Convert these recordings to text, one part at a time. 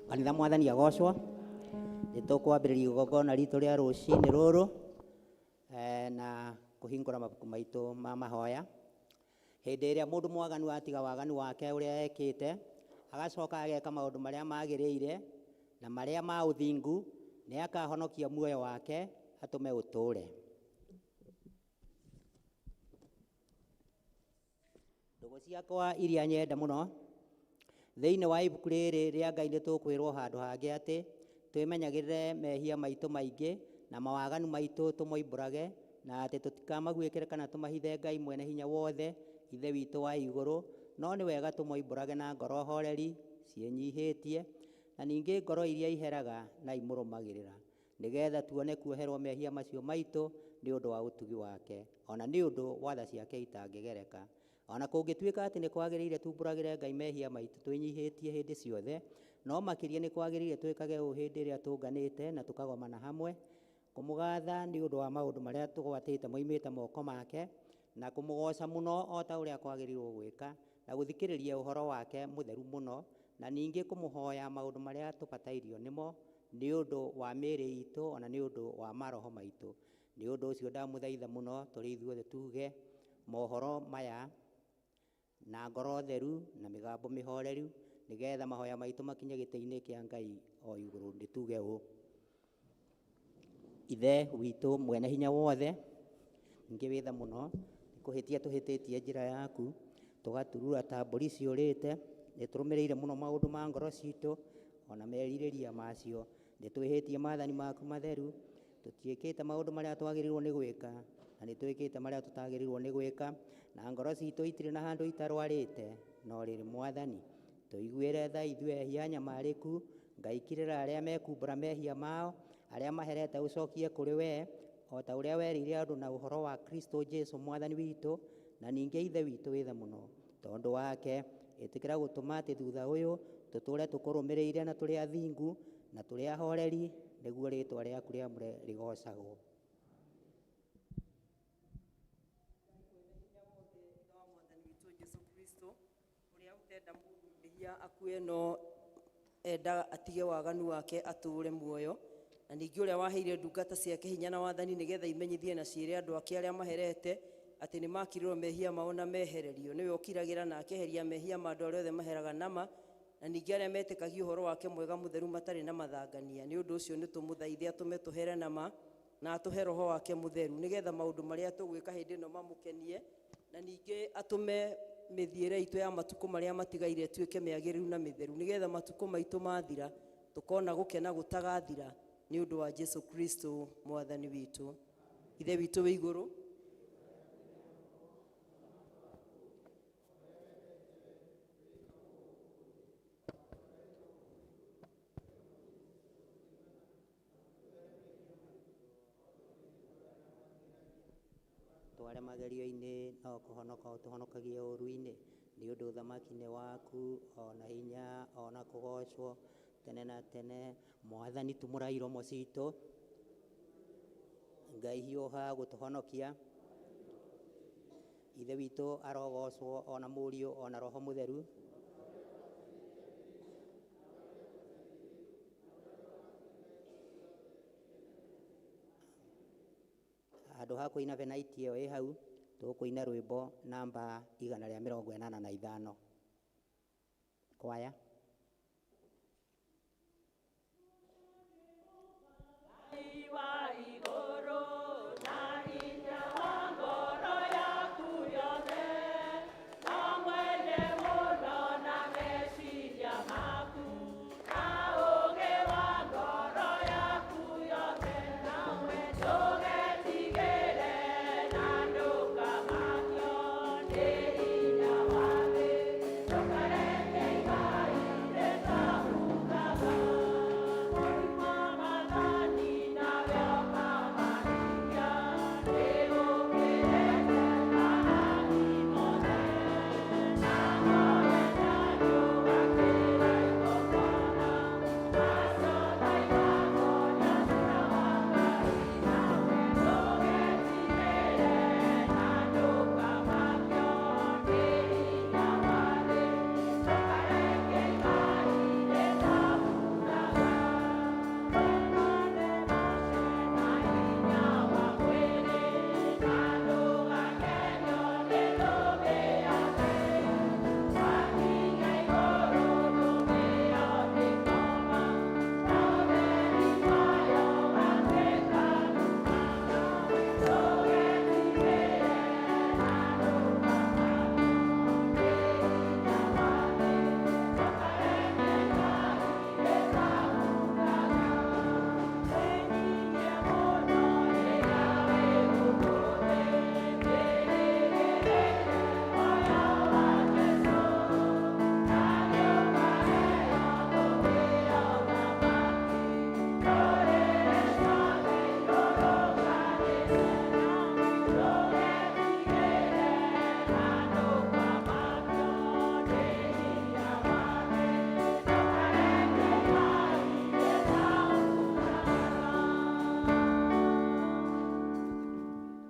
Kanitha mwathani agocwo nitukwambiriria igongona ritu ria rucini ruru na kuhingura mabuku maitu ma mahoya hindi iria mundu mwaganu atiga waganu wake uria ekite agacoka ageka maundu maria magiriire na maria ma uthingu ni akahonokia muoyo wake atume uture. Ndugu ciakwa iria nyenda muno thiini wa ibuku riri ria Ngai nitukwirwo handu hangi ati twimenyagirire mehia maitũ maingĩ na mawaganu maitũ tũmoimbũrage, na atĩ tũtikamagwĩkĩre kana tũmahithe Ngai mwene hinya wothe ithe witũ wa igũrũ, no nĩ wega tũmoimbũrage na ngoro horeri ciĩnyihĩtie, na ningĩ ngoro iria iheraga na imũrũmagĩrĩra, nĩgetha tuone kuoherwo mehia macio maitũ nĩ ũndũ wa ũtugi wake, ona nĩ ũndũ wa tha ciake itangĩgereka. Ona kũngĩtuĩka atĩ nĩ kwagĩrĩire tumbũragĩre Ngai mehia maitũ twĩnyihĩtie hĩndĩ ciothe, no makĩria nĩ kwagĩrĩire twĩkage ũũ hĩndĩ ĩrĩa tũnganĩte na tũkagomana hamwe, kũmũgatha nĩ ũndũ wa maũndũ marĩa tũgwatĩte moimĩte moko make, na kũmũgoca mũno o ta ũrĩa kwagĩrĩirwo gwĩka, na gũthikĩrĩria ũhoro wake mũtheru mũno, na ningĩ kũmũhoya maũndũ marĩa tũbatairio nĩmo nĩ ũndũ wa mĩĩrĩ itũ ona nĩ ũndũ wa maroho maitũ. Nĩ ũndũ ũcio ndamũthaitha mũno tũrĩ ithuothe tuge mohoro maya na ngoro theru na mĩgambo mĩhoreru, nĩgetha mahoya maitũ makinye gĩtĩ-inĩ kĩa Ngai o igũrũ. Nĩ tuge ũũ: Ithe witũ mwene hinya wothe, ningĩ wĩ tha mũno, kũhĩtia tũhĩtĩtie njĩra yaku, tũgaturura ta mbũri ciũrĩte, nĩ tũrũmĩrĩire mũno maũndũ ma ngoro citũ ona merirĩria macio, nĩ twĩhĩtie maathani maku matheru, tũtiĩkĩte maũndũ marĩa twagĩrĩirwo nĩ gwĩka, na nĩ twĩkĩte marĩa tũtagĩrĩirwo nĩ gwĩka, na ngoro citũ itirĩ na handũ itarwarĩte. No rĩrĩ Mwathani, tũiguĩre tha ithuĩ ehia nyamarĩku, Ngai kirĩra arĩa mekumbũra mehia mao, arĩa maherete ũcokie kũrĩ we, o ta ũrĩa werĩire andũ na ũhoro wa Kristo Jesũ Mwathani witũ, na ningĩ ithe witũ wĩ tha mũno. Tondũ wake ĩtĩkĩra gũtũma atĩ thutha ũyũ tũtũũre tũkũrũmĩrĩire na tũrĩ athingu na tũrĩ ahoreri, nĩguo rĩĩtwa rĩaku rĩamũre rĩgocagwo. Ũrĩa ũtenda mũndũ mĩhia akue, no enda atige waganu wake atũũre muoyo, na ningĩ ũrĩa waheire ndungata ciake hinya na wathani nĩgetha imenyithie na ciĩre andũ ake arĩa maherete atĩ nĩ makirĩrwo mehia mao na mehererio. Nĩwe ũkiragĩra na akeheria mehia ma andũ arĩa othe maheraga nama, na ningĩ arĩa metĩkagia ũhoro wake mwega mũtheru matarĩ na mathangania. Nĩ ũndũ ũcio nĩ tũmũthaithe atũme tũhere nama na atũhe roho wake mũtheru, nĩgetha maũndũ marĩa tũgwĩka hĩndĩ ĩno mamũkenie, na ningĩ atũme mĩthiĩre itũ ya matukũ marĩa matigaire tuĩke mĩagĩrĩru na mĩtheru, nĩgetha matukũ maitũ mathira tũkona gũkena gũtagathira, nĩ ũndũ wa Jesũ Kristo Mwathani witũ. Ithe witũ wĩ igũrũ, tware magerio-inĩ no kũhonoka ũtũhonokagie ũũru-inĩ, nĩ ũndũ ũthamaki nĩ waku, ona hinya ona kũgocwo tene na tene. Mwathani tumũra iromo citũ, Ngai hiũha gũtũhonokia. Ithe witũ arogocwo ona Mũriũ ona Roho Mũtheru. Handũ ha kũina venaiti ĩyo ĩ hau, tũkũina rwĩmbo namba 185. Kwaya. Bye.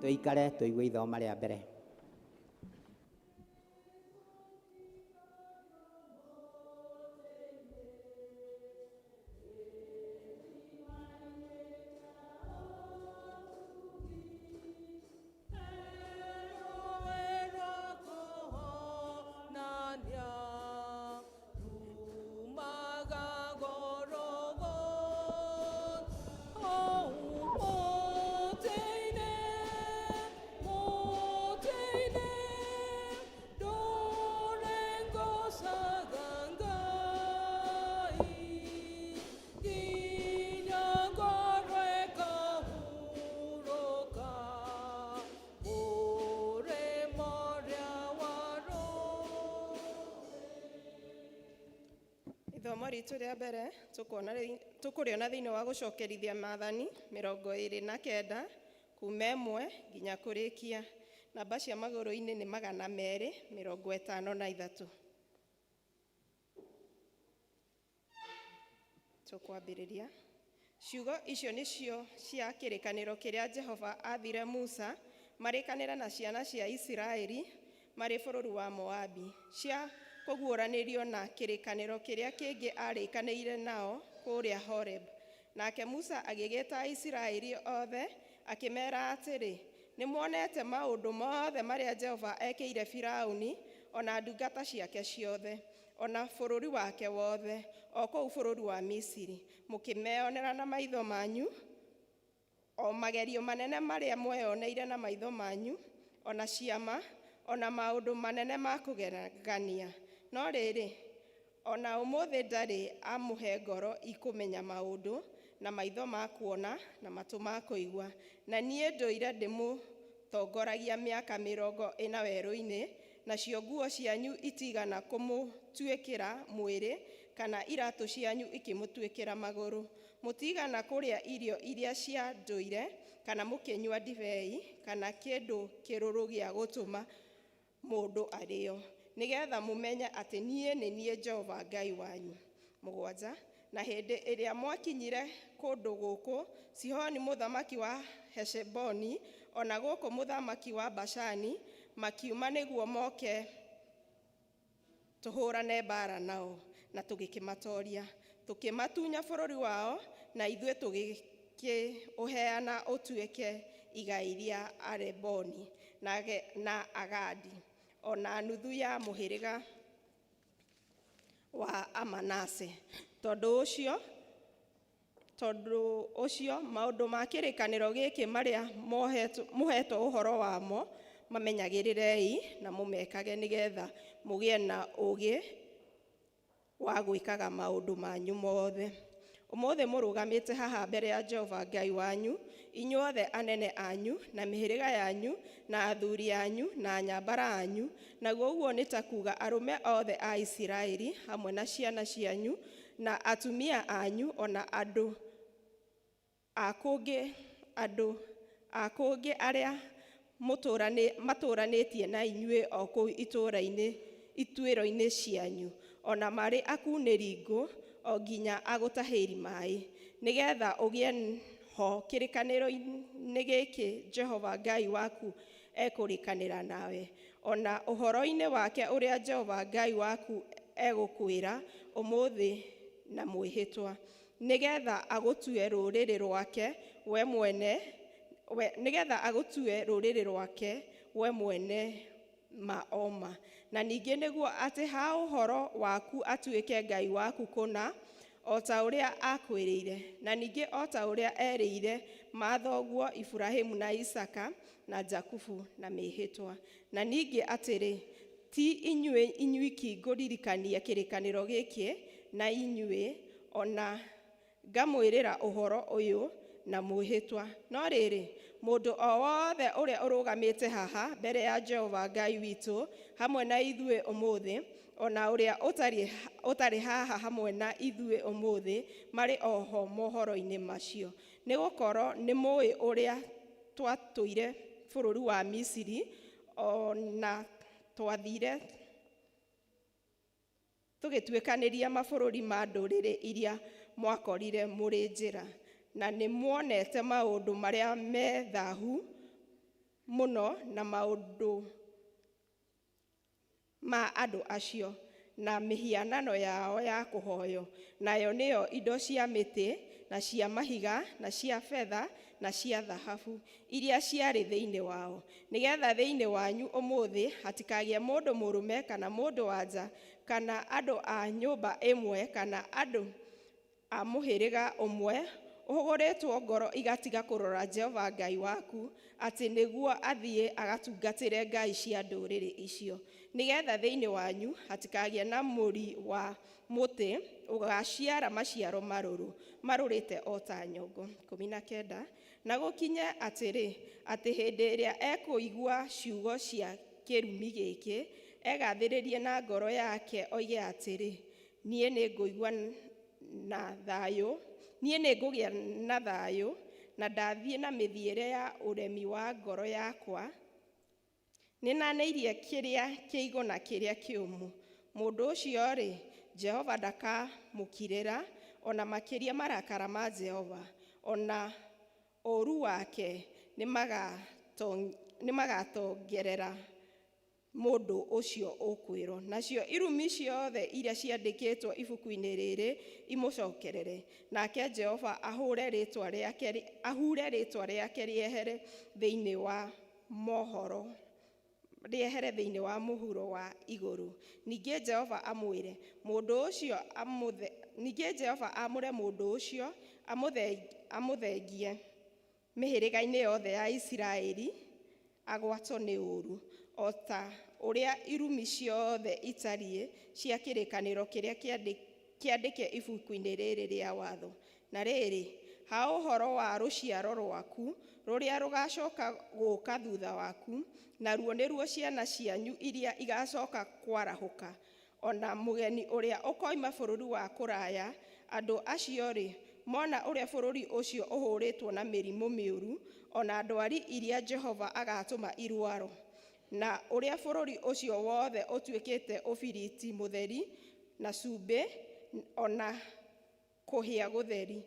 Tuikare tuigue ithoma rĩa mbere. Ithomo ritũ rĩa mbere tũkũrĩona thĩinĩ wa gũcokerithia Maathani 29 kuuma 1 nginya kũrĩkia. Namba cia magũrũ-inĩ nĩ 253. Tũkwambĩrĩria. Ciugo icio nĩcio cia kĩrĩkanĩro kĩrĩa Jehova aathire Musa marĩkanĩra na ciana cia Isiraeli marĩ bũrũri wa Moabi, cia kũguũranĩrio na kĩrĩkanĩro kĩrĩa kĩngĩ arĩkanĩire nao kũrĩa Horeb. Nake Musa agĩgĩta Isiraeli othe akĩmera atĩrĩ, nĩmuonete maũndũ mothe marĩa Jehova ekĩire Firaũni ona ndungata ciake ciothe, ona bũrũri wake wothe, o kũu bũrũri wa Misiri, mũkĩmeonera na maitho manyu, o magerio manene marĩa mweyoneire na maitho manyu, ona ciama, ona maũndũ manene ma kũgegania. No rĩrĩ, ona ũmũthĩ ndarĩ amũhe ngoro ikũmenya maũndũ, na maitho ma kuona, na matũ ma kũigua. Na niĩ ndũire ndĩmũtongoragia mĩaka 40 werũ-inĩ, nacio nguo cianyu itigana kũmũtuĩkĩra mwĩrĩ, kana iratũ cianyu ikĩmũtuĩkĩra magũrũ. Mũtigana kũrĩa irio iria cia ndũire, kana mũkĩnyua ndibei, kana kĩndũ kĩrũrũ gĩa gũtũma mũndũ arĩo, nĩgetha mũmenye atĩ niĩ nĩ niĩ Jehova Ngai wanyu. 7. Na hĩndĩ ĩrĩa mwakinyire kũndũ gũkũ, Sihoni mũthamaki wa Hesheboni, ona gũkũ mũthamaki wa Bashani, makiuma nĩguo moke tũhũrane mbara nao, na tũgĩkĩmatooria, tũkĩmatunya bũrũri wao, na ithuĩ tũgĩkĩũheana ũtuĩke igai rĩa Areboni na Agadi, ona nuthu ya mũhĩrĩga wa Amanase. Tondũ ũcio maũndũ ma kĩrĩkanĩro gĩkĩ marĩa mũhetwo ũhoro wamo mamenyagĩrĩrei na mũmekage, nĩgetha mũgĩe na ũũgĩ wa gwĩkaga maũndũ manyu mothe. Ũmũthĩ mũrũgamĩte haha mbere ya Jehova Ngai wanyu, inyuothe anene anyu na mĩhĩrĩga yanyu na athuri anyu na anyambara anyu, naguo ũguo nĩ ta kuuga arũme othe a Isiraeli hamwe na ciana cianyu na atumia anyu, ona andũ a kũngĩ arĩa matũũranĩtie na inyuĩ o kũu ituĩro-inĩ cianyu, ona marĩ akunĩri ngũ o nginya agũtahĩri maĩ, nĩgetha ũgĩe ho kĩrĩkanĩro-inĩ gĩkĩ Jehova Ngai waku ekũrĩkanĩra nawe, ona ũhoro-inĩ wake ũrĩa Jehova Ngai waku egũkwĩra ũmũthĩ na mwĩhĩtwa, nĩgetha agũtue rũrĩrĩ rwake we mwene maoma. Na ningĩ nĩguo atĩ ha ũhoro waku atuĩke Ngai waku kũna, o ta ũrĩa akwĩrĩire, na ningĩ o ta ũrĩa erĩire mathoguo Iburahĩmu na Isaka na Jakubu na mĩhĩtwa. Na ningĩ atĩrĩ, ti inyuiki ngũririkania kĩrĩkanĩro gĩkĩ na inyuĩ, ona ngamwĩrĩra ũhoro ũyũ na mwĩhĩtwa. No rĩrĩ, mũndũ o wothe ũrĩa ũrũgamĩte haha mbere ya Jehova Ngai witũ hamwe na ithuĩ ũmũthĩ, ona ũrĩa ũtarĩ haha hamwe na ithuĩ ũmũthĩ, marĩ oho mohoro-inĩ macio. Nĩ gũkorwo nĩ mũĩ ũrĩa twatũire bũrũri wa Misiri, ona twathire tũgĩtuĩkanĩria mabũrũri ma ndũrĩrĩ iria mwakorire mũrĩ njĩra, na nĩ muonete maũndũ marĩa me thaahu mũno na maũndũ ma andũ acio na mĩhianano yao ya kũhoyo, nayo nĩyo indo cia mĩtĩ na cia mahiga na cia betha na cia thahabu iria ciarĩ thĩinĩ wao, nĩgetha thĩinĩ wanyu ũmũthĩ hatikagĩe mũndũ mũrũme kana mũndũ wa-nja kana andũ a nyũmba ĩmwe kana andũ a mũhĩrĩga ũmwe ũhũgũrĩtwo ngoro igatiga kũrora Jehova Ngai waku, atĩ nĩguo athiĩ agatungatĩre ngai cia ndũrĩrĩ icio, nĩgetha thĩinĩ wanyu hatikagĩe na mũri wa mũtĩ ũgaciara maciaro marũrũ marũrĩte o ta nyongo. 19 Na gũkinye atĩrĩ, atĩ hĩndĩ ĩrĩa ekũigua ciugo cia kĩrumi gĩkĩ, egathĩrĩrie na ngoro yake oige atĩrĩ, niĩ nĩngũigua na thayũ, niĩ nĩngũgĩa na thayũ, na ndathiĩ na mĩthiĩre ya ũremi wa ngoro yakwa, nĩnanĩirie kĩrĩa kĩigũ na kĩrĩa kĩũmũ. Mũndũ ũcio-rĩ, Jehova ndakamũkirĩra, ona makĩria marakara ma Jehova, ona ũũru wake nĩmagatongerera mũndũ ũcio ũkwĩrwo. Nacio irumi ciothe iria ciandĩkĩtwo ibuku-inĩ rĩrĩ imũcokerere, nake Jehova ahure rĩĩtwa rĩake rĩehere thĩinĩ wa mohoro, rĩehere thĩinĩ wa mũhuro wa igũrũ. Ningĩ Jehova amwĩre mũndũ ũcio, ningĩ Jehova amũre mũndũ ũcio, amũthengie mĩhĩrĩga-inĩ yothe ya Isiraeli agwatwo nĩ ũũru, o ta ũrĩa irumi ciothe itariĩ cia kĩrĩkanĩro kĩrĩa kĩandĩke ibuku-inĩ rĩrĩ rĩa watho. Na rĩrĩ, ha ũhoro wa rũciaro rwaku rũrĩa rũgacoka gũũka thutha waku, naruo nĩruo ciana cianyu iria igacoka kwarahũka, ona mũgeni ũrĩa ũkoima bũrũri wa kũraya, andũ acio-rĩ, mona ũrĩa bũrũri ũcio ũhũrĩtwo na mĩrimũ mĩũru, ona ndwari iria Jehova agatũma irwaro, na ũrĩa bũrũri ũcio wothe ũtuĩkĩte ũbiriti mũtheri na cumbĩ ona kũhĩa gũtheri,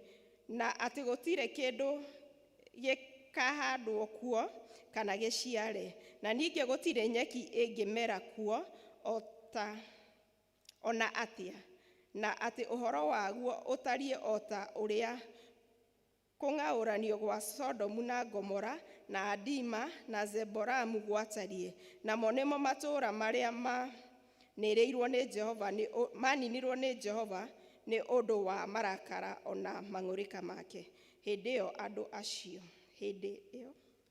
na atĩ gũtirĩ kĩndũ gĩkahandwo kuo kana gĩciare, na ningĩ gũtirĩ nyeki ĩngĩmera kuo ona atĩa, na atĩ ũhoro waguo ũtariĩ o ta ũrĩa kũng'aũranio gwa Sodomu na Gomora na Adima na Zeboramu gwatariĩ, namo nĩmo matũũra marĩa maninirwo nĩ Jehova nĩ ũndũ wa marakara ona mang'ũrĩka make. Hĩndĩ ĩyo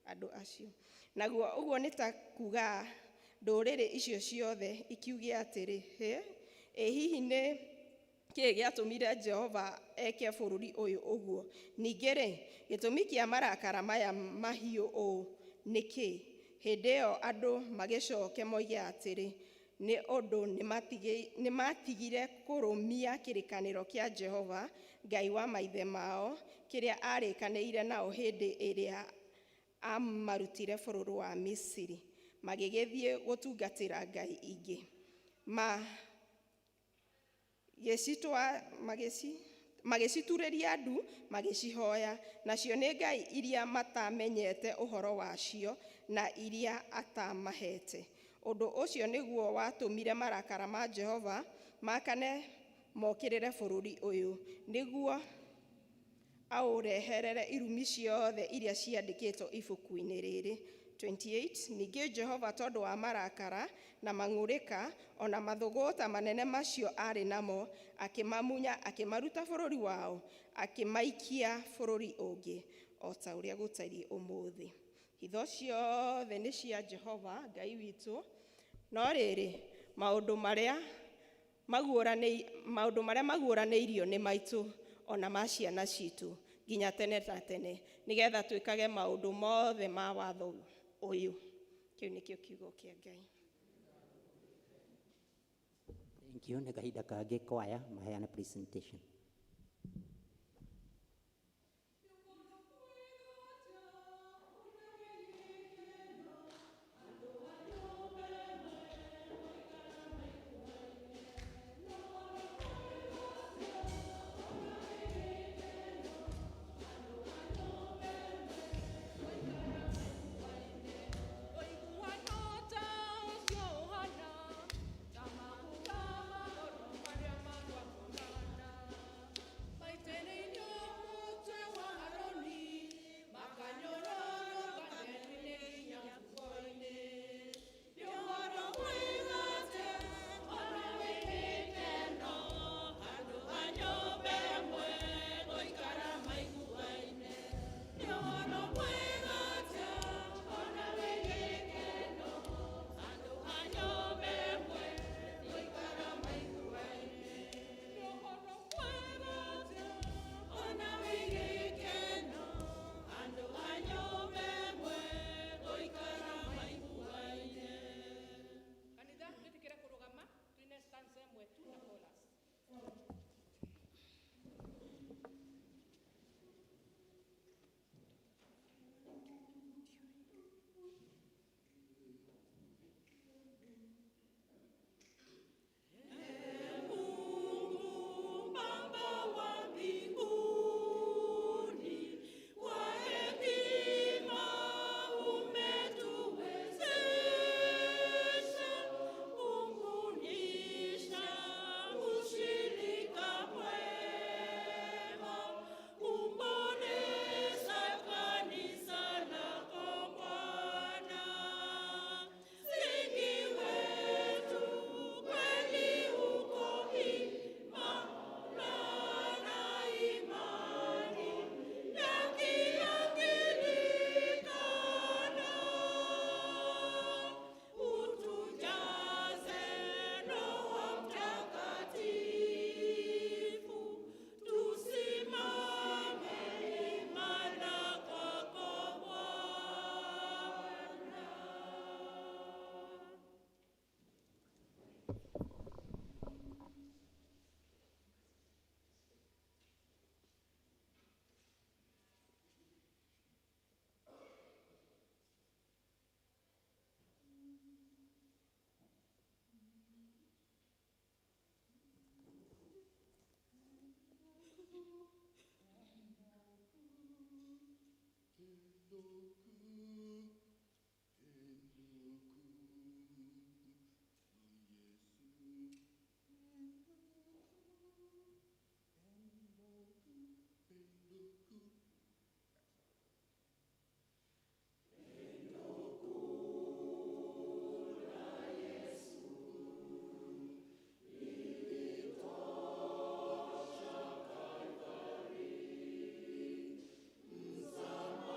andũ acio. Naguo ũguo nĩ ta kuuga ndũrĩrĩ icio ciothe ikiuge atĩrĩ, ĩ hihi nĩ kĩĩ gĩatũmire Jehova eke bũrũri ũyũ ũguo? Ningĩ-rĩ, gĩtũmi kĩa marakara maya mahiũ ũũ nĩ kĩĩ? Hĩndĩ ĩyo andũ magĩcooke moige atĩrĩ, nĩ ũndũ nĩmatigire kũrũmia kĩrĩkanĩro kĩa Jehova Ngai wa maithe mao, kĩrĩa arĩkanĩire nao hĩndĩ ĩrĩa amarutire bũrũri wa Misiri, magĩgĩthiĩ gũtungatĩra ngai ingĩ, magĩciturĩria ndu, magĩcihoya, nacio nĩ ngai iria matamenyete ũhoro wacio na iria atamahete. Ũndũ ũcio nĩguo watũmire marakara ma Jehova makane mokĩrĩre bũrũri ũyũ, nĩguo aũreherere irumi ciothe iria ciandĩkĩtwo ibuku-inĩ rĩrĩ. 28 Ningĩ Jehova tondũ wa marakara na mang'ũrĩka ona mathũgũta manene macio arĩ namo, akĩmamunya, akĩmaruta bũrũri wao, akĩmaikia bũrũri ũngĩ, o ta ũrĩa gũtariĩ ũmũthĩ. Hitho ciothe nĩ cia Jehova Ngai witũ, no rĩrĩ maũndũ marĩa maguũranĩirio nĩ maitũ ona ma ciana citũ nginya tene na tene, nĩgetha twĩkage maũndũ mothe ma watho ũyũ. Kĩu nĩkĩo kiugo kĩa Ngai. Thank you. Nĩ kahinda kangĩ kwaya maheane presentation. Mzama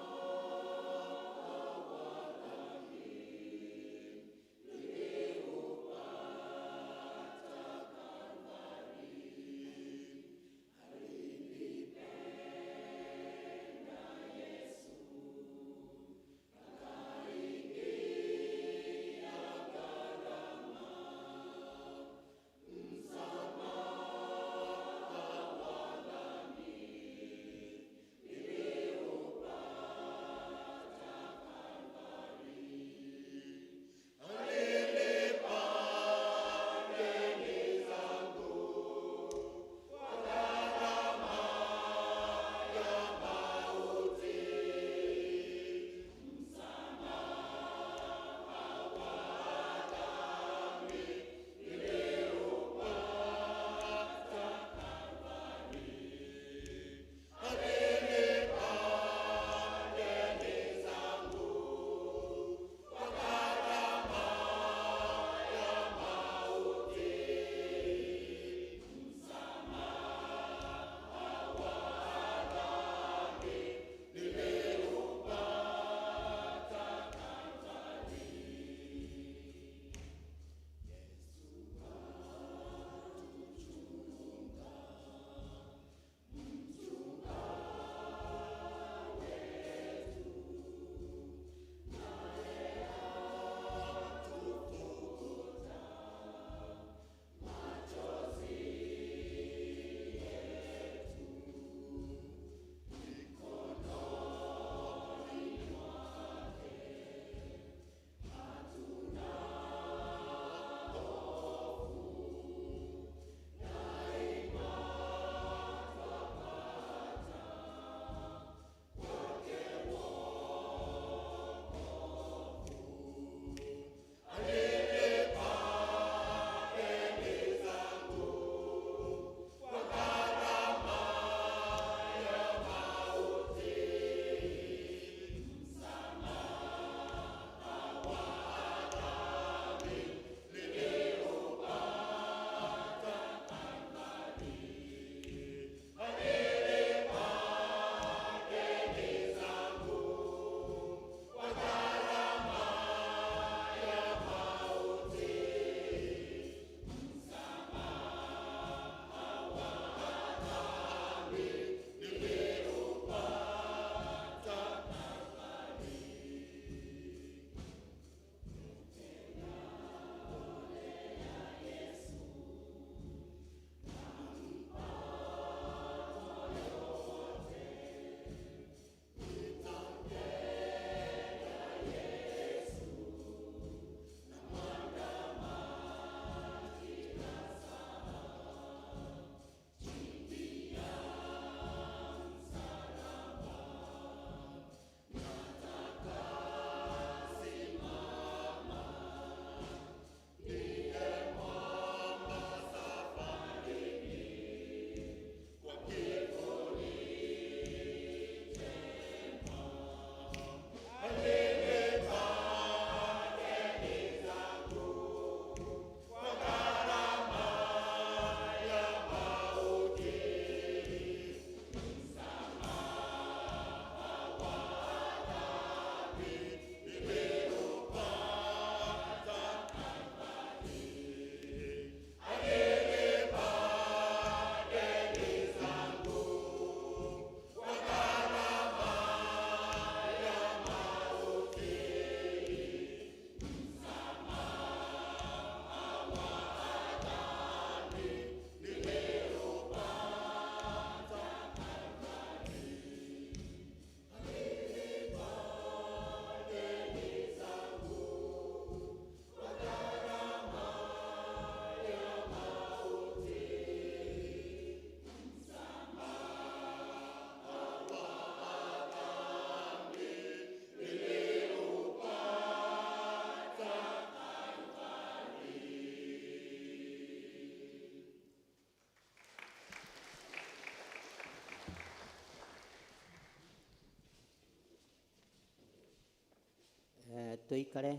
Tũikare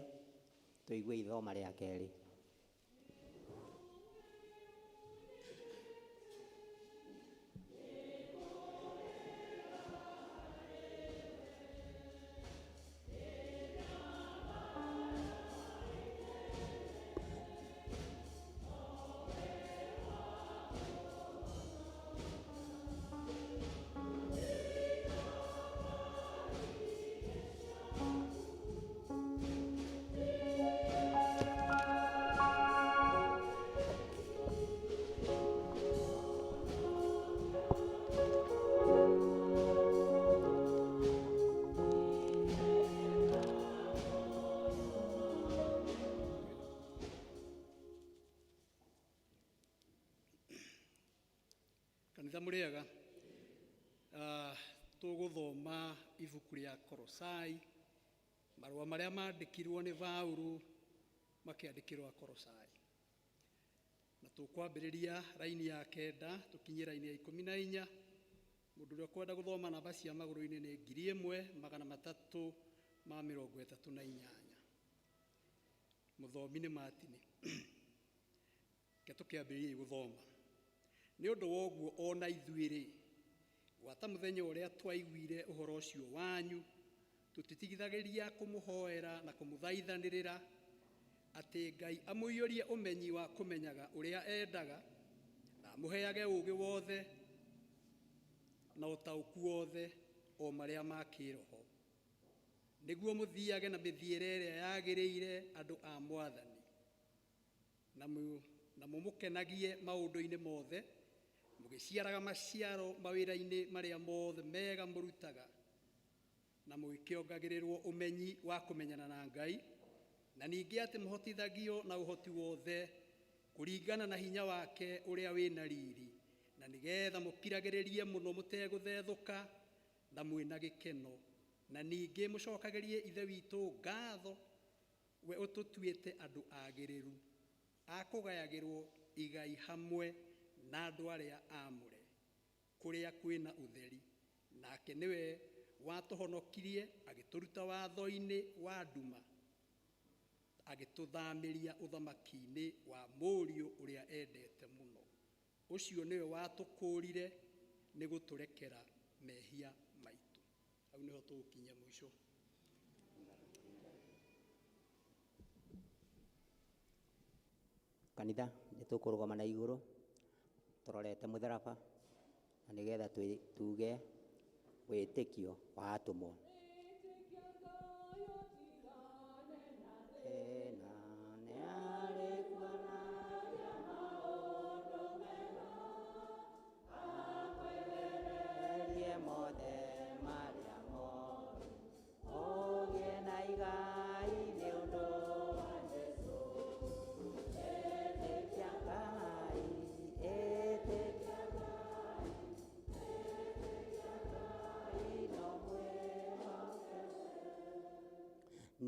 tũigue ithoma rĩa kerĩ. Kanitha mũrĩega, tũgũthoma ibuku rĩa Kolosai, marũa marĩa mandĩkirwo nĩ Paũlũ makĩandĩkĩrwo Kolosai, na tũkwambĩrĩria raini ya 9 tũkinyie raini ya 14. Mũndũ ũrĩa ũkwenda gũthoma namba cia magũrũ-inĩ nĩ 1338. Mũthomi nĩ Martin. Ke tũkĩambĩrĩria gũthoma. Nĩ ũndũ woguo ona ithuĩ-rĩ, gwata mũthenya ũrĩa twaiguire ũhoro ũcio wanyu, tũtitigithagĩria kũmũhoera na kũmũthaithanĩrĩra atĩ Ngai amũiyũrie ũmenyi wa kũmenyaga ũrĩa endaga, na amũheage ũũgĩ wothe na ũtaũku wothe o marĩa ma kĩroho, nĩguo mũthiage na mĩthiĩre ĩrĩa yagĩrĩire andũ a Mwathani, na mũmũkenagie maũndũ-inĩ mothe, mũgĩciaraga maciaro mawĩra-inĩ marĩa mothe mega mũrutaga, na mũgĩkĩongagĩrĩrwo ũmenyi wa kũmenyana na Ngai, na ningĩ atĩ mũhotithagio na ũhoti wothe kũringana na hinya wake ũrĩa wĩna riri, na nĩgetha mũkiragĩrĩrie mũno mũtegũthethũka na mwĩna gĩkeno, na ningĩ mũcokagĩrie Ithe witũ ngatho, we ũtũtuĩte andũ agĩrĩru a kũgayagĩrwo igai hamwe na andũ arĩa aamũre, kũrĩa kwĩna ũtheri, nake nĩwe watũhonokirie agĩtũruta watho-inĩ wa nduma, agĩtũthamĩria ũthamaki-inĩ wa Mũriũ ũrĩa endete mũno. Ũcio nĩwe watũkũrire nĩ gũtũrekera mehia maitũ. Hau nĩho tũgũkinyia mũico. Kanitha nĩ tũkũrũgama na igũrũ tũrorete mũtharaba, na nĩgetha tuge wĩtĩkio wa atũmwo.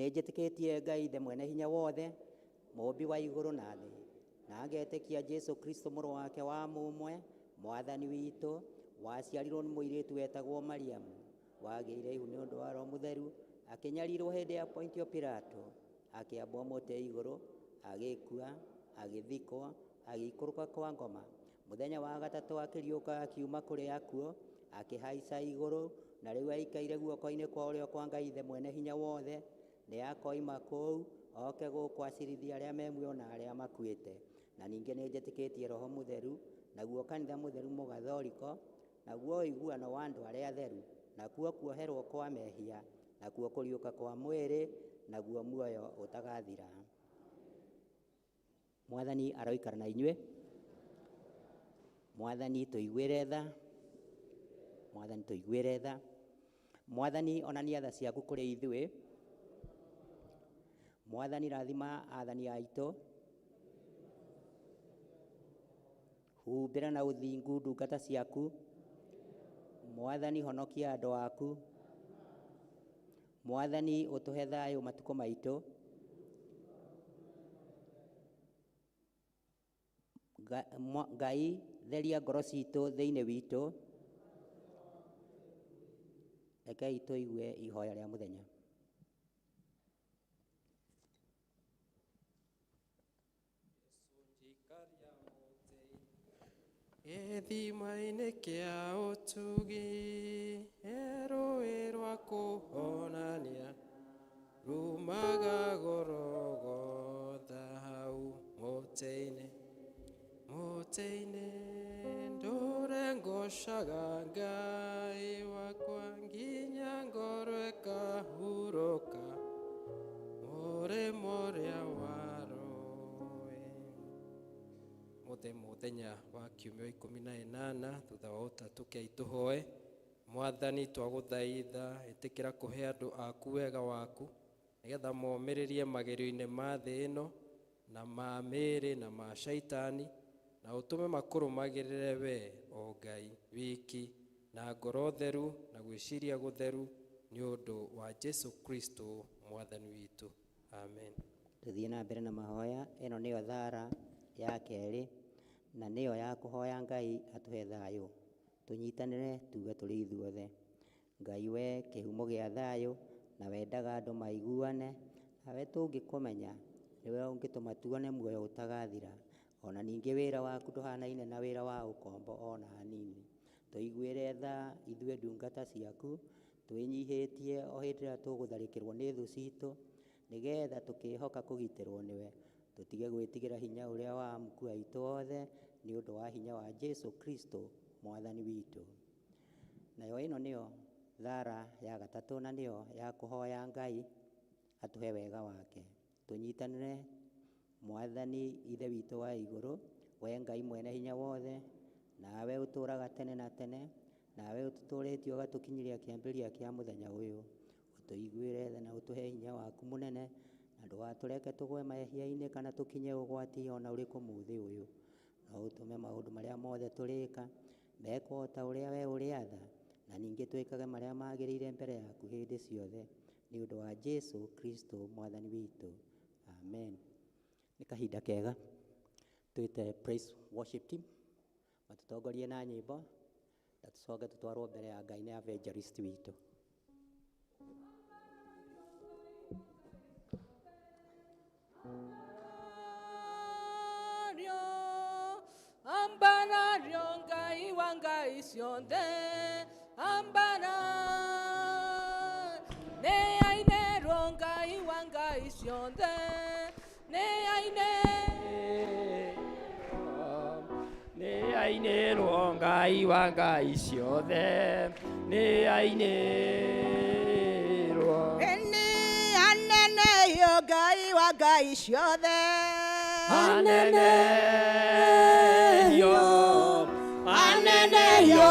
Nĩnjĩtĩkĩtie Ngai Ithe mwene hinya wothe, mũmbi wa igũrũ na thĩ, na ngetĩkia Jesũ Kristo mũrũ wake wa mũmwe, Mwathani witũ, waciarirwo nĩ mũirĩtu wetagwo Mariamu, wagĩire ihu nĩ ũndũ wa Roho Mũtheru, akĩnyarirwo hĩndĩ ya Pontio Pilato, akĩambwo mũtĩ igũrũ, agĩkua, agĩthikwo, agĩikũrũka kwa ngoma. Mũthenya wa gatatũ akĩriũka akiuma kũrĩ akuũ, akĩhaica igũrũ, na rĩu aikaire guoko-inĩ kwa ũrĩo kwa Ngai Ithe mwene hinya wothe. Nĩ akoima kũu oke gũkũ acirithia arĩa me muoyo na arĩa makuĩte. Na ningĩ nĩnjĩtĩkĩtie Roho Mũtheru, naguo kanitha mũtheru mũgathoriko, naguo ũiguano wa andũ arĩa atheru, nakuo kuoherwo kwa mehia, nakuo kũriũka kwa mwĩrĩ, naguo muoyo ũtagathira. Mwathani aroikara na inyuĩ. Mwathani tũiguĩre tha. Mwathani tũiguĩre tha. Mwathani onania tha ciaku kũrĩ ithuĩ. Mwathani rathima athani aitũ. Humbĩra na ũthingu ndungata ciaku. Mwathani honokia andũ aku. Mwathani ũtũhe thayũ matukũ maitũ. Ngai theria ngoro citũ thĩinĩ witũ. Rekei tũigue ihoya rĩa mũthenya. gĩthima-inĩ kĩa ũtugi rũĩ rwa kũhonania rumaga Gologotha hau mũtĩ-inĩ ndũre ngocaga Ngai wakwa nginya ngoro ĩkahurũka mũrĩmo ũrĩa wa rũĩ. Mũthenya wa kiumia 18 thutha wa ũtatũ kei tũhoe. Mwathani twagũthaitha ĩtĩkĩra kũhe andũ aku wega waku nĩgetha momĩrĩrie magerio-inĩ ma thĩ ĩno na ma mĩĩrĩ na ma shaitani, na ũtũme makũrũmagĩrĩre we o Ngai wiki na ngoro theru na gwĩciria gũtheru nĩ ũndũ wa Jesu Kristo mwathani witũ. Amen. Tuthiĩ na mbere na mahoya. Ĩno nĩyo thara ya kerĩ na nĩyo ya kũhoya Ngai atũhe thayũ. Tũnyitanĩre tuge tũrĩ ithuothe. Ngai we kĩhumo gĩa thayũ na wendaga andũ maiguane, nawe tũngĩkũmenya nĩwe ũngĩtũma tuone muoyo ũtagathira. Ona ningĩ wĩra waku ndũhanaine na wĩra wa ũkombo ona hanini. Tũiguĩre tha ithuĩ ndungata ciaku, twĩnyihĩtie o hĩndĩ ĩrĩa tũgũtharĩkĩrwo nĩ thũ citũ, nĩgetha tũkĩhoka kũgitĩrwo nĩwe. Tũtige gwĩtigĩra hinya ũrĩa wa muku aitũ othe nĩ ũndũ wa hinya wa Jesu Kristo mwathani witũ. Nayo ĩno nĩyo thara ya gatatũ na nĩyo ya kũhoya Ngai atũhe wega wake. Tũnyitanĩre. Mwathani ithe witũ wa igũrũ, we Ngai mwene hinya wothe, nawe ũtũũraga tene na tene, nawe ũtũtũrĩtie ũgatũkinyĩria kĩambĩrĩria kĩa mũthenya ũyũ. Ũtũiguĩre tha na ũtũhe hinya waku mũnene, na ndũgatũreke tũgwe mehia-inĩ kana tũkinye ũgwati ona ũrĩkũ mũthĩ ũyũ. Na ũtũme maũndũ marĩa mothe tũrĩka mekwo ta ũrĩa we ũrĩatha, na ningĩ twĩkage marĩa magĩrĩire mbere yaku hĩndĩ ciothe, nĩ ũndũ wa Jesu Kristo mwathani witũ. Amen. Nĩ kahinda kega twĩte praise worship team matũtongorie na nyĩmbo na tũcoke tũtwarwo mbere ya Ngai nĩ evangelist witũ. Ambarario Ngai wa Ngai cionthe ambara ne ainero Ngai wa Ngai cionthe ne ainero Ngai wa Ngai ciothe ne ainero anene yo Ngai wa Ngai ciothe anene yo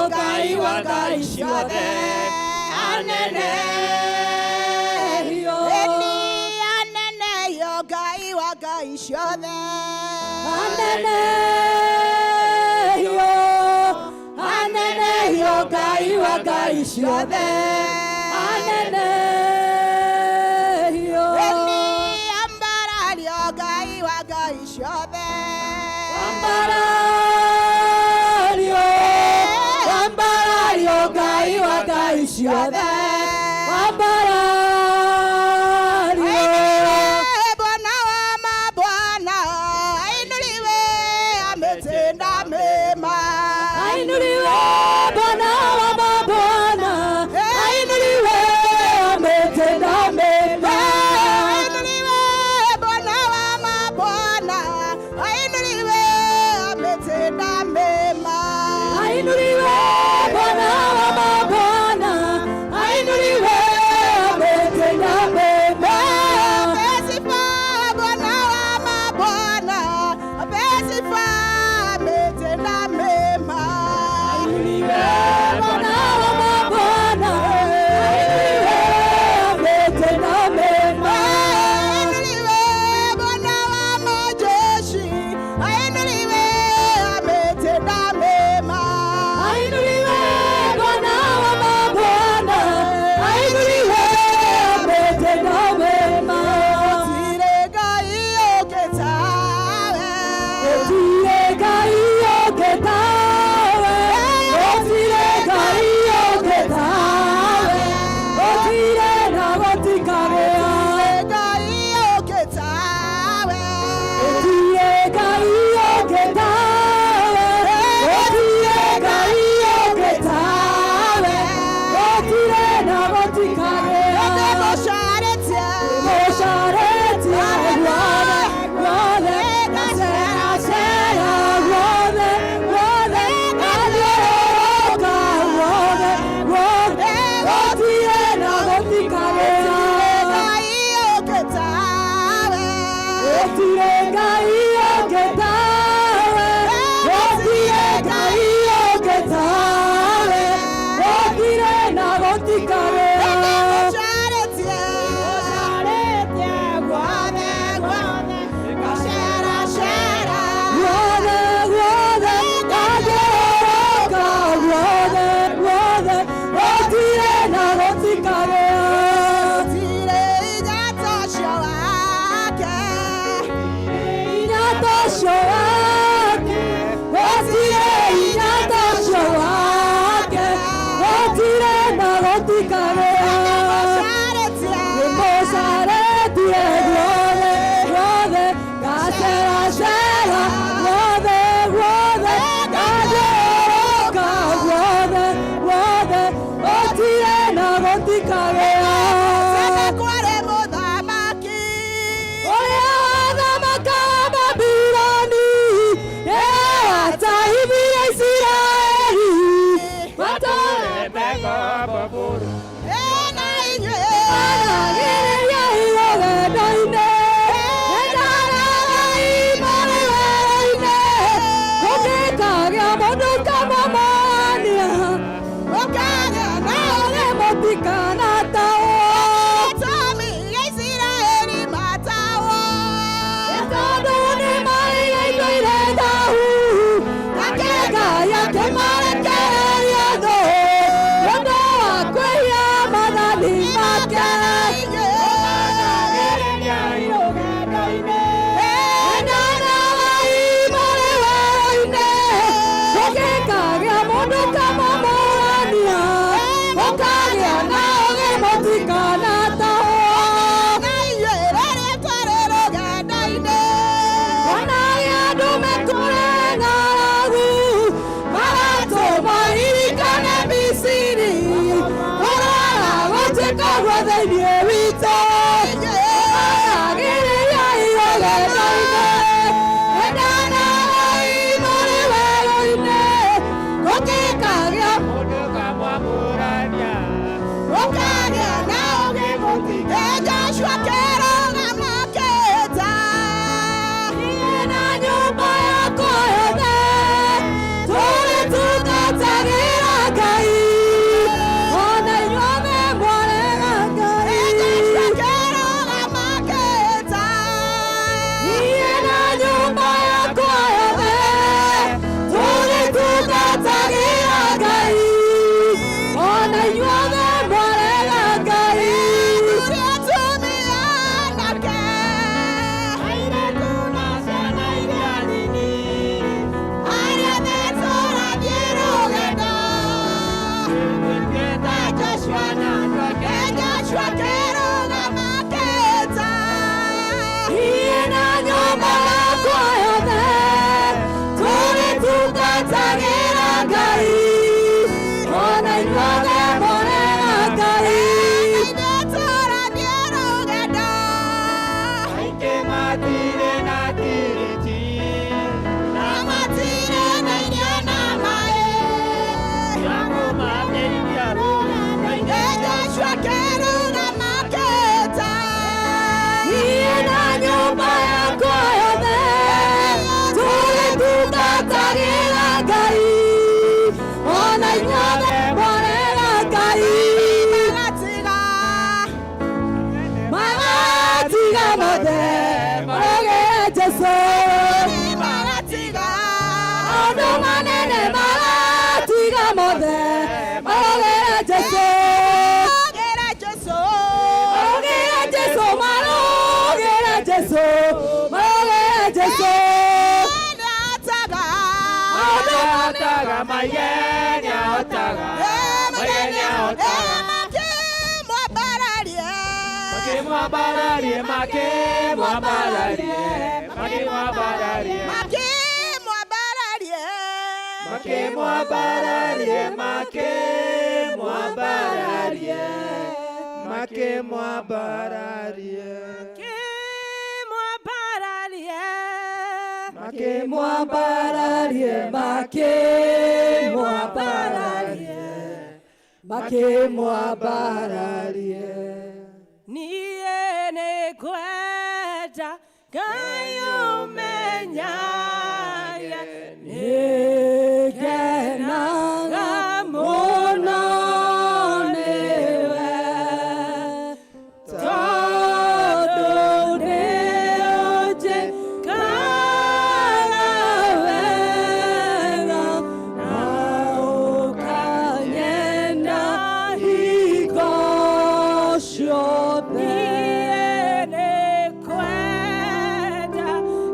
Ngai wa Ngai ciothe anene yo Ngai wa Ngai ciothe anene yo Ngai wa Ngai ciothe anene yo ambarario Ngai wa Ngai ciothe ambarario Ngai wa Ngai ciothe ambarario Bwana wa mabwana ainuliwe ametenda mema ainuliwe Bwana wa mabwana ainuliwe ametenda mema ainuliwe Bwana wa mabwana ainuliwe ametenda mema ainuliwe Bwana wa mabwana ainuliwe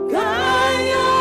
Gaio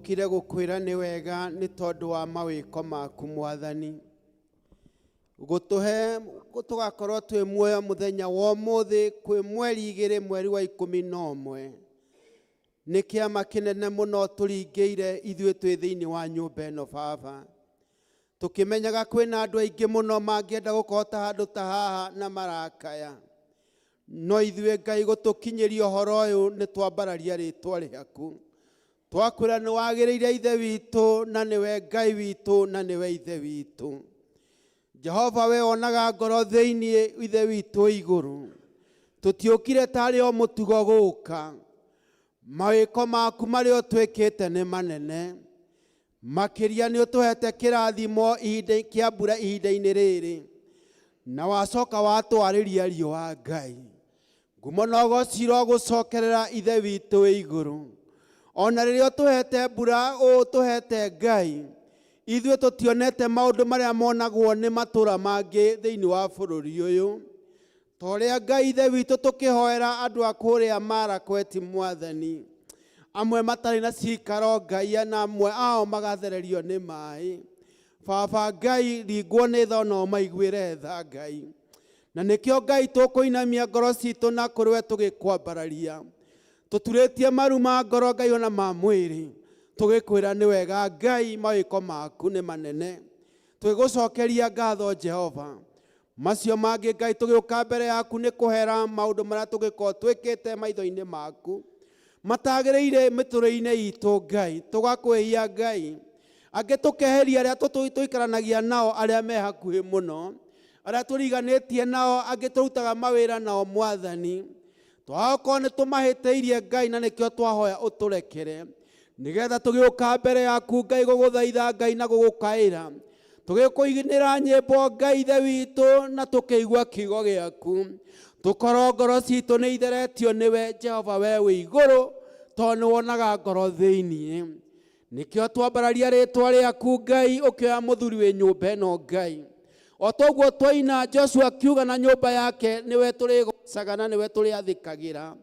tũkire gũkwĩra nĩ wega nĩ tondũ wa mawĩko maku Mwathani. Gũtũhe tũgakorwo twĩ muoyo mũthenya wa ũmũthĩ kwĩ mweri 2 mweri wa 11. Nĩ kĩama kĩnene mũno tũringĩire ithuĩ twĩ thĩinĩ wa nyũmba ĩno Baba. Tũkĩmenyaga kwĩna andũ aingĩ mũno mangĩenda gũkota handũ ta haha na marakaya. No ithuĩ Ngai gũtũkinyĩria ũhoro ũyũ nĩ twambararia rĩtwa rĩaku. Twakwĩra nĩ wagĩrĩire Ithe witũ na nĩwe Ngai witũ na nĩwe Ithe witũ. Jehova we onaga ngoro thĩinĩ Ithe witũ igũrũ. Tũtiũkire tarĩ o mũtugo gũka. Mawĩko maku marĩ o twĩkĩte nĩ manene. Makĩria nĩ ũtũhete kĩrathimo kĩa mbura ihinda-inĩ rĩrĩ. Na wacoka watwarĩria riũa Ngai. Ngumo na ũgocirwo gũcokerera Ithe witũ wĩ igũrũ. Ona rĩrĩa ũtũhete mbura ũtũhete Ngai. Ithuĩ tũtionete maũndũ marĩa monagwo nĩ matũra mangĩ thĩinĩ wa bũrũri ũyũ. Torĩa Ngai Ithe witũ tũkĩhoera andũ a kũrĩa Marakwet Mwathani. Amwe matarĩ na cikaro Ngai na amwe ao magathererio nĩ maĩ. Baba Ngai ringwo nĩ tha no maiguĩre tha Ngai. Na nĩkĩo Ngai tũkũinamia ngoro citũ na kũrĩwe tũgĩkwambararia. Tũturĩtie maru ma ngoro Ngai ona ma mwĩrĩ. Tũgĩkwĩra nĩ wega Ngai mawĩko maku nĩ manene. Twĩgũcokeria ngatho Jehova. Macio mangĩ Ngai tũgĩũka mbere yaku nĩ kũhera maũndũ marĩa tũgĩkorwo twĩkĩte maitho-inĩ maku. Matagĩrĩire mĩtũrĩ-inĩ itũ Ngai. Tũgakwĩhia Ngai. Angĩ tũkeheria arĩa tũikaranagia nao arĩa me hakuhĩ mũno. Arĩa tũriganĩtie nao angĩ tũrutaga mawĩra nao Mwathani. Twakorwo nĩ tũmahĩtĩirie Ngai na nĩkĩo twahoya ũtũrekere. Nĩgetha tũgĩũka mbere yaku Ngai gũgũthaitha Ngai na gũgũkaĩra. Tũgĩkũinĩra nyĩmbo Ngai Ithe witũ na tũkĩigua kiugo gĩaku. Tũkorwo ngoro citũ nĩ itheretio nĩwe Jehova we wĩ igũrũ. Tondũ nĩ wonaga ngoro thĩinĩ. Nĩkĩo twambararia rĩtwa rĩaku Ngai ũkĩoya mũthuri wĩ nyũmba ĩno Ngai. O toguo twaina Joshua kiuga na nyũmba yake nĩwe tũrĩgocaga na nĩwe tũrĩathĩkagĩra.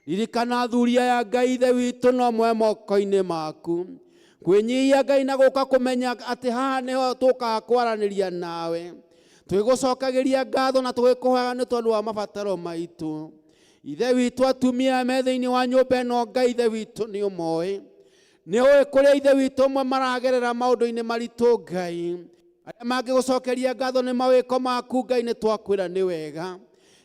Ririkana thuria ya Ngai Ithe witũ no mwe moko-inĩ maku. Kwĩnyihia Ngai na gũka kũmenya atĩ haha nĩho tũkaga kwaranĩria nawe. Twĩgũcokagĩria ngatho na tũgĩkũhoya nĩ tondũ wa mabataro maitũ. Ithe witũ atumia me thĩinĩ wa nyũmba ĩno Ngai Ithe witũ nĩ ũmoĩ. Nĩ ũĩ kũrĩa Ithe witũ mwe maragerera maũndũ-inĩ maritũ Ngai. Arĩa mangĩgũcokeria ngatho nĩ mawĩko maku Ngai nĩ twakwĩra nĩ wega.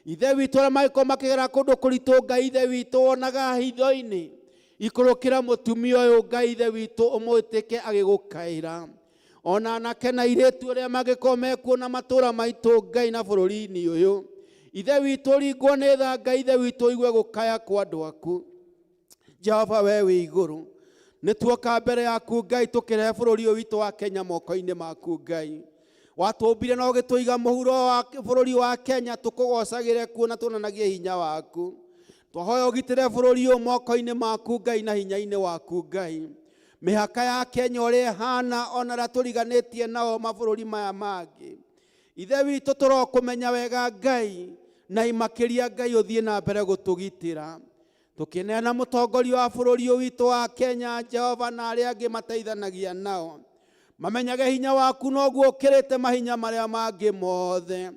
Ithe witũ arĩa mangĩkorwo makĩgera kũndũ kũritũ Ngai Ithe witũ wonaga hitho-inĩ. Ikũrũkĩra mũtumia ũyũ Ngai Ithe witũ ũmwĩtĩke agĩgũkaĩra. Ona anake na airĩtu arĩa mangĩkorwo mekuona matũra maitũ Ngai na bũrũri-inĩ ũyũ. Ithe witũ ringwo nĩ tha Ngai Ithe witũ igue gũkaya kwa andũ aku. Jehova we wĩ igũrũ. Nĩ tuoka mbere yaku Ngai tũkĩrehe bũrũri ũyũ witũ wa Kenya moko-inĩ maku Ngai. Watũmbire na ũgĩtũiga mũhuro wa bũrũri wa Kenya tũkũgocagĩre kuo na tuonanagie hinya waku. Twahoya ũgitĩre bũrũri ũyũ moko-inĩ maku Ngai na hinya-inĩ waku Ngai. Mĩhaka ya Kenya ũrĩa ĩhana ona arĩa tũriganĩtie nao mabũrũri maya mangĩ. Ithe witũ tũrokũmenya wega Ngai na makĩria Ngai ũthiĩ na mbere gũtũgitĩra. Tũkĩneana mũtongoria wa bũrũri ũyũ witũ wa Kenya Jehova na arĩa angĩ mateithanagia nao. Mamenyage hinya waku noguo ũkĩrĩte mahinya marĩa mangĩ mothe.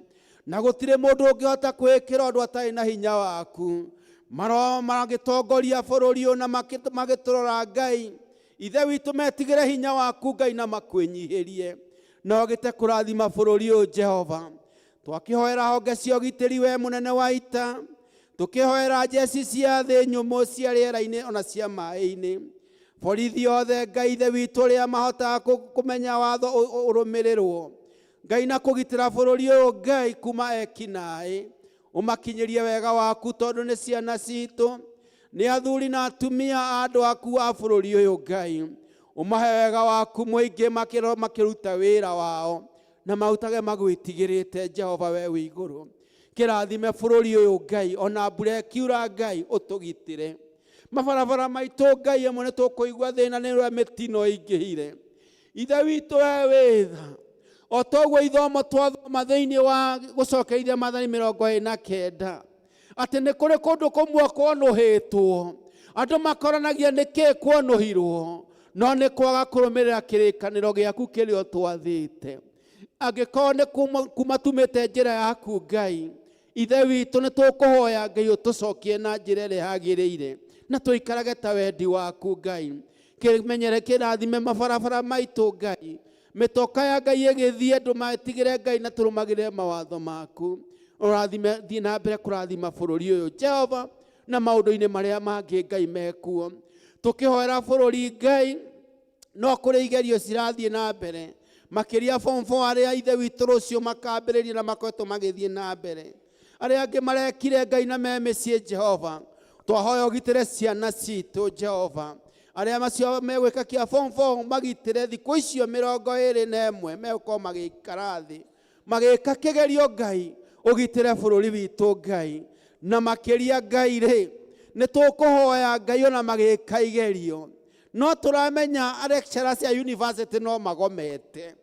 Na gũtirĩ mũndũ ũngĩhota kwĩkĩra ũndũ atarĩ na hinya waku. Magĩtongoria bũrũri ũyũ na magĩtũrora Ngai. Ithe witũ metigĩre hinya waku Ngai na makwĩnyihĩrie. Na ũgĩte kũrathima bũrũri ũyũ Jehova. Twakĩhoera honge cia ũgitĩri we mũnene wa ita. Tũkĩhoera njeci cia thĩ nyũmũ cia rĩera-inĩ ona cia maĩ-inĩ. Borithi othe Ngai Ithe witũ ũrĩa mahotaga kũmenya watho ũrũmĩrĩrwo. Ngai na kũgitĩra bũrũri ũyũ Ngai kuma ekinaĩ. Ũmakinyĩrie wega waku tondũ nĩ ciana citũ. Nĩ athuri na atumia a andũ aku a bũrũri ũyũ Ngai. Ũmahe wega waku mũingĩ makĩruta wĩra wao. Na marutage magwĩtigĩrĩte Jehova we wĩ igũrũ. Kĩrathime bũrũri ũyũ Ngai ona mbura ĩkiura Ngai ũtũgitĩre. Mabarabara maitũ Ngai amwe nĩ tũkũigua thĩna nĩ ũrĩa mĩtino ĩingĩhire. Ithe witũ we wĩ tha. O toguo ithomo twathoma thĩinĩ wa gũcokeria Maathani 29. Atĩ nĩ kũrĩ kũndũ kũmwe kũnũhĩtwo. Andũ makoranagia nĩkĩĩ kuonũhirwo. no nĩ kwaga kũrũmĩrĩra kĩrĩkanĩro gĩaku kĩrĩa twathĩte. Angĩkorwo nĩ kuma tumĩte njĩra yaku Ngai, ithe witũ nĩ tũkũhoya Ngai ũtũcokie na njĩra ĩrĩa yagĩrĩire, na tũikarage ta wendi waku Ngai. Kĩmenyere kĩrathime mabarabara maitũ Ngai, mĩtoka ya Ngai ĩgĩthiĩ andũ matigĩre Ngai na tũrũmagĩrĩre mawatho maku. Ũrathime thiĩ na mbere kũrathima bũrũri ũyũ Jehova na maũndũ-inĩ marĩa mangĩ Ngai mekuo. Tũkĩhoera bũrũri Ngai, no kũrĩ igerio cirathiĩ na mbere, makĩria form 4 arĩa ithe witũ rũciũ makambĩrĩria na makoretwo magĩthiĩ na mbere. Arĩa angĩ marekire Ngai na me mĩciĩ Jehova, twahoya ũgitĩre ciana citũ Jehova. Arĩa macio megwĩka kĩa form 4 magitĩre thikũ icio 21 megũkorwo magĩikara thĩ magĩka kĩgerio Ngai, ũgitĩre bũrũri witũ Ngai. Na makĩria Ngai rĩ, nĩ tũkũhoya Ngai ona magĩka igerio, no tũramenya lecturers ya university no magomete.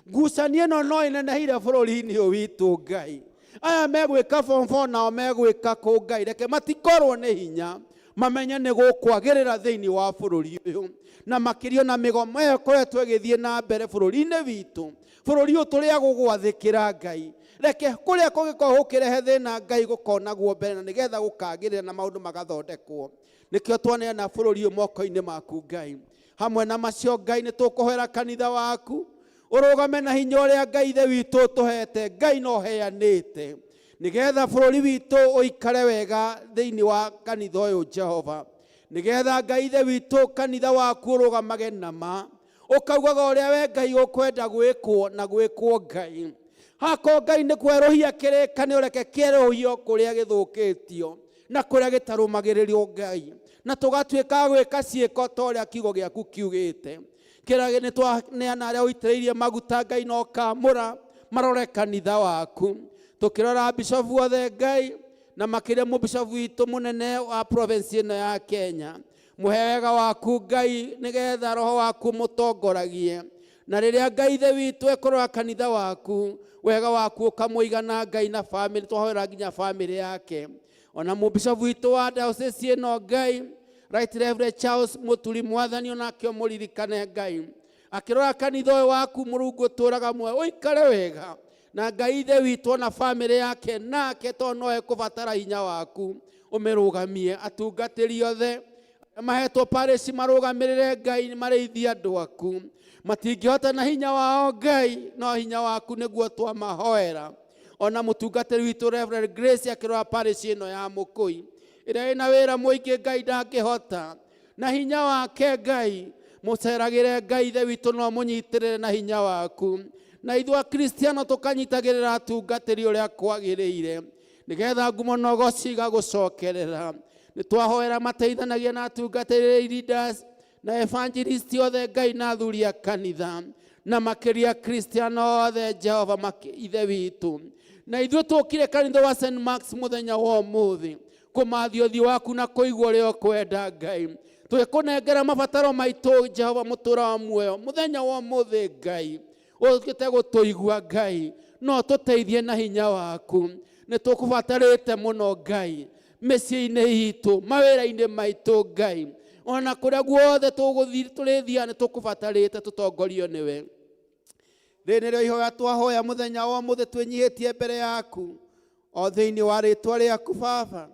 Ngucanio ĩno no ĩnenehire bũrũri-inĩ ũyũ witũ Ngai. Aya megwĩka form 4 nao megwĩka kũ Ngai, reke matikorwo nĩ hinya, mamenye nĩ gũkwagĩrĩra thĩinĩ wa bũrũri ũyũ. Na makĩria na mĩgomo ĩyo ĩkoretwo ĩgĩthiĩ na mbere bũrũri-inĩ witũ, bũrũri ũyũ tũrĩa gũgwathĩkĩra Ngai, reke kũrĩa kũngĩkorwo gũkĩrehe thĩna Ngai gũkonaguo mbere na nĩgetha gũkagĩrĩra na maũndũ magathondekwo. Nĩkĩo twaneana bũrũri ũyũ moko-inĩ maku Ngai. Hamwe na macio Ngai nĩ tũkũhoera kanitha waku, ũrũgame na hinya ũrĩa Ngai ithe witũ tũhete, Ngai no heanĩte, nĩgetha bũrũri witũ ũikare wega thĩinĩ wa kanitha ũyũ Jehova. Nĩgetha Ngai ithe witũ kanitha waku ũrũgamage na ma, ũkaugaga ũrĩa we Ngai ũkwenda gwĩkwo na gwĩkwo Ngai. Hako Ngai nĩ kwerũhia kĩrĩkanĩro, reke kĩerũhio kũrĩa gĩthũkĩtio na kũrĩa gĩtarũmagĩrĩrio Ngai, na tũgatuĩka gwĩka ciĩko ta ũrĩa kiugo gĩaku kiugĩte. Kĩrĩa nĩ twaneana arĩa ũitĩrĩirie maguta Ngai no kamũra marore kanitha waku. Tũkĩrora bishofu wothe Ngai, na makĩria mũbishofu witũ mũnene wa province ĩno ya Kenya, mũhe wega waku Ngai, nĩgetha roho waku mũtongoragie. Na rĩrĩa Ngai ithe witũ ekũrora kanitha waku, wega waku ũkamũigana Ngai na family, twahoera nginya family yake. Ona mũbishofu witũ wa diocese ĩno Ngai, Right Reverend Charles Mũturi Mwathani, onake ũmũririkane Ngai, akĩrora kanitha ũyũ waku Mũrungu ũtũũraga muoyo, ũikare wega na Ngai ithe witũ na family yake, nake tondũ no ekũbatara hinya waku ũmĩrũgamie. Atungatĩri othe mahetwo parish marũgamĩrĩre Ngai, marĩithie andũ aku, matingĩhota na hinya wao Ngai, no hinya waku nĩguo twamahoera. Ona mũtungatĩri witũ Reverend Grace akĩrora parish ĩno ya Mũkũi, ĩrĩa ĩna wĩra mũingĩ Ngai ndangĩhota, na hinya wake Ngai mũceragĩre Ngai ithe witũ, no mũnyitĩrĩre na hinya waku. Na ithuĩ Akristiano tũkanyitagĩrĩra atungatĩri ũrĩa kwagĩrĩire, nĩgetha ngumo na ũgoci igagũcokerera. Nĩ twahoera mateithanagia na atungatĩri leaders na evangelist othe Ngai na athuri a kanitha, na makĩria Kristiano othe Jehova ithe witũ. Na ithuĩ tũkire kanitha wa St. Mark's mũthenya wa ũmũthĩ kũmathia ũthiũ waku na kũigua ũrĩa ũkwenda Ngai. Twĩkũnengera mabataro maitũ Jehova mũtũũra wa muoyo mũthenya wa ũmũthĩ Ngai, ũgĩte gũtũigua Ngai, no tũteithie na hinya waku. Nĩ tũkũbatarĩte mũno Ngai, mĩciĩ-inĩ itũ, mawĩra-inĩ maitũ Ngai, ona kũrĩa guothe tũgũthiĩ tũrĩthiaga nĩ tũkũbatarĩte, tũtongorio nĩwe. Rĩrĩ nĩrĩo ihoya twahoya mũthenya wa ũmũthĩ twĩnyihĩtie mbere yaku, o thĩinĩ wa rĩĩtwa rĩaku Baba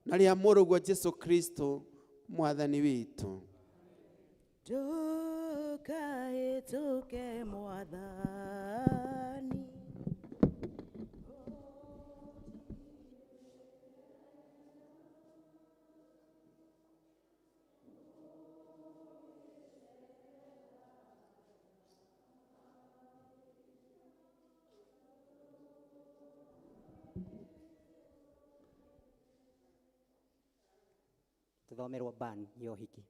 na rĩa Mũrũguo Jesũ Kristo Mwathani witũ. Tukahĩtũke Mwathani. Tuthomerwo ban ya ũhiki.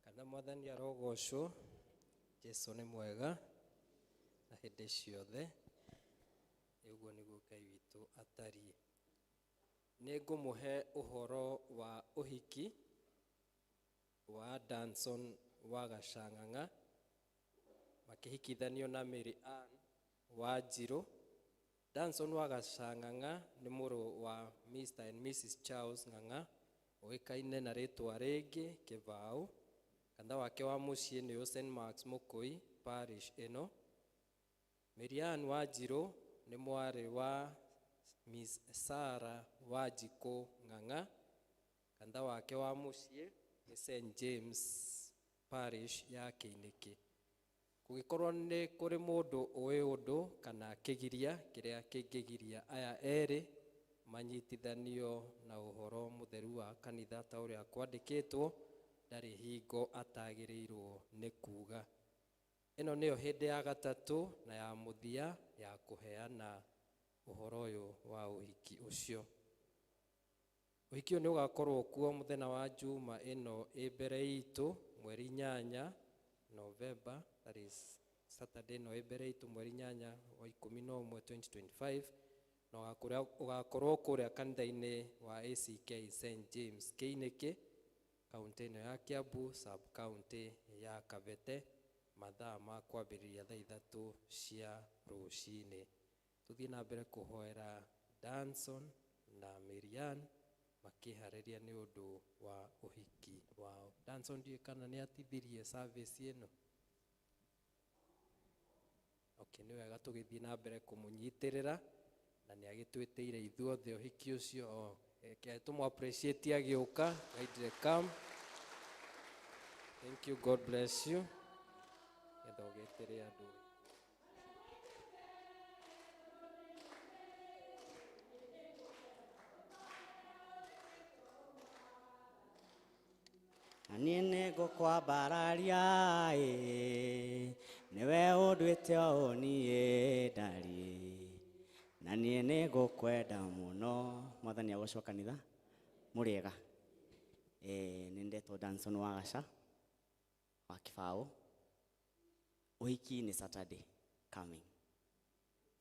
Kana Mwathani arogocwo, Jesũ nĩ mwega na hĩndĩ ciothe. Ũguo nĩguo Ngai witũ atariĩ. Nĩ ngũmũhe ũhoro wa ũhiki wa Danson wa Gacang'ang'a makihikithanio na Mary Ann wa Njiro. Danson wa Gacang'ang'a nĩ mũrũ wa Mr. and Mrs. Charles Ng'ang'a ũĩkaine na rĩtwa rĩngĩ Kĩbaũ. Kanda wake wa mũciĩ nĩ St. Mark's Mũkũi parish ĩno. Mary Ann wa Njiro nĩ mwarĩ wa Miss Sarah Wanjikũ Ng'ang'a. Kanda wake wa mũciĩ nĩ St. James parish ya Kĩinĩkĩ. Kũgĩkorwo nĩ kũrĩ mũndũ ũĩ ũndũ kana kĩgiria kĩrĩa kĩngĩgiria aya erĩ manyitithanio na ũhoro mũtheru wa kanitha ta ũrĩa kwandĩkĩtwo, ndarĩ hingo atagĩrĩirwo nĩ kuga. Ĩno nĩyo hĩndĩ ya gatatũ na ya mũthia ya kũheana ũhoro ũyũ wa ũhiki ũcio. Ũhiki ũyũ nĩ ũgakorwo kuo mũthenya wa Juma ĩno mbere itũ mweri 8 November, that is Saturday no mbere itũ mweri 8 wa 11 2025, na ũgakorwo kũrĩa kanitha-inĩ wa ACK St. James Kĩinĩkĩ, kaunti ĩno ya Kiambu, sub county ya Kabete, mathaa ma kwambĩrĩria thaa 3 cia rũcinĩ. Tũthiĩ na mbere kũhoera Danson na Mary Ann makĩharĩria nĩ ũndũ wa ũhiki wao. Danson ndiũĩ kana nĩ atithirie service ĩno. Okay, nĩ wega tũgĩthiĩ na mbere kũmũnyitĩrĩra na nĩ agĩtwĩtĩire ithuothe ũhiki ũcio. Tũmũ appreciate agĩũka. Guide come. Thank you, God bless you. Getha ũgĩtĩre andũ. Niĩ nĩngũkwambararia nĩwe ũndũĩte o niĩ ndari, na niĩ nĩngũkwenda mũno. Mwathani agocwo kanitha mũrĩega. Nĩ ndetwo Danson wa Gaca wa Kĩbaũ. Ũhiki nĩ Saturday coming,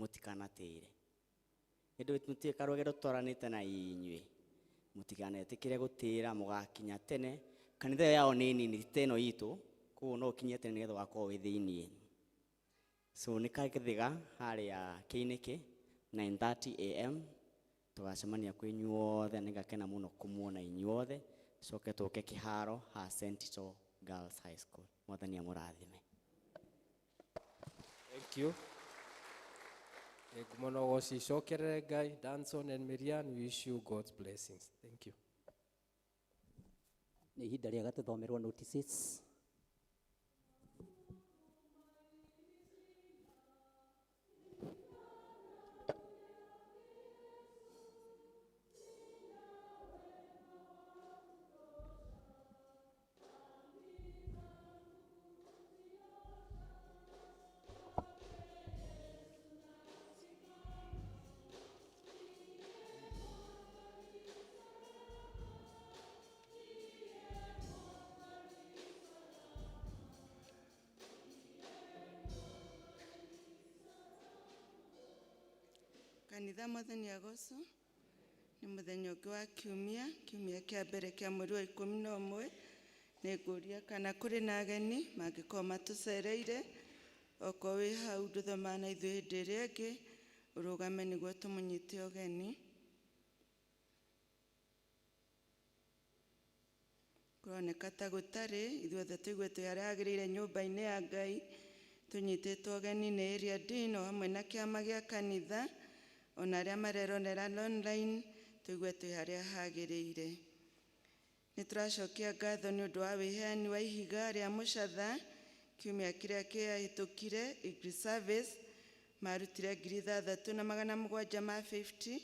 mũtikanatĩre. Hĩndĩ mũtuĩka rũgendo twaranĩte na inyuĩ, mũtikanetĩkĩre gũtĩra, mũgakinya tene. Kanitha yao nĩ nini teno itũ, koguo no ũkinyie tene nĩgetha ũgakorwo wĩ thĩiniĩ. So nĩ Kagĩthĩga harĩa Kĩinĩkĩ 9:30 AM. Tũgacemania kwĩ inyuothe, nĩngakena mũno kũmuona inyuothe. Coke tũke kĩharo ha St. Tito Girls High School. Mwathani amũrathime. Thank you. Ngumono gũcicokerere Ngai. Danson and Mary Ann, we wish you God's blessings. Thank you. Nĩ ihinda rĩega tũthomerwo notices. Kanitha Mwathani agocwo. Nĩ mũthenya ũngĩ wa kiumia kĩa mbere kĩa mweri wa 11. Nĩngũria kana kũrĩ na ageni mangĩkorwo matũcereire. Okorwo wĩ hau ndũthoma na ithuĩ hĩndĩ ĩrĩa ĩngĩ, ũrũgame nĩguo tũmũnyite ũgeni. Kũroneka ta gũtarĩ, ithuothe tũiguĩte harĩa hagĩrĩire nyũmba-inĩ ya Ngai. Tũnyitĩtwo ũgeni nĩ area dean o hamwe na kĩama gĩa kanitha, ona arĩa mareronera online tũigue twĩ harĩa hagĩrĩire. Nĩ tũracokia ngatho nĩ ũndũ wa wĩheani wa ihiga rĩa mũcatha. Kiumia kĩrĩa kĩahĩtũkire Eagle Service marutire 3,750,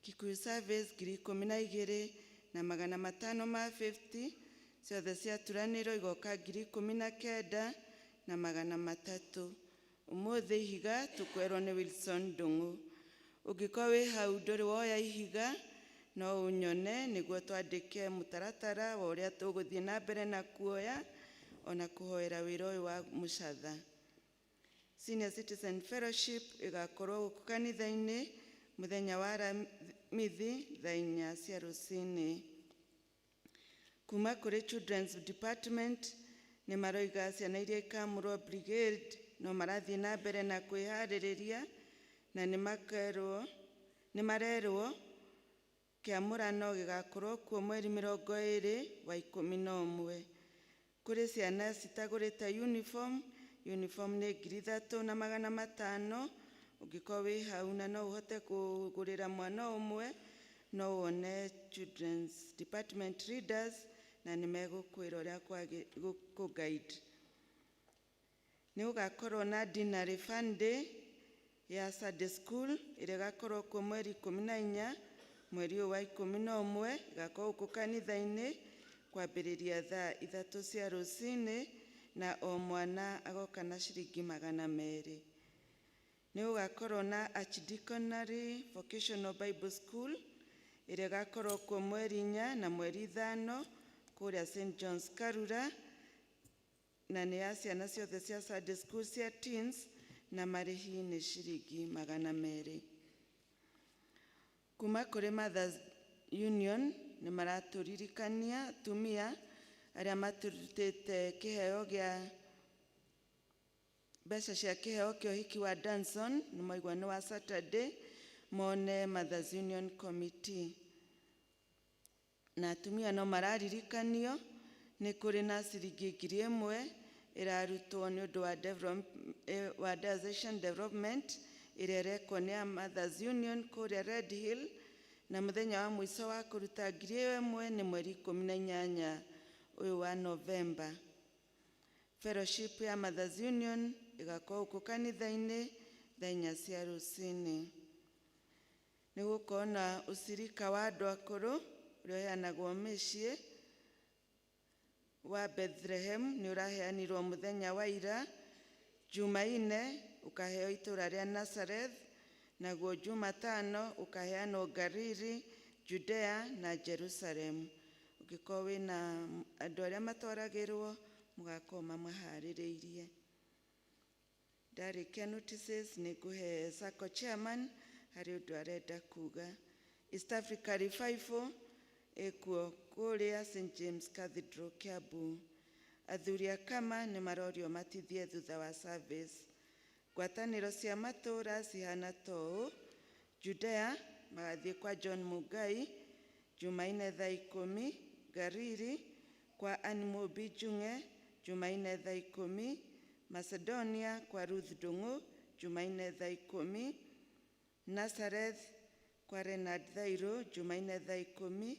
Kikuyu Service 12,550, ciothe ciaturanĩrwo igoka 19,300. Ũmũthĩ ihiga tũkwerwo nĩ Wilson Ndung'u. Ũngĩkorwo wĩ hau ndũrĩ woya ihiga, no ũnyone nĩguo twandĩke mũtaratara wa ũrĩa tũgũthiĩ na mbere na kuoya ona kũhoera wĩra ũyũ wa mũcatha. Senior Citizen Fellowship ĩgakorwo gũkũ kanitha-inĩ mũthenya wa Aramithi thaa 4 cia rũcinĩ. Kuma kuri Children's Department nĩ maroiga ciana iria ikamũrwo brigade no marathiĩ na mbere na kwĩharĩrĩria na nĩ marerwo kĩamũrano gĩgakorwo kuo mweri 20/11. Kũrĩ ciana citagũrĩte uniform nĩ 3,500. Ũngĩkorwo wĩ hau na no ũhote kũgũrĩra mwana ũmwe no wone Children's Department leaders na nĩ megũkwĩra ũrĩa kũ-guide. Nĩ ũgakorwo na dinner fun day ya Sunday school ĩrĩa ĩgakorwo kuo mweri 14 mweri ũyũ wa 11, ĩgakorwo gũkũ kanitha-inĩ kwambĩrĩria thaa 3 cia rũcinĩ na o mwana agoka na ciringi 200. Nĩ ũgakorwo na Archdeaconry Vocational Bible School ĩrĩa ĩgakorwo kuo mweri 4 na mweri 5 kũrĩa St. John's Karura, na nĩ ya ciana ciothe cia Sunday school cia teens na marĩhi nĩ ciringi 200. Kuma kũrĩ Mothers Union nĩ maratũririkania atumia arĩa matũrutĩte kĩheo gĩa mbeca cia kĩheo kĩa ũhiki wa Danson, nĩ maigua nĩ wa Saturday, mone Mothers Union Committee. Na atumia no mararirikanio nĩ kũrĩ na ciringi 1,000 ĩrarutwo nĩ ũndũ wa Diocesan Development ĩrĩa ĩrekwo nĩ ya Mothers Union kũrĩa Red Hill, na mũthenya wa mũico wa kũruta 1,000 nĩ mweri 18 ũyũ wa Novemba. Fellowship ya Mothers Union ĩgakorwo gũkũ kanitha-inĩ thaa 4 cia rũcinĩ. Nĩ gũkorwo na ũcirika wa andũ akũrũ ũrĩa ũheanagwo mĩciĩ wa Bethlehem nĩ ũraheanirwo mũthenya wa ira. Jumaine ũkaheo itũũra rĩa Nazareth, naguo Jumatano ũkaheanwo Galili, Judea na Jerusalem. Ũngĩkorwo wĩna andũ arĩa matwaragĩrwo mũgakorwo mamaharĩrĩirie. Ndarĩkia notices nĩ ngũhe SACCO chairman harĩ ũndũ arenda kuga. East Africa Revival ĩkuo kũrĩa St. James Cathedral Kiambu. Athuri a kama nĩ marorio matithie thutha wa service. Ngwatanĩro cia matũũra cihana toũ: Judea magathiĩ kwa John Mugai Jumaine thaa 10, Galili kwa Animal Bijunge Jumaine thaa 10, Macedonia kwa Ruth Dungu Jumaine thaa 10, Nazareth kwa Renard Thairo Jumaine thaa 10,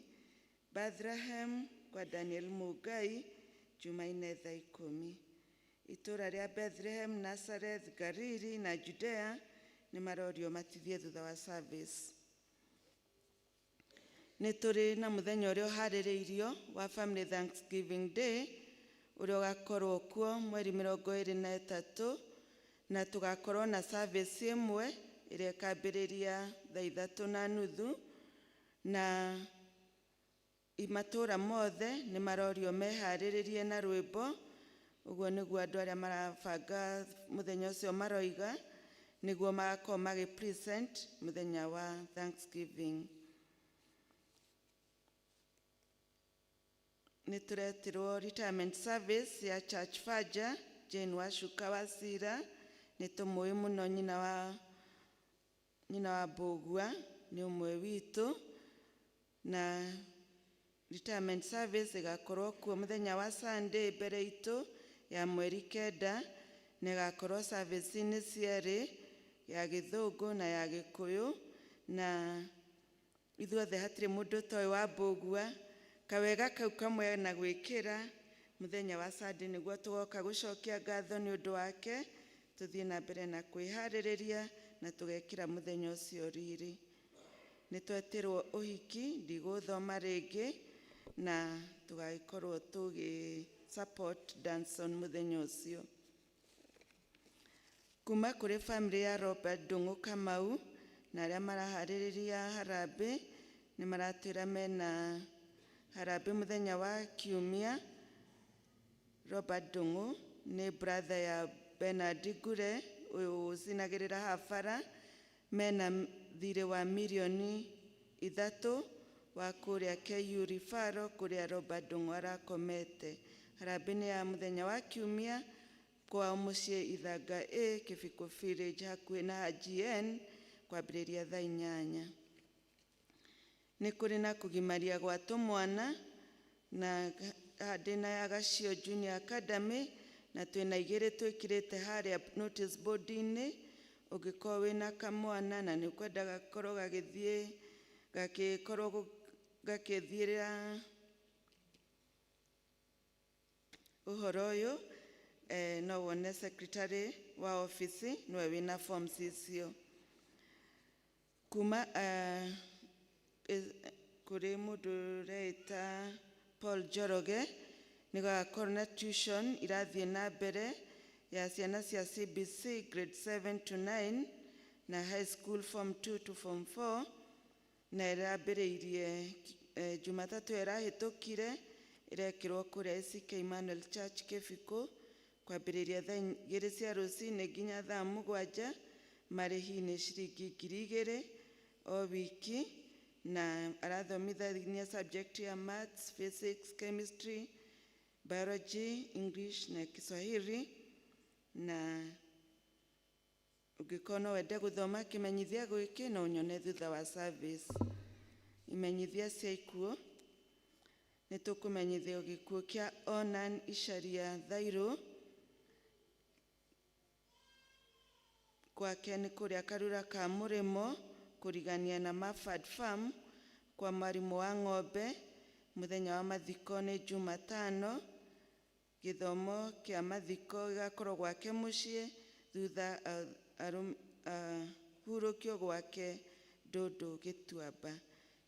Bethlehem kwa Daniel Mugai Jumaine thaa 10. Itũũra rĩa Bethlehem, Nazareth, Galili na Judea nĩ marorio matithie thutha wa service. Nĩ tũrĩ na mũthenya ũrĩa ũharĩrĩirio wa Family Thanksgiving Day ũrĩa ũgakorwo kuo mweri 23, na tũgakorwo na service ĩmwe ĩrĩa ĩkambĩrĩria thaa 3:30, na matũũra mothe nĩ marorio meharĩrĩrie na rwĩmbo. Ũguo nĩguo andũ arĩa marabanga mũthenya ũcio maroiga, nĩguo magakorwo magĩ-present mũthenya wa Thanksgiving. Nĩ tũretirwo retirement service ya Church Faja, Jane Wacuka wa Sira, nĩ tũmũĩ mũno nyina wa Mbũgua, nĩ ũmwe witũ, na retirement service ĩgakorwo kuo mũthenya wa Sunday mbere itũ ya mweri 9, na ĩgakorwo service-inĩ cierĩ, ya Gĩthũngũ na ya Gĩkũyũ, na ithuothe hatirĩ mũndũ toĩ wa Mbũgua. Kawega kau kamwe na gwĩkĩra mũthenya wa Sunday nĩguo tũgoka gũcokia ngatho nĩ ũndũ wake, tũthiĩ na mbere na kwĩharĩrĩria na tũgekĩra mũthenya ũcio riri. Nĩ twetirwo ũhiki, ndigũthoma rĩngĩ, na tũgagĩkorwo tũgĩ-support Danson mũthenya ũcio. Kuma kũrĩ family ya Robert Ndung'u Kamau na arĩa maraharĩrĩria harambĩ nĩ maratwĩra mena harambĩ mũthenya wa Kiumia. Robert Ndung'u nĩ brother ya Bernard Ngure ũyũ ũcinagĩrĩra habara, mena thirĩ wa mirioni 3 wa kũrĩa KU Rifaro kũrĩa Robert Ndung'u arakomete. Harambĩ ya mũthenya wa kiumia kwa mũciĩ Ithanga A Kĩbiko Village hakuhĩ na GN kwambĩrĩria thaa 8. Nĩ kũrĩ na kũgimaria gwa tũmwana na handĩ na ya Gacio Junior Academy na twĩna 2 twĩkĩrĩte harĩa notice board-inĩ. Ũngĩkorwo wĩna kamwana na nĩ ũkwenda gakorwo gagĩthiĩra ũhoro ũyũ, no wone secretary wa office nĩwe wĩna forms icio. Kuma kũrĩ mũndũ ũreta Paul Njoroge nĩ gũgakorwo na tuition irathiĩ na mbere ya ciana cia CBC grade 7 to 9 na high school form 2 to form 4 na ĩrambĩrĩirie Jumatatũ ĩrahĩtũkire ĩrekĩrwo kũrĩa ACK Emmanuel Church Kĩbiko kwambĩrĩria thaa 2 cia rũcinĩ nginya thaa 7. Marĩhi nĩ ciringi 2,000 o wiki na arathomithania subject ya maths, physics, chemistry, biology, English na Kiswahili. Na ũngĩkorwo no wende gũthoma kĩmenyithia gĩkĩ no nyone thutha wa service. Imenyithia cia ikuũ nĩ tũkũmenyithio gĩkuũ kĩa Onan Icaria Thairũ gwake nĩ kũrĩa Karura ka Mũrĩmo kũrigania na Mafford Farm kwa mwarimũ wa ng'ombe. Mũthenya wa mathiko nĩ Jumatano. Gĩthomo kĩa mathiko gĩgakorwo gwake mũciĩ thutha hurũkio gwake Ndũndũ Gĩtuamba.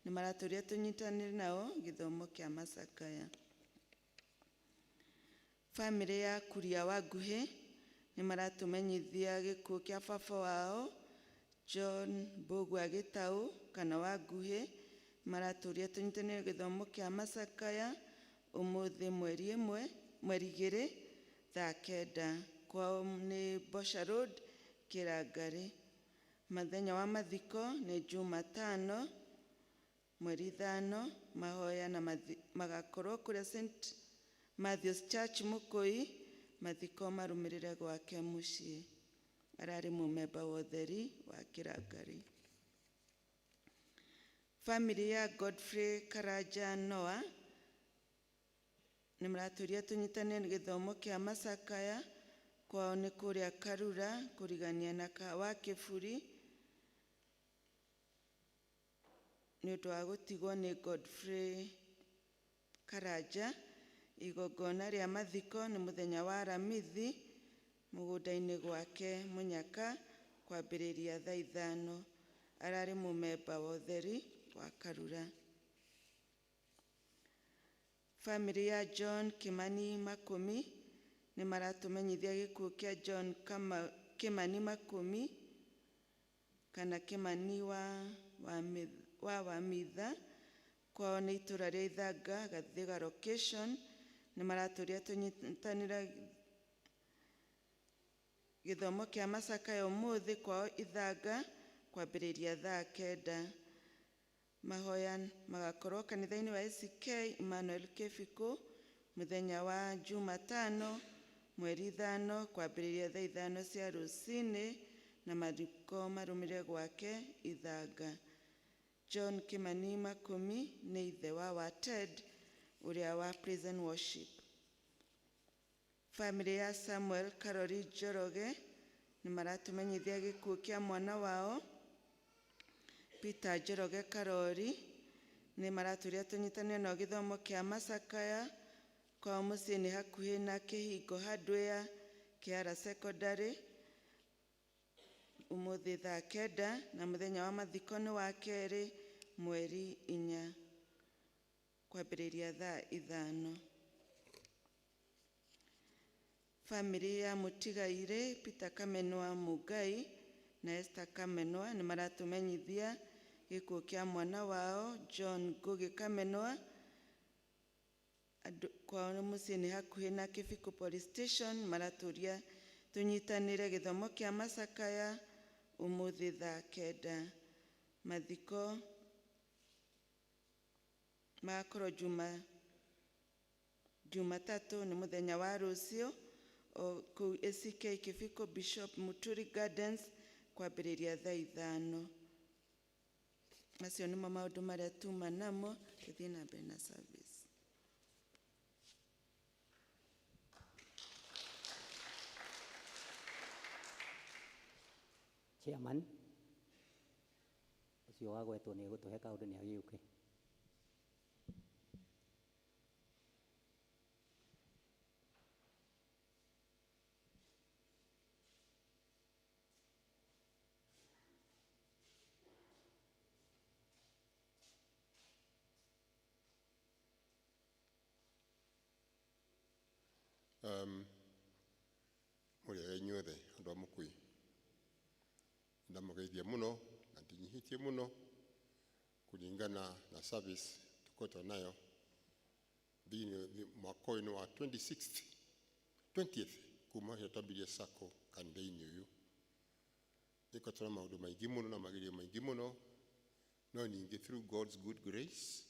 Nĩ maratũria tũnyitanĩre nao gĩthomo kĩa macakaya. Famĩlĩ ya Kuria Wanguhĩ nĩ maratũmenyithia gĩkuũ kĩa baba wao John Mbũgua Gĩtaũ kana Wanguhĩ. Maratũria tũnyitanĩre gĩthomo kĩa macakaya ũmũthĩ mweri 2 thaa 9. Kwao nĩ Bosha Road Kĩrangarĩ. Mathenya wa mathiko nĩ Jumatano mweri 5. Mahoya na magakorwo kũrĩa St Matthew's Church Mũkũi. Mathiko marũmĩrĩre gwake mũciĩ. Ararĩ mũmemba wa ũtheri wa Kĩrangarĩ. Family ya Godfrey Karanja Noah nĩ maratũria tũnyitanĩre gĩthomo kĩa macakaya. Kwao nĩ kũrĩa Karura kũrigania na Kawa Kĩburi. Nĩ ũndũ wa gũtigwo nĩ Godfrey Karanja. Igongona rĩa mathiko nĩ mũthenya wa Aramithi mũgũnda-inĩ gwake Mũnyaka kwambĩrĩria thaa 5. Ararĩ mũmemba wa ũtheri wa Karura. Family ya John Kimani Makũmi nĩ maratũmenyithia gĩkuũ kĩa John Kimani Makũmi kana Kimani wa Wamitha. Kwao nĩ itũra rĩa Ithanga Gathiga location. Nĩ maratũria tũnyitanĩra gĩthomo kĩa macakaya ũmũthĩ kwao Ithanga kwambĩrĩria thaa 9. Mahoya magakorwo kanitha-inĩ wa ACK Emmanuel Kĩbiko mũthenya wa Jumatano mweri 5 kwambĩrĩria thaa 5 cia rũcinĩ na mathiko marũmĩrĩre gwake Ithanga. John Kimani Makũmi nĩ ithe wa Wated ũrĩa wa Prison Worship. Family ya Samuel Karori Njoroge nĩ maratũmenyithia gĩkuũ kĩa mwana wao Peter Njoroge Karori. Nĩ maratũria tũnyitanĩre na gĩthomo kĩa macakaya. Kwao mũciĩ nĩ hakuhĩ na Kĩhingo Hardware Kĩara Secondary. Ũmũthĩ thaa 9 na mũthenya wa mathiko nĩ wa 2 mweri 4 kwambĩrĩria thaa 5. Family ya Mũtigairĩ Peter Kamenwa Mugai na Esther Kamenwa nĩ maratũmenyithia gĩkuũ kĩa mwana wao John Ngugi Kamenwa. Kwao mũciĩ nĩ hakuhĩ na Kĩbiko Police Station. Maratũria tũnyitanĩre gĩthomo kĩa macakaya ũmũthĩ thaa 9. Mathiko magakorwo Jumatatu nĩ mũthenya wa rũciũ kũu ACK Kĩbiko Bishop Muturi Gardens kwambĩrĩria thaa 5. Macio nĩmo maũndũ marĩa tuma namo, tũthiĩ na mbere na service. Chairman, ucio wagwetwo nĩ gũtũhe kaũndũ nĩ agĩũke. Mũrĩega inyuothe andũ a Mũkui, ndamugeithia mũno na ndinyihitie mũno kũringana na service tukoretwo nayo thĩinĩ mwaka ũyũ wa 20th kuma hĩndĩ twambirie sacco kanitha-inĩ ũyũ. Nĩkoretwo na maũndũ maingĩ mũno na magerio maingĩ mũno, no ningĩ through God's good grace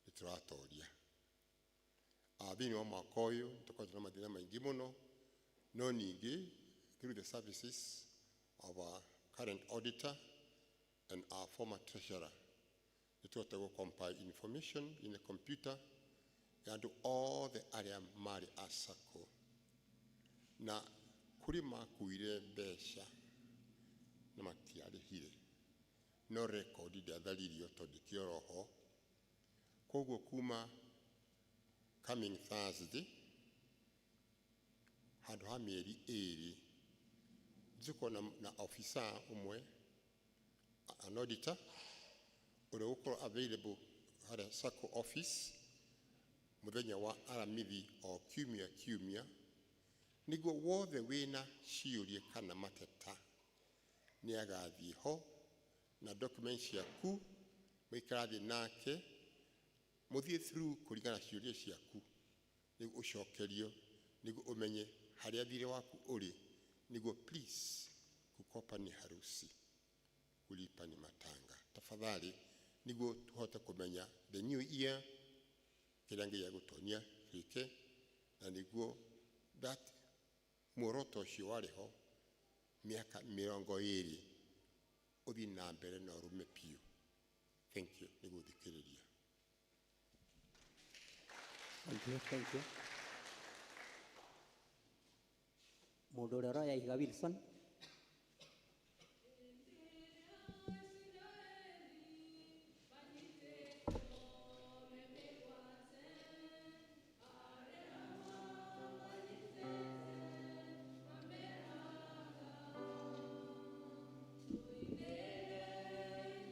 nĩtũratoria. Thĩinĩ wa mwaka ũyũ tũkoretwo na mathĩna maingĩ mũno, no ningĩ through the services of our current auditor and our former treasurer, nĩtũhota compile information in the computer and all the area marĩ a sacco. Na kũrĩ makuire mbeca na matiarĩhire, no record ndĩatharirio tondũ kĩoroho. Koguo kuma coming Thursday, handũ ha mĩeri 2 nĩtũkorwo na officer ũmwe, an auditor, ũrĩa gũkorwo available harĩa sacco office mũthenya wa aramithi o kiumia, nĩguo wothe wĩna ciũria kana mateta nĩagathiĩ ho na documents ciaku mũikarathi nake mũthiĩ through kũringana ciũria ciaku nĩguo ũcokerio, nĩguo ũmenye harĩa thirĩ waku ũrĩ, nĩguo please kukopa ni harusi, kulipa ni matanga. Tafadhali nĩguo tuhote kũmenya the new year kĩrĩa Ngai agũtonia gĩke, na nĩguo that muoroto ũcio warĩ ho mĩaka 20 ũthiĩ na mbere na ũrũme piũ. Thank you nĩguo thikĩrĩria. Thank you. Mũndũ ũrĩa ũroya ihiga Wilson.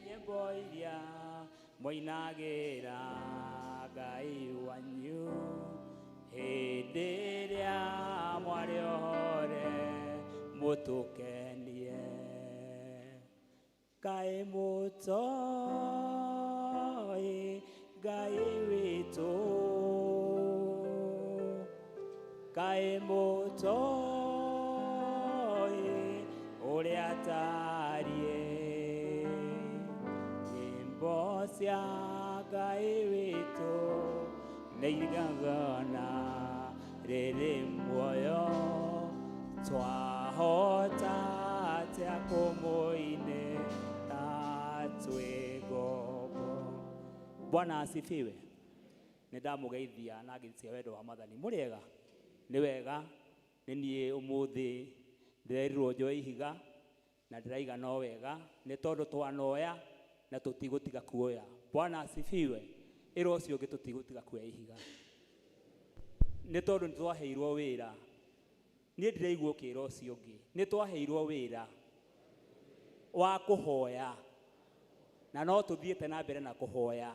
Nyĩmbo iria moinagĩra Ngai wanyu hĩndĩ ĩrĩa mwarĩ ohore mũtũkenie. Ngai mũtoi Ngai witũ, Ngai mũtoi ũrĩa atariĩ. Nyĩmbo cia Ngai witũ nĩigagana rĩrĩ muoyo, twahota atĩa kũmũinĩra twĩ ngombo. Bwana asifiwe. Nĩndamũgeithia na ngĩcia wendo wa Mwathani. Mũrĩega? Nĩ wega. Nĩ niĩ ũmũthĩ ndĩrerirwo njoe ihiga na ndĩraiga no wega, nĩ tondũ twanoya na tũtigũtiga kuoya. Bwana asifiwe. Ĩra ũcio ũngĩ tũtigũtiga kuoya ihiga, nĩ tondũ nĩtwaheirwo wĩra. Niĩ ndĩraigua ũkĩra ũcio ũngĩ, nĩtwaheirwo wĩra wa kũhoya, na no tũthiĩte na mbere na kũhoya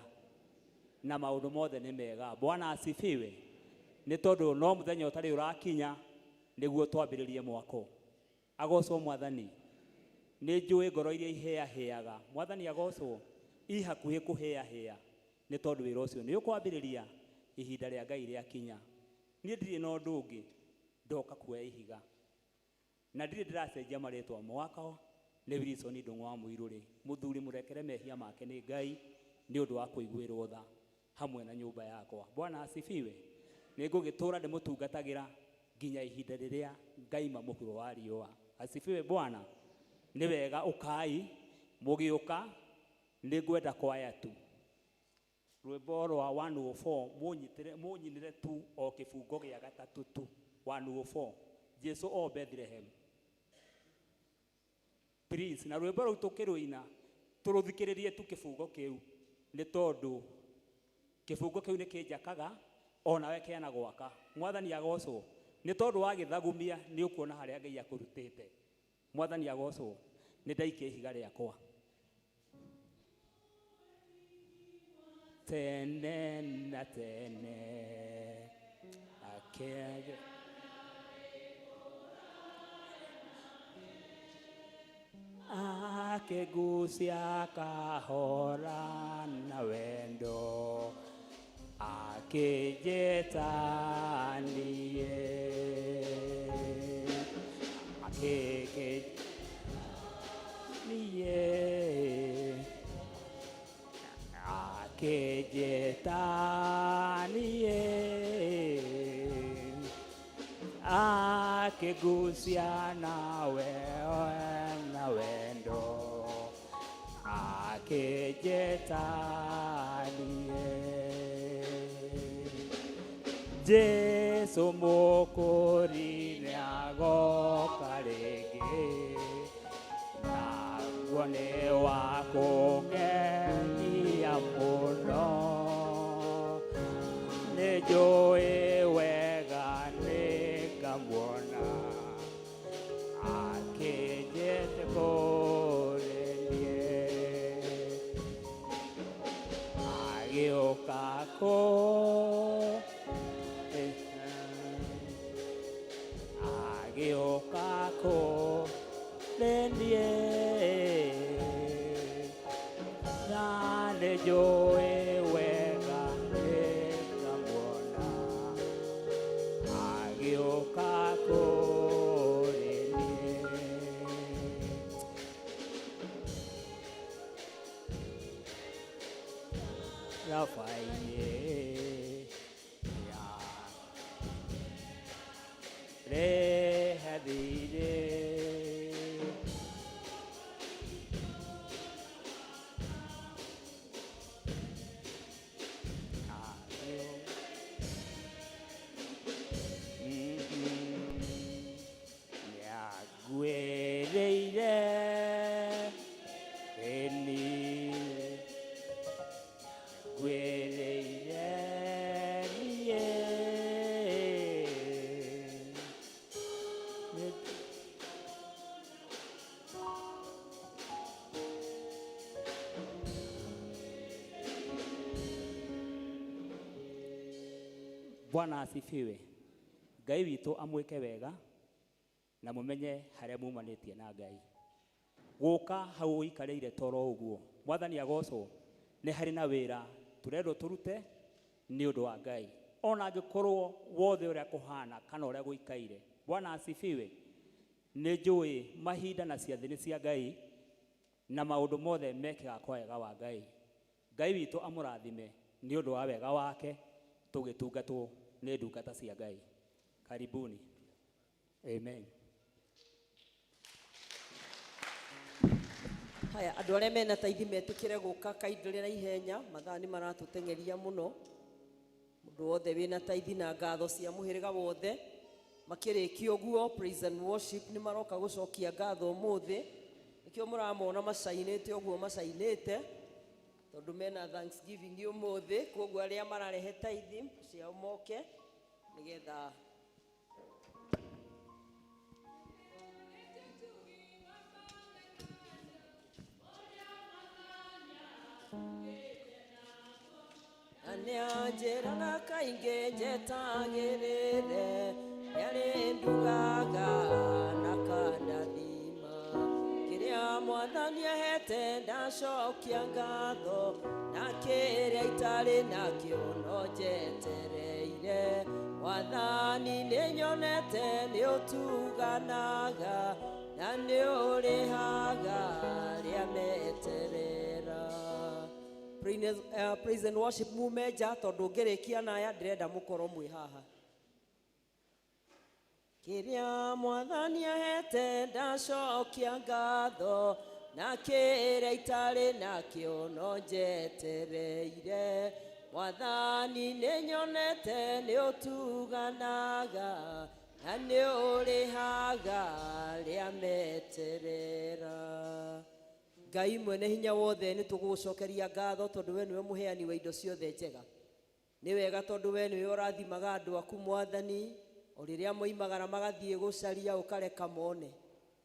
na maũndũ mothe nĩ mega. Bwana asifiwe. Nĩ tondũ no mũthenya ũtarĩ ũrakinya nĩguo twambĩrĩrie mwako. Agocwo Mwathani. Nĩ njũĩ ngoro iria ihĩahĩaga. Mwathani agocwo, i hakuhĩ kũhĩahĩa, nĩ tondũ wĩra ũcio nĩ ũkwambĩrĩria ihinda rĩa Ngai rĩakinya. Niĩ ndirĩ na ũndũ ũngĩ, ndoka kuoya ihiga, na ndirĩ ndĩracenjia marĩtwa mwako. Nĩ Wilson Ndung'u wa Mũirũrĩ. Mũthuri mũrekere mehia make nĩ Ngai nĩ ũndũ wa kũiguĩrwo tha. hamwe na nyumba yakwa. Bwana asifiwe. Nĩngũgĩtũra ndĩmũtungatagira nginya ihinda rĩrĩa ngaima mũhuro wa riũa. Asifiwe Bwana. Nĩ wega ũkai mũgĩũka, nĩngwenda kwaya tu rwĩmbo rwa 104 mũnyinĩre tu o kĩbungo gĩa gatatũ tu. 104 Jesu o Bethlehem, please. Na rwĩmbo rũu tũkĩrũina tũrũthikĩrĩrie tu kĩbungo kĩu, nĩ tondũ kĩbungo kĩu nĩ kĩnjakaga onawe kĩana gwaka. Mwathani agocwo. Nĩ tondũ wa gĩthagumia nĩ ũkuona harĩa Ngai akũrutĩte. Mwathani agocwo. Nĩ ndaikia ihiga rĩakwa. Tene na tene akege akĩgucia kahora na wendo akĩnjĩta niĩ akĩnjĩta niĩ akĩgucia nawe na wendo akĩnjĩta niĩ. Jesu mũkũri nĩagoka rĩngĩ, naguo nĩ wa kũngenia mũno. Nĩnjũĩ wega nĩngamuona akĩnjĩte kũrĩ niĩ, agĩũka agĩũka kũrĩ niĩ, na nĩnjũĩ wega nĩngamuona agĩũka kũrĩ niĩ. Rafainĩ ya rehathire nĩagwĩrĩire ĩni gwĩrĩire niĩ. Bwana asifiwe. Ngai witũ amwĩke wega na mũmenye harĩa mumanĩtie na Ngai. Gũka hau ũikarĩire toro ũguo. Mwathani agocwo. Nĩ harĩ na wĩra tũrendwo tũrute nĩ ũndũ wa Ngai. Ona angĩkorwo wothe ũrĩa kũhana kana ũrĩa gũikaire. Bwana asifiwe. Nĩ njũĩ mahinda na ciathĩ nĩ cia Ngai na maũndũ mothe mekaga kwa wega wa Ngai. Ngai witũ amũrathime nĩ ũndũ wa wega wake, tũgĩtungatwo nĩ ndungata cia Ngai. Karibuni. Amen. Haya, andũ arĩa mena taithi metĩkĩre gũka kaindũrĩra ihenya, mathaa nĩ maratũteng'eria mũno. Mũndũ wothe wĩna taithi na ngatho cia mũhĩrĩga wothe makĩrĩkia ũguo, praise and worship nĩ maroka gũcokia ngatho ũmũthĩ. Nĩkĩo mũramona macainĩte ũguo macainĩte, tondũ mena Thanksgiving ũmũthĩ. Koguo arĩa mararehe taithi ciao moke nĩgetha nĩanjĩra na kaingĩ njetagĩrĩre, nĩarĩ ndugaga na kandathima. Kĩrĩa Mwathani ahete ndacokia ngatho, na kĩrĩa itarĩ nakĩo no njetereire. Mwathani nĩnyonete nĩũtuganaga na nĩũrĩhaga rĩa meterera. praise and worship mumeja tondu ngirikia na aya ndirenda mukorwo mwi haha. Kiria mwathani ahete ndacokia ngatho na kiria itari na kiono njetereire. Mwathani nĩ nyonete nĩ ũtuganaga na nĩ ũrĩhaga rĩa meterera. Ngai mwene hinya wothe nĩ tũgũgũcokeria ngatho tondũ we nĩwe mũheani wa indo ciothe njega. Nĩ wega tondũ we nĩwe ũrathimaga andũ aku Mwathani o rĩrĩa moimagara magathiĩ gũcaria ũkareka mone.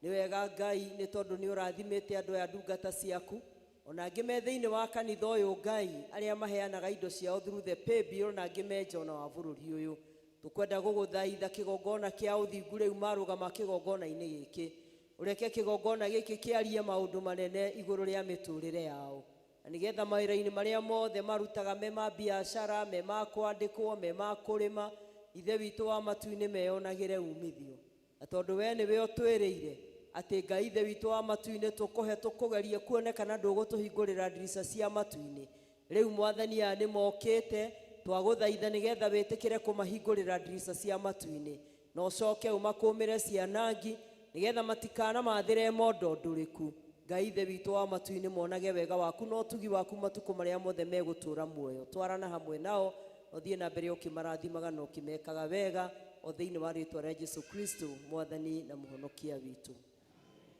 Nĩ wega Ngai nĩ tondũ nĩ ũrathimĩte andũ aya ndungata ciaku. Ona angĩ me thĩinĩ wa kanitha ũyũ Ngai arĩa maheanaga indo ciao through the pay bill na angĩ menja ona wa bũrũri ũyũ. Tũkwenda gũgũthaitha kĩgongona kĩa ũthingu rĩu marũgama kĩgongona-inĩ gĩkĩ. Ũreke kĩgongona gĩkĩ kĩarie maũndũ manene igũrũ rĩa mĩtũrĩre yao. Na nĩgetha mawĩra-inĩ marĩa mothe marutaga me ma biacara, me ma kwandĩkwo, me ma kũrĩma, ithe witũ wa matu-inĩ meyonagĩre umithio. Na tondũ we nĩwe ũtwĩrĩire atĩ Ngai ithe witũ wa matu-inĩ tũkũgerie kuone kana ndũgũtũhingũrĩra ndirica cia matu-inĩ. Rĩu Mwathani aya nĩ mokĩte twagũthaitha nĩgetha wĩtĩkĩre kũmahingũrĩra ndirica cia matu-inĩ. Na ũcoke ũmakũmĩre cianangi nĩgetha matikana mathĩre mondo ndũrĩku. Ngai ithe witũ wa matu-inĩ monage wega waku na ũtugi waku matukũ marĩa mothe megũtũra muoyo. Twarana hamwe nao ũthiĩ na mbere ũkĩmarathimaga na ũkĩmekaga wega o thĩinĩ wa rĩĩtwa rĩa Jesũ Kristo Mwathani na mũhonokia witũ.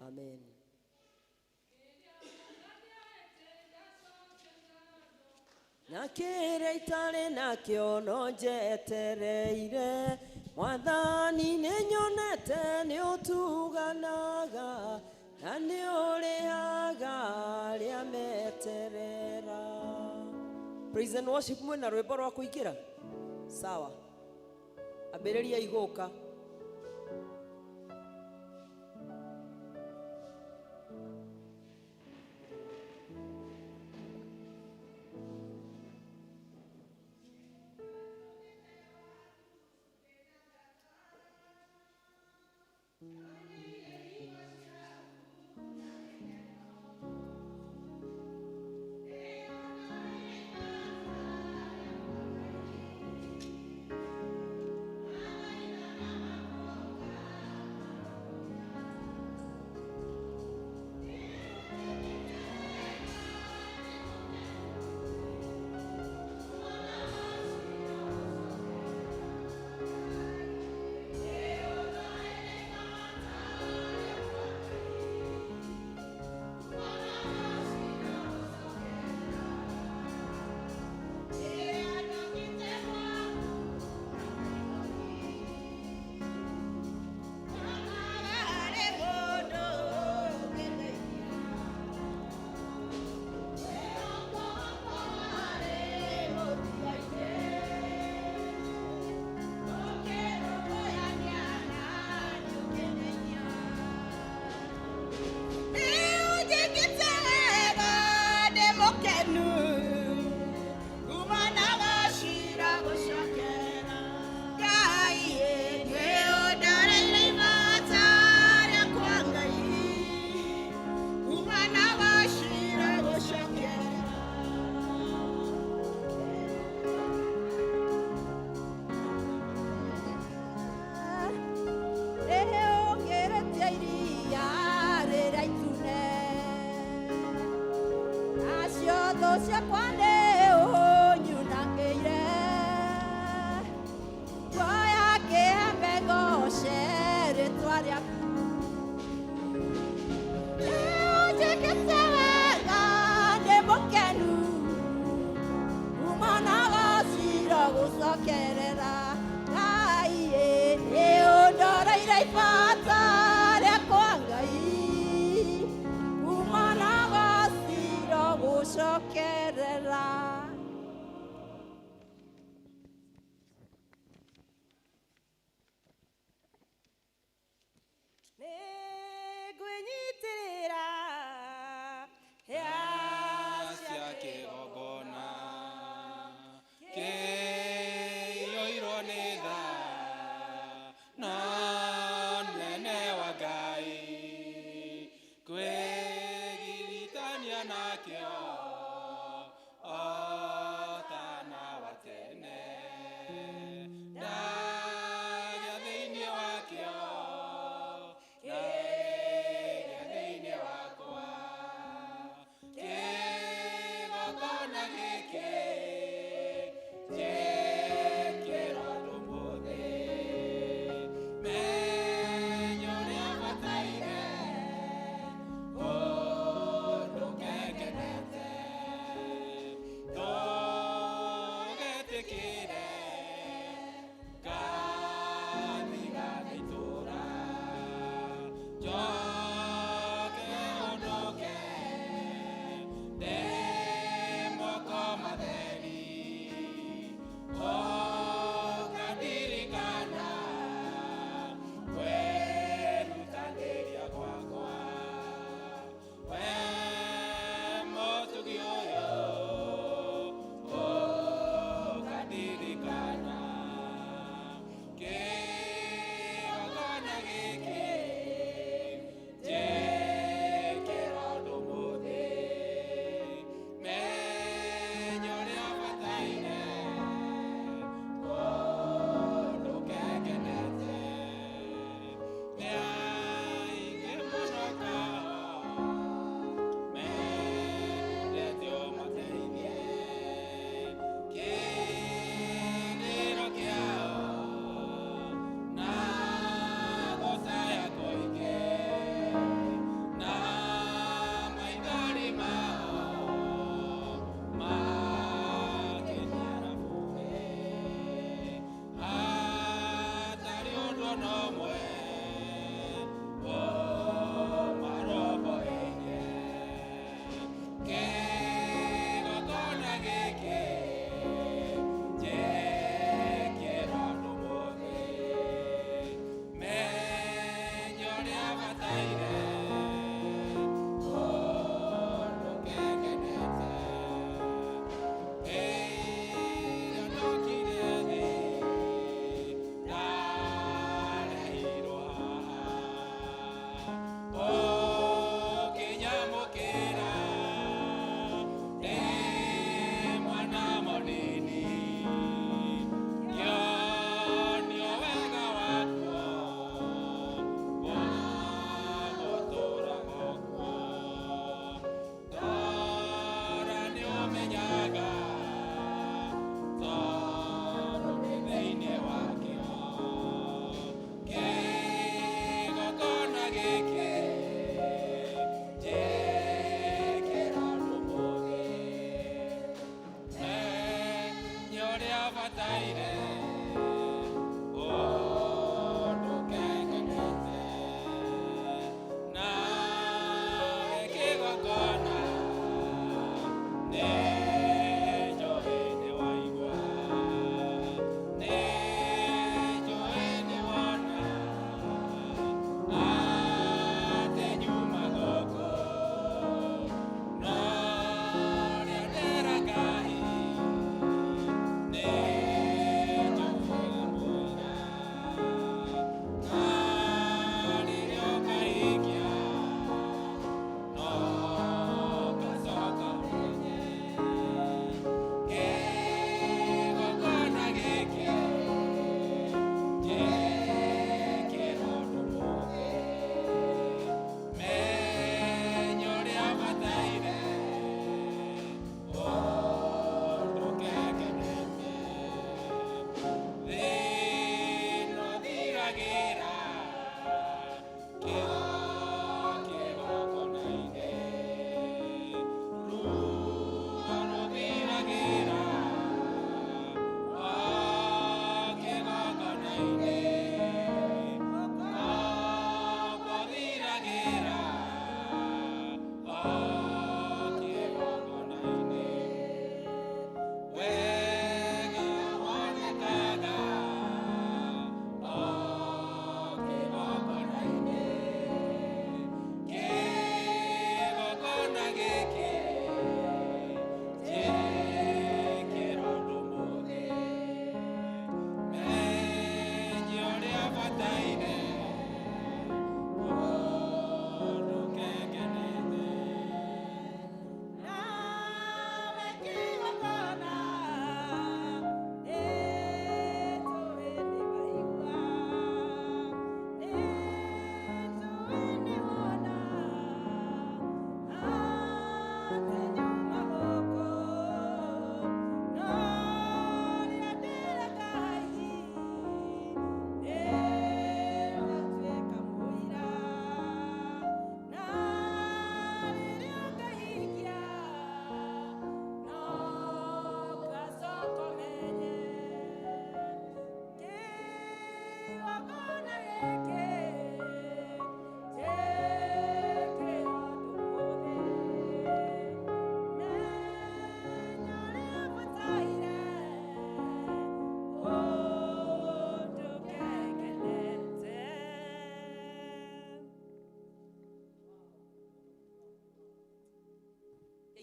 Amen. Na kĩrĩa itarĩ nakĩo no njetereire. Mwathani nĩ nyonete nĩ ũtuganaga na nĩ ũrĩhaga rĩa meterera. Praise and worship mwena rwĩmbo rwa kũingĩra. Sawa. Ambĩrĩria igũka. Kwegilitania nakyo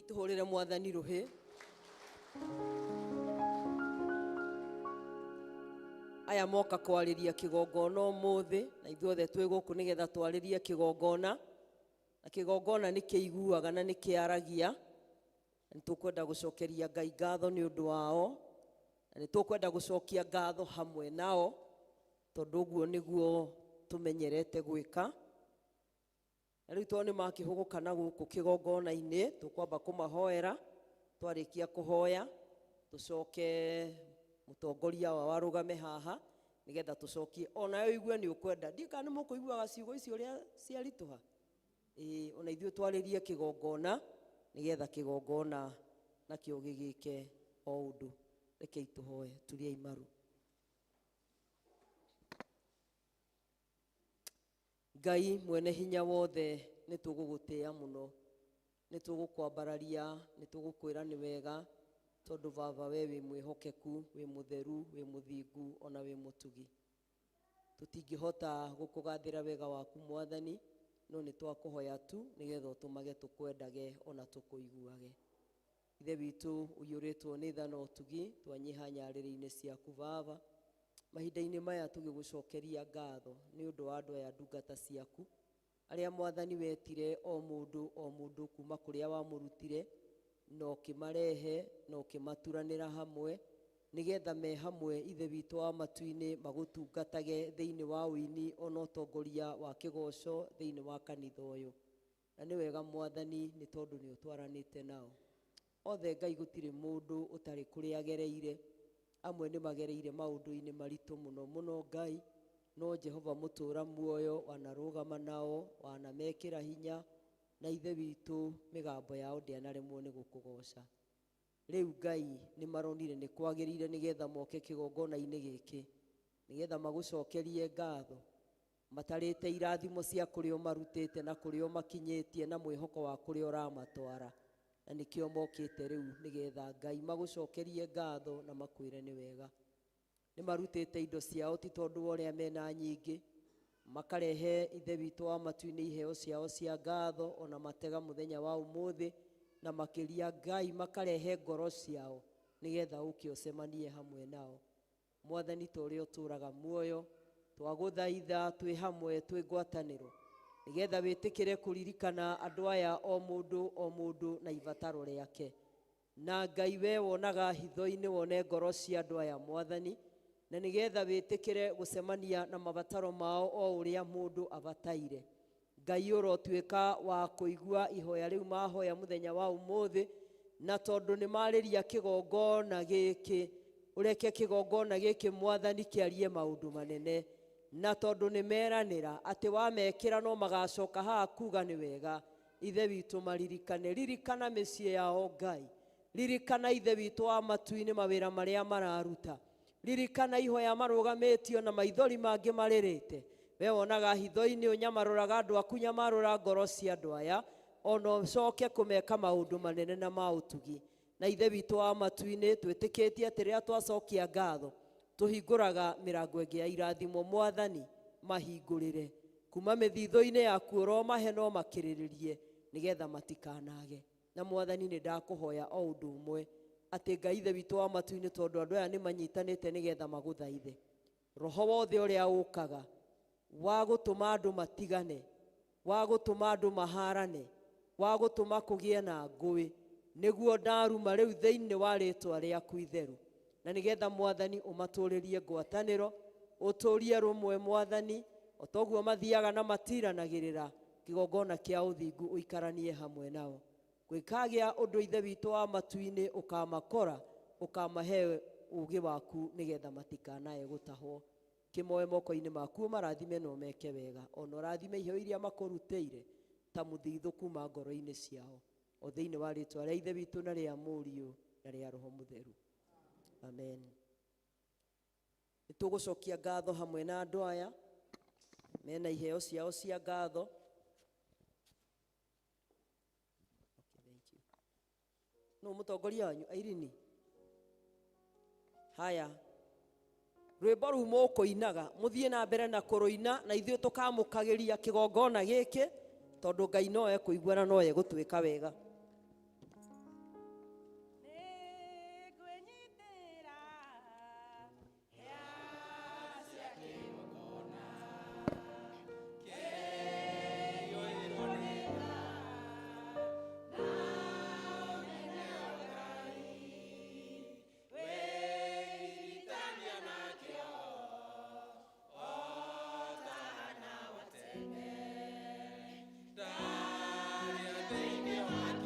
Tuhorera mwathani ruhi. Aya moka kwariria kigongona umuthi na ithuothe twi guku nigetha twaririe kigongona na kigongona ni kiiguaga na ni kiaragia. Ni tukwenda gucokeria Ngai ngatho ni undu wao na ni tukwenda gucokia ngatho hamwe nao tondu guo niguo tumenyerete gwika. Riu to ni makihuguka na guku kigongona-ini tukwamba kumahoera twarikia kuhoya tucoke mutongoria wa warugame haha nigetha tucokie onayo igwe ni ukwenda ndika ni mukuiguaga ciugo icio ria ciarituha ona ithuĩ twaririe kigongona nigetha kigongona nakio gigike o undu. Rekei tuhoe turiai maru. Ngai mwene hinya wothe ni tugugutia muno ni tugukwambararia ni tugukwira ni wega tondu baba we wi mwihokeku wi mutheru wi muthingu ona wi mutugi. Tutingihota gukugathira wega waku mwathani no ni twakuhoya tu nigetha utumage tukwendage ona tukuiguage. Ithe witu uyuritwo ni tha na utugi twanyiha nyarĩrĩ-inĩ ciaku baba mahinda-inĩ maya tugigucokeria ngatho ni undu wa andu aya ndungata ciaku aria mwathani wetire o mundu kuma kuria wamurutire na ukimarehe na ukimaturanira hamwe nigetha me hamwe ithe witu wa matu-ini magutungatage thiini wa wini ona utongoria wa kigoco thiini wa kanitha uyu. Na ni wega mwathani ni tondu ni utwaranite nao othe. Ngai gutire mundu utari kuria agereire, amwe ni magereire maundu-ini maritu muno muno Ngai, no Jehova mutura muoyo wanarugama nao wanamekira hinya na ithe witu migambo yao ndianaremwo ni gukugoca. riu Ngai nĩ maronire nĩ kwagĩrĩire nĩgetha moke kĩgongona-inĩ gĩkĩ nĩgetha magũcokerie ngatho matarĩte irathimo cia kũrĩa marutĩte na kũrĩa makinyĩtie na mwĩhoko wa kũrĩa ũramatwara, na nĩkĩo mokĩte rĩu nĩgetha Ngai magũcokerie ngatho na makwĩre nĩ wega. Nĩ marutĩte indo ciao ti tondũ wa ũrĩa mena nyingĩ, makarehe ithe witũ wa matu-inĩ iheo ciao cia ngatho ona matega mũthenya wa ũmũthĩ, na makĩria Ngai makarehe ngoro ciao nĩgetha ũke ũcemanie hamwe nao. Mwathani ta ũrĩa ũtũũraga muoyo, twagũthaitha twĩ hamwe twĩ ngwatanĩro nĩgetha wĩtĩkĩre kũririkana andũ aya o mũndũ na ibataro rĩake, na Ngai we wonaga hitho-inĩ wone ngoro cia andũ aya Mwathani, na nĩgetha wĩtĩkĩre gũcemania na mabataro mao o ũrĩa mũndũ abataire. Ngai ũrotuĩka wa kũigua ihoya rĩu mahoya mũthenya wa ũmũthĩ, na tondũ nĩ marĩria kĩgongona gĩkĩ, ũreke kĩgongona gĩkĩ Mwathani kĩarie maũndũ manene, na tondũ nĩ meranĩra atĩ wamekĩra no magacoka haha kuga nĩ wega. Ithe witũ maririkane, ririkana mĩciĩ yao Ngai, ririkana ithe witũ wa matu-inĩ mawĩra marĩa mararuta, ririkana ihoya marũgamĩtio na maithori mangĩ marĩrĩte. We wonaga hitho-inĩ ũnyamarũraga andũ aku, nyamarũra ngoro cia andũ aya, ona ũcoke kũmeka maũndũ manene na ma ũtugi. Na ithe witũ wa matu-inĩ twĩtĩkĩtie atĩ rĩrĩa twacokia ngatho tũhingũraga mĩrango ĩngĩ ya irathimo. Mwathani mahingũrĩre kuma mĩthithũ-inĩ yaku, ũromahe no makĩrĩrĩrie nĩgetha matikanage. Na Mwathani nĩ ndakũhoya o ũndũ ũmwe atĩ Ngai ithe witũ wa matu-inĩ, tondũ andũ aya nĩ manyitanĩte nĩgetha magũthaithe, roho wothe ũrĩa ũkaga wa gũtũma andũ matigane, wa gũtũma andũ maharane, wa gũtũma kũgĩe na ngũĩ, nĩguo ndaruma rĩu thĩinĩ wa rĩtwa rĩaku itheru, na nĩgetha Mwathani ũmatũrĩrie ngwatanĩro, ũtũrie rũmwe Mwathani, o toguo mathiaga na matiranagĩrĩra kĩgongona kĩa ũthingu, ũikaranie hamwe nao. Gwĩkagĩa ũndũ ithe witũ wa matu-inĩ ũkamakora, ũkamahe ũũgĩ waku nĩgetha matikanae gũtahwo. Kĩmoe moko-inĩ maku marathime no meke wega, ona ũrathime iheo iria makũrutĩire ta mũthithũ kuma ngoro-inĩ ciao, o thĩinĩ wa rĩtwa rĩa ithe witũ na rĩa mũriũ na rĩa roho mũtheru, amen. Nĩtũgũcokia ngatho hamwe na andũ aya mena iheo ciao cia ngatho. No mũtongoria wanyu Airini? Haya, rwĩmbo rũu mũkũinaga mũthiĩ na mbere na kũrũina, na ithuĩ tũkamũkagĩria kĩgongona gĩkĩ, tondũ Ngai no ekũigua na no egũtwĩka wega. Dania,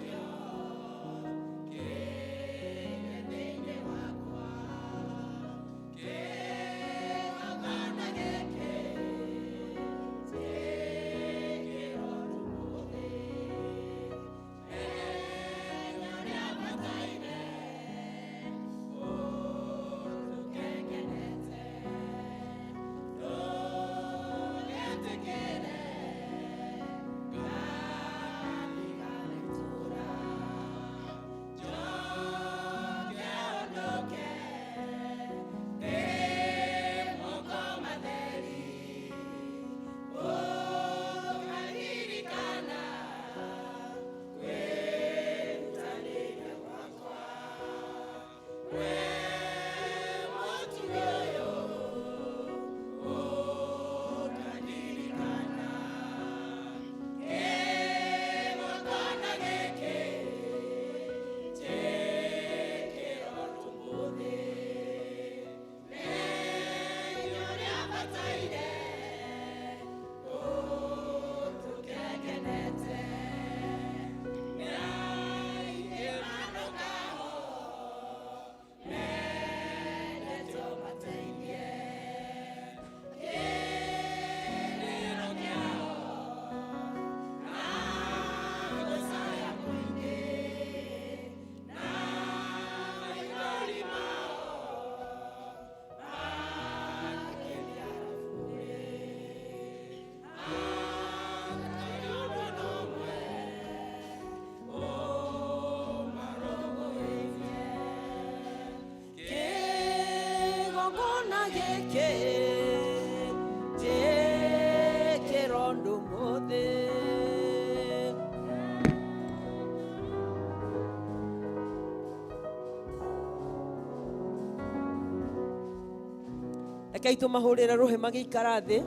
Rekei tumahũrĩre rũhĩ magĩikara thĩ.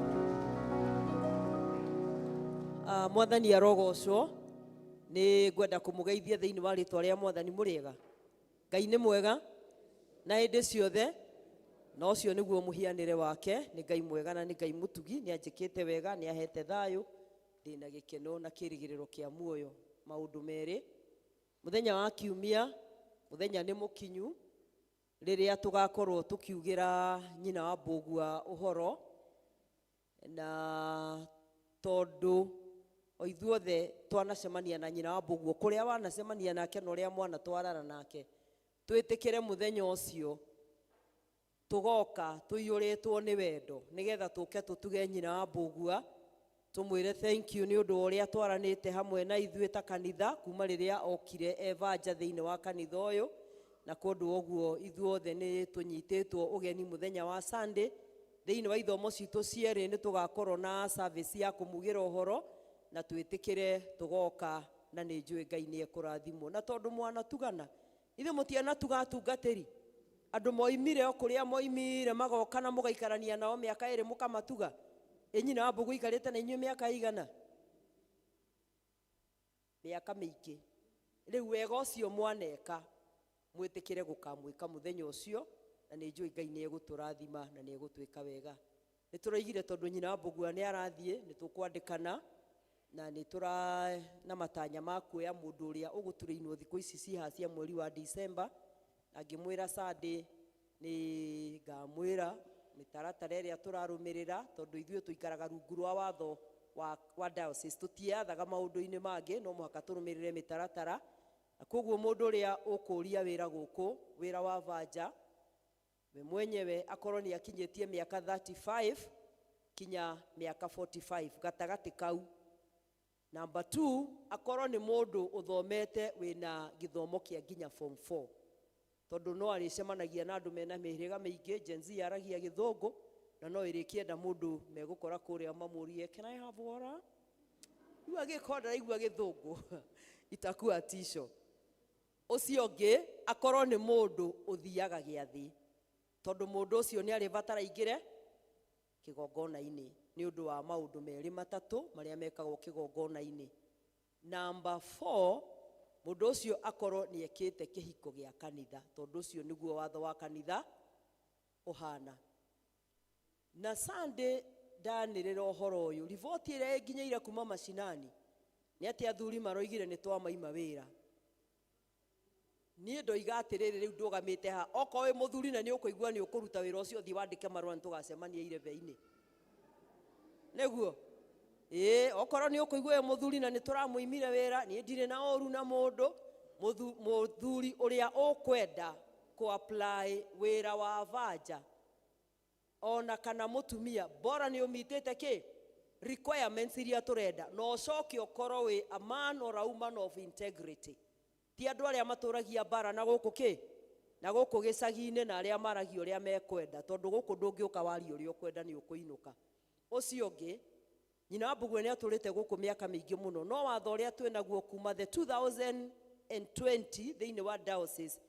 Mwathani arogocwo. Nĩ ngwenda kũmũgeithia thĩinĩ wa rĩtwa rĩa Mwathani. Mũrĩega? Ngai nĩ mwega na hĩndĩ ciothe, na ũcio nĩguo mũhianĩre wake. Nĩ Ngai mwega na nĩ Ngai mũtugi, nĩ anjĩkĩte wega, nĩ ahete thayũ, ndĩna gĩkeno na kĩrĩgĩrĩro kĩa muoyo. Maũndũ merĩ, mũthenya wa Kiumia, mũthenya nĩ mũkinyu rĩrĩa tũgakorwo tũkiugĩra nyina wa Mbũgua ũhoro, na tondũ o ithuothe twanacemania na nyina wa Mbũgua, kũrĩa wanacemania nake na ũrĩa mwana twarana nake, twĩtĩkĩre mũthenya ũcio tũgoka tũiyũrĩtwo nĩ wendo, nĩgetha tũke tũtuge nyina wa Mbũgua, tũmwĩre thank you nĩ ũndũ wa ũrĩa twaranĩte hamwe na ithuĩ ta kanitha kuma rĩrĩa okire evanja thĩinĩ wa kanitha ũyũ, na kũndũ ũguo ithuothe nĩ tũnyitĩtwo ũgeni mũthenya wa Sunday. Thĩinĩ wa ithomo citũ cierĩ nĩ tũgakorwo na service ya kũmugĩra ũhoro, na twĩtĩkĩre tũgoka, na nĩ njũĩ Ngai nĩ ekũrathimwo. Na tondũ mwana tugana, ithe mũtiana tugatungatĩri andũ moimire o kũrĩa moimire magoka na mũgaikarania nao mĩaka ĩrĩ mũkamatuga. Nyina wa Mbũgua ikarĩte na inyuĩ mĩaka igana? Mĩaka mĩingĩ. Rĩu wega ũcio mwaneka mwĩtĩkĩre gũkamwĩka mũthenya ũcio, na nĩ njũĩ Ngai nĩ egũtũrathima na nĩ egũtwĩka wega. Nĩ tũroigire tondũ nyina wa Mbũgua nĩ arathiĩ, nĩ tũkwandĩkana na nĩ tũra na matanya ma kuoya mũndũ ũrĩa ũgũtũrĩinwo thikũ ici ciha cia mweri wa December. Angĩmwĩra Sunday nĩ ngamwĩra mĩtaratara ĩrĩa tũrarũmĩrĩra, tondũ ithuĩ tũikaraga rungu rwa watho wa diocese, tũtiathaga maũndũ-inĩ mangĩ, no mũhaka tũrũmĩrĩre mĩtaratara. Na koguo mũndũ ũrĩa ũkũria wĩra gũkũ, wĩra wa vanja, we mwenyewe akorwo nĩ akinyĩtie mĩaka 35 kinya mĩaka 45 gatagatĩ kau. Number 2, akorwo nĩ mũndũ ũthomete wĩna gĩthomo kĩa nginya form 4, tondũ no arĩcemanagia na andũ mena mĩhĩrĩga mĩingĩ. Gen Z aragia Gĩthũngũ, na no ĩrĩkĩenda mũndũ megũkora kũrĩa mamũrie can I have water? Rĩu agĩkorwo ndaraigua Gĩthũngũ itakuwa tisho. Ũcio ũngĩ akorwo nĩ mũndũ ũthiaga gĩathĩ, tondũ mũndũ ũcio nĩ arĩbatara aingĩre kĩgongona-inĩ nĩ ũndũ wa maũndũ merĩ matatũ marĩa mekagwo kĩgongona-inĩ. Number 4, mũndũ ũcio akorwo nĩ ekĩte kĩhiko gĩa kanitha, tondũ ũcio nĩguo watho wa kanitha ũhana. Na Sunday ndanĩrĩra ũhoro ũyũ, riboti ĩrĩa ĩnginyĩire kuma macinani nĩ atĩ athuri maroigire nĩ twamaima wĩra. Niĩ ndoiga atĩrĩrĩ, rĩu ndũgamĩte ha, okorwo wĩ mũthuri na nĩ ũkũigua nĩ ũkũruta wĩra ũcio, thiĩ wandĩke marũa nĩ tũgacemania irebe-inĩ. Nĩguo okorwo nĩ ũkũigua wĩ mũthuri na nĩ tũramũimire wĩra, niĩ ndirĩ na ũru na mũndũ. Mũthuri ũrĩa ũkwenda kũ-apply wĩra wa vanja, ona kana mũtumia, bora nĩ ũmitĩte requirements iria tũrenda, na ũcoke ũkorwo wĩ a man or a woman of integrity. Ti andũ arĩa matũragia bara na gũkũ na gũkũ gĩcagi-inĩ, na arĩa maragia ũrĩa mekwenda, tondũ gũkũ ndũngĩũka waria ũrĩa ũkwenda nĩ ũkũinũka. Ũcio ũngĩ, nyina wa Mbũgua nĩ atũrĩte gũkũ mĩaka mĩingĩ mũno, no watho ũrĩa twĩnaguo kuma the 2020 thĩinĩ wa diocese,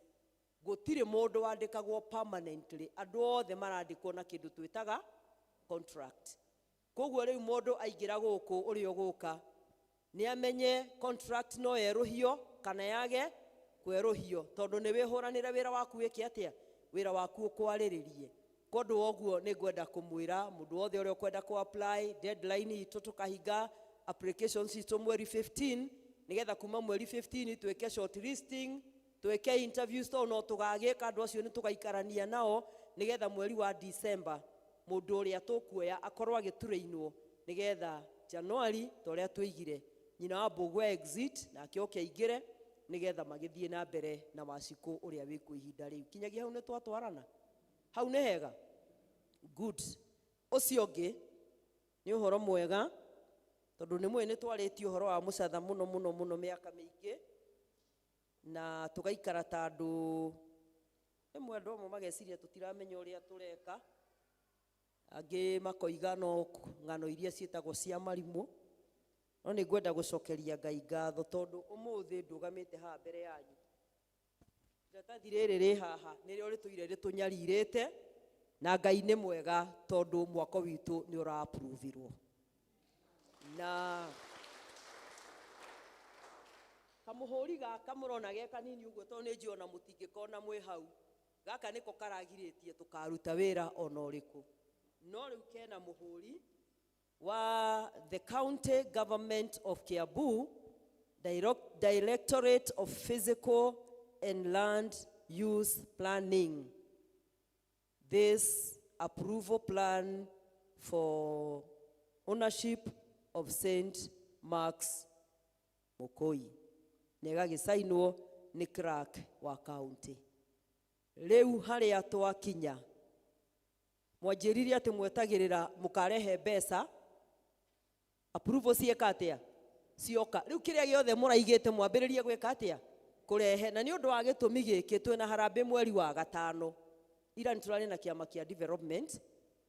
gũtirĩ mũndũ wandĩkagwo permanently, andũ othe marandĩkwo na kĩndũ twĩtaga contract. Koguo rĩu mũndũ aingĩra gũkũ, ũrĩa ũgũka nĩ amenye contract no yerũhio kana yage kwerũhio, tondũ nĩ wĩhũranĩre wĩra waku wĩke atĩa, wĩra waku ũkwarĩrĩrie. Kũndũ woguo nĩ ngwenda kũmwĩra mũndũ wothe ũrĩa ũkwenda kũ-apply, deadline itũ tũkahinga applications itũ mweri 15, nĩgetha kuma mweri 15 twĩke short listing, twĩke interviews, tondũ no tũgagĩka andũ acio nĩ tũgaikarania nao, nĩgetha mweri wa December mũndũ ũrĩa tũkuoya akorwo agĩtũrĩinwo, nĩgetha January torĩa twĩigire nyina wa Mbũgua exit na akĩoke aingĩre, nĩgetha magĩthiĩ na mbere na Wacikũ ũrĩa wĩkuo ihinda rĩu. Kinyagia hau nĩ twatwarana, hau nĩ hega. Good. Ũcio ũngĩ nĩ ũhoro mwega, tondũ nĩ mwĩ nĩ twarĩtie ũhoro wa mũcatha mũno mũno mũno mĩaka mĩingĩ, na tũgaikara ta andũ rĩmwe andũ amwe mageciria tũtiramenya ũrĩa tũreka, angĩ makoiga no ng'ano iria ciĩtagwo cia marimũ. No nĩ ngwenda gũcokeria Ngai ngatho, tondũ ũmũthĩ ndũgamĩte haha mbere yanyu. Iratathi rĩrĩ rĩ haha nĩrĩo rĩtũire rĩtũnyarirĩte, na Ngai nĩ mwega tondũ mwako witũ nĩ ũra-approve-irwo. Na kamuhũri gaka mũrona ge kanini ũguo tondũ nĩ njũona mũtingĩkona mwĩ hau, gaka nĩko karagirĩtie tũkaruta wĩra ona ũrĩkũ. No rĩu kena mũhũri wa the County Government of Kiambu, Directorate of Physical and Land Use Planning. This approval plan for ownership of St. Mark's Mokoi. Negagĩcainwo nĩ clerk wa county. Rĩu harĩa twakinya, mwanjĩrire atĩ mwetagĩrĩra mũkarehe mbeca, approval cieka atĩa? Cioka. Rĩu kĩrĩa gĩothe mũraigĩte mwambĩrĩrie gwĩka atĩa? Kũrehe. Na nĩ ũndũ wa gĩtũmi gĩkĩ twĩna harambĩ mweri wa gatano. Ira nĩtũrarĩ na kĩama kĩa development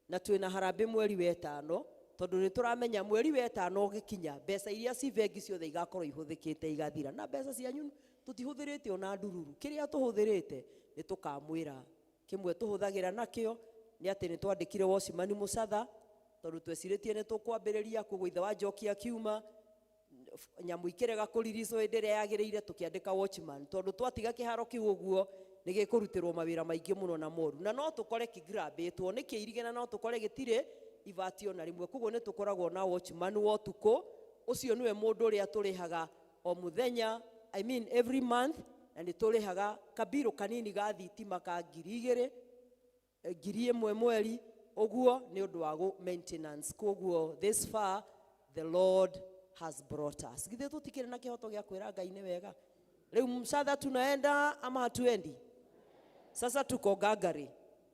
na twĩna harambĩ mweri wa ĩtano, tondũ nĩtũramenya mweri wa ĩtano ũgĩkinya mbeca iria ci bengi ciothe igakorwo ihũthĩkĩte igathira, na mbeca cianyu tũtihũthĩrĩte ona ndururu. Kĩrĩa tũhũthĩrĩte nĩ tũkamwĩra. Kĩmwe tũhũthagĩra nakĩo nĩ atĩ nĩtwandĩkire Watchman Mũcatha, tondũ twecirĩtie nĩ tũkwambĩrĩria kũgũ ithe wa Njoki akiuma nyamũ ikĩrega kũriricwo hĩndĩ ĩrĩa yagĩrĩire tũkĩandĩka Watchman, tondũ twatiga kĩharo kĩu ũguo nĩ gĩkũrutĩrwo mawĩra maingĩ mũno na moru, na no tũkore kĩgrabĩtwo nĩ kĩirige na no tũkore gĩtirĩ ivatio na rimwe, koguo nĩ tũkoragwo na Watchman wa ũtukũ. Ũcio nĩwe mũndũ ũrĩa tũrĩhaga o mũthenya, I mean every month, na nĩ tũrĩhaga kabirũ kanini ga thitima ka 2,000, 1,000 mweri, ũguo nĩ ũndũ wa maintenance. Koguo this far the Lord has brought us. Githĩ tũtikĩrĩ na kĩhoto gĩa kwĩra Ngai nĩ wega? Rĩu Msatha tunaenda ama hatuendi? Sasa tuko gagari,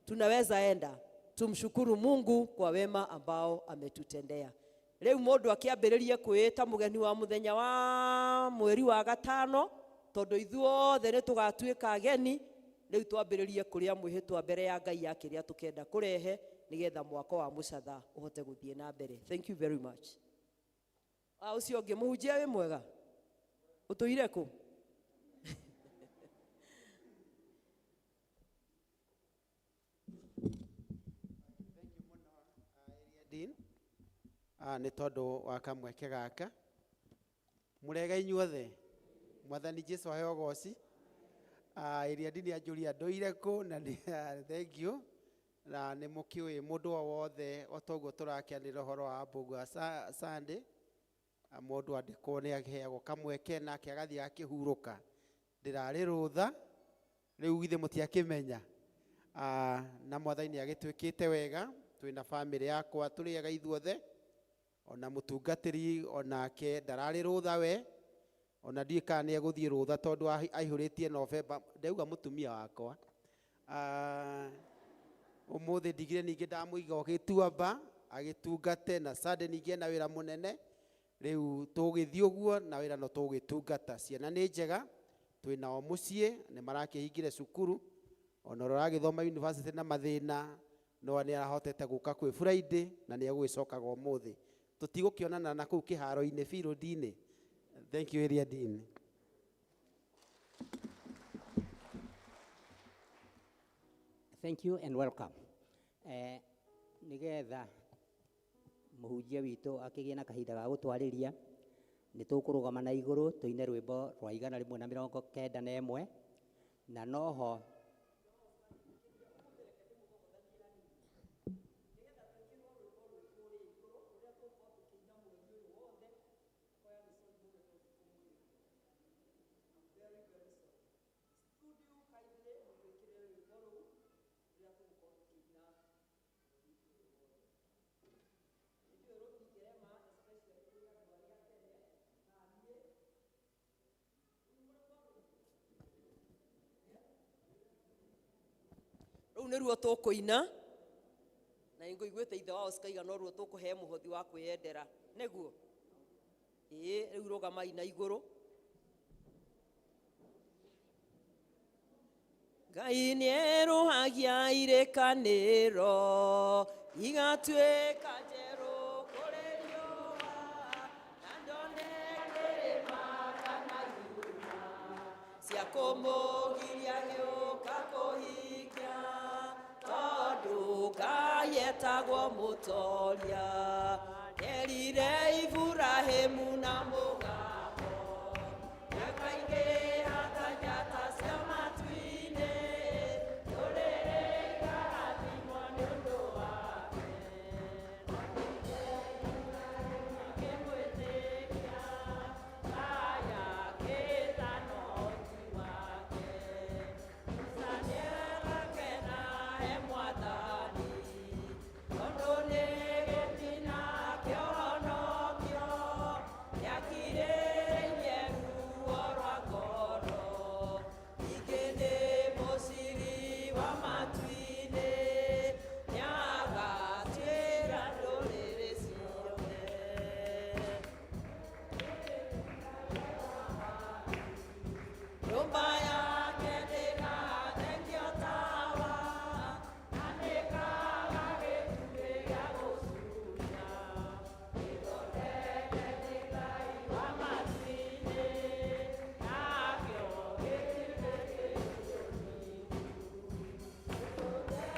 tunaweza enda. Tumshukuru Mungu kwa wema ambao ametutendea. Rĩu mũndũ akĩambĩrĩrie kwĩĩta mũgeni wa mũthenya wa mweri wa gatano, tondũ ithuothe nĩ tũgatuĩka ageni. Rĩu twambĩrĩrie kũrĩa mwĩhĩtwa mbere ya Ngai akĩrĩa tũkenda kũrehe nĩgetha mwako wa Mũcatha ũhote gũthiĩ na mbere. Thank you very much. Ũcio ũngĩ mũhunjia wĩ mwega? Ũtũire kũ? Nĩ tondũ wa kamweke gaka mũrega inyuothe, Mwathani Jesũ aheo goci. Area Dean anjũria ndũire kũ, na thank you, na nĩ mũkĩũĩ mũndũ o wothe o toguo tũrakĩanĩra ũhoro wa Mbũgua Sunday, mũndũ andĩkwo nĩ aheagwo kamweke nake agathiĩ akĩhurũka. Ndĩrarĩ rũtha rĩu githĩ mũtiakĩmenya, na Mwathani nĩ agĩtwĩkĩte wega. Twĩna family yakwa tũrĩaga ithuothe, ona mũtungatĩri onake ndararĩ rũtha we, ona ndiĩ kana nĩ egũthiĩ rũtha tondũ aihũrĩtie November. Ndauga mũtumia wakwa ũmũthĩ ndigire ningĩ ndamũiga ũgĩtuamba agĩtungate, na Sunday ningĩ na wĩra mũnene. Rĩu tũgĩthiĩ ũguo na wĩra no tũgĩtungata. Ciana nĩ njega, twĩnao mũciĩ, nĩ marakĩhingire cukuru, ona ũragĩthoma university na mathĩna, no nĩ arahotete gũka kwĩ Friday na nĩ egũgĩcokaga ũmũthĩ. Tũtigũkĩonana na kũu kĩharo-inĩ field-inĩ. Thank you, Area Dean. Thank you and welcome. Nigetha mũhunjia witũ akĩgĩa na kahinda ga gũtwarĩria, nĩ tũkũrũgama na igũrũ tũine rwĩmbo rwa 191 na noho rĩu nĩruo tũkũina, na ngũiguĩte ithe wao cikaiga no ruo tũkũhe mũhothi wa kwĩyendera nĩguo. Rĩu rũgamai na igũrũ. Ngai nĩerũhagia irĩkanĩro igatuĩka njerũ kũrĩ riũa, na ndone kĩrĩma kana irĩma cia kũmũgiria gĩũka kũhingia, tondũ yetagwo Mutoria erire Iburahĩmu na mũgambo yakaingĩ hata njata cia matu-inĩ rũrĩrĩ ikarathimwo nĩ ũndũ wake akĩmwĩtĩkia aya kĩtano ti wake Musa nĩarakena he Mwathani tondũ nĩ gĩtina kĩa ũhonokio gĩakirĩrĩirie ruo rwa ngoro ningĩ nĩ mũciri wa matu-inĩ nĩagatuĩra ndũrĩrĩ ciothe nyũmba yake ndĩgathengio tawa na ndĩkaga gĩtugĩ gĩa gũcuria gĩthondeke nĩ Ngai wa matu-inĩ nakĩo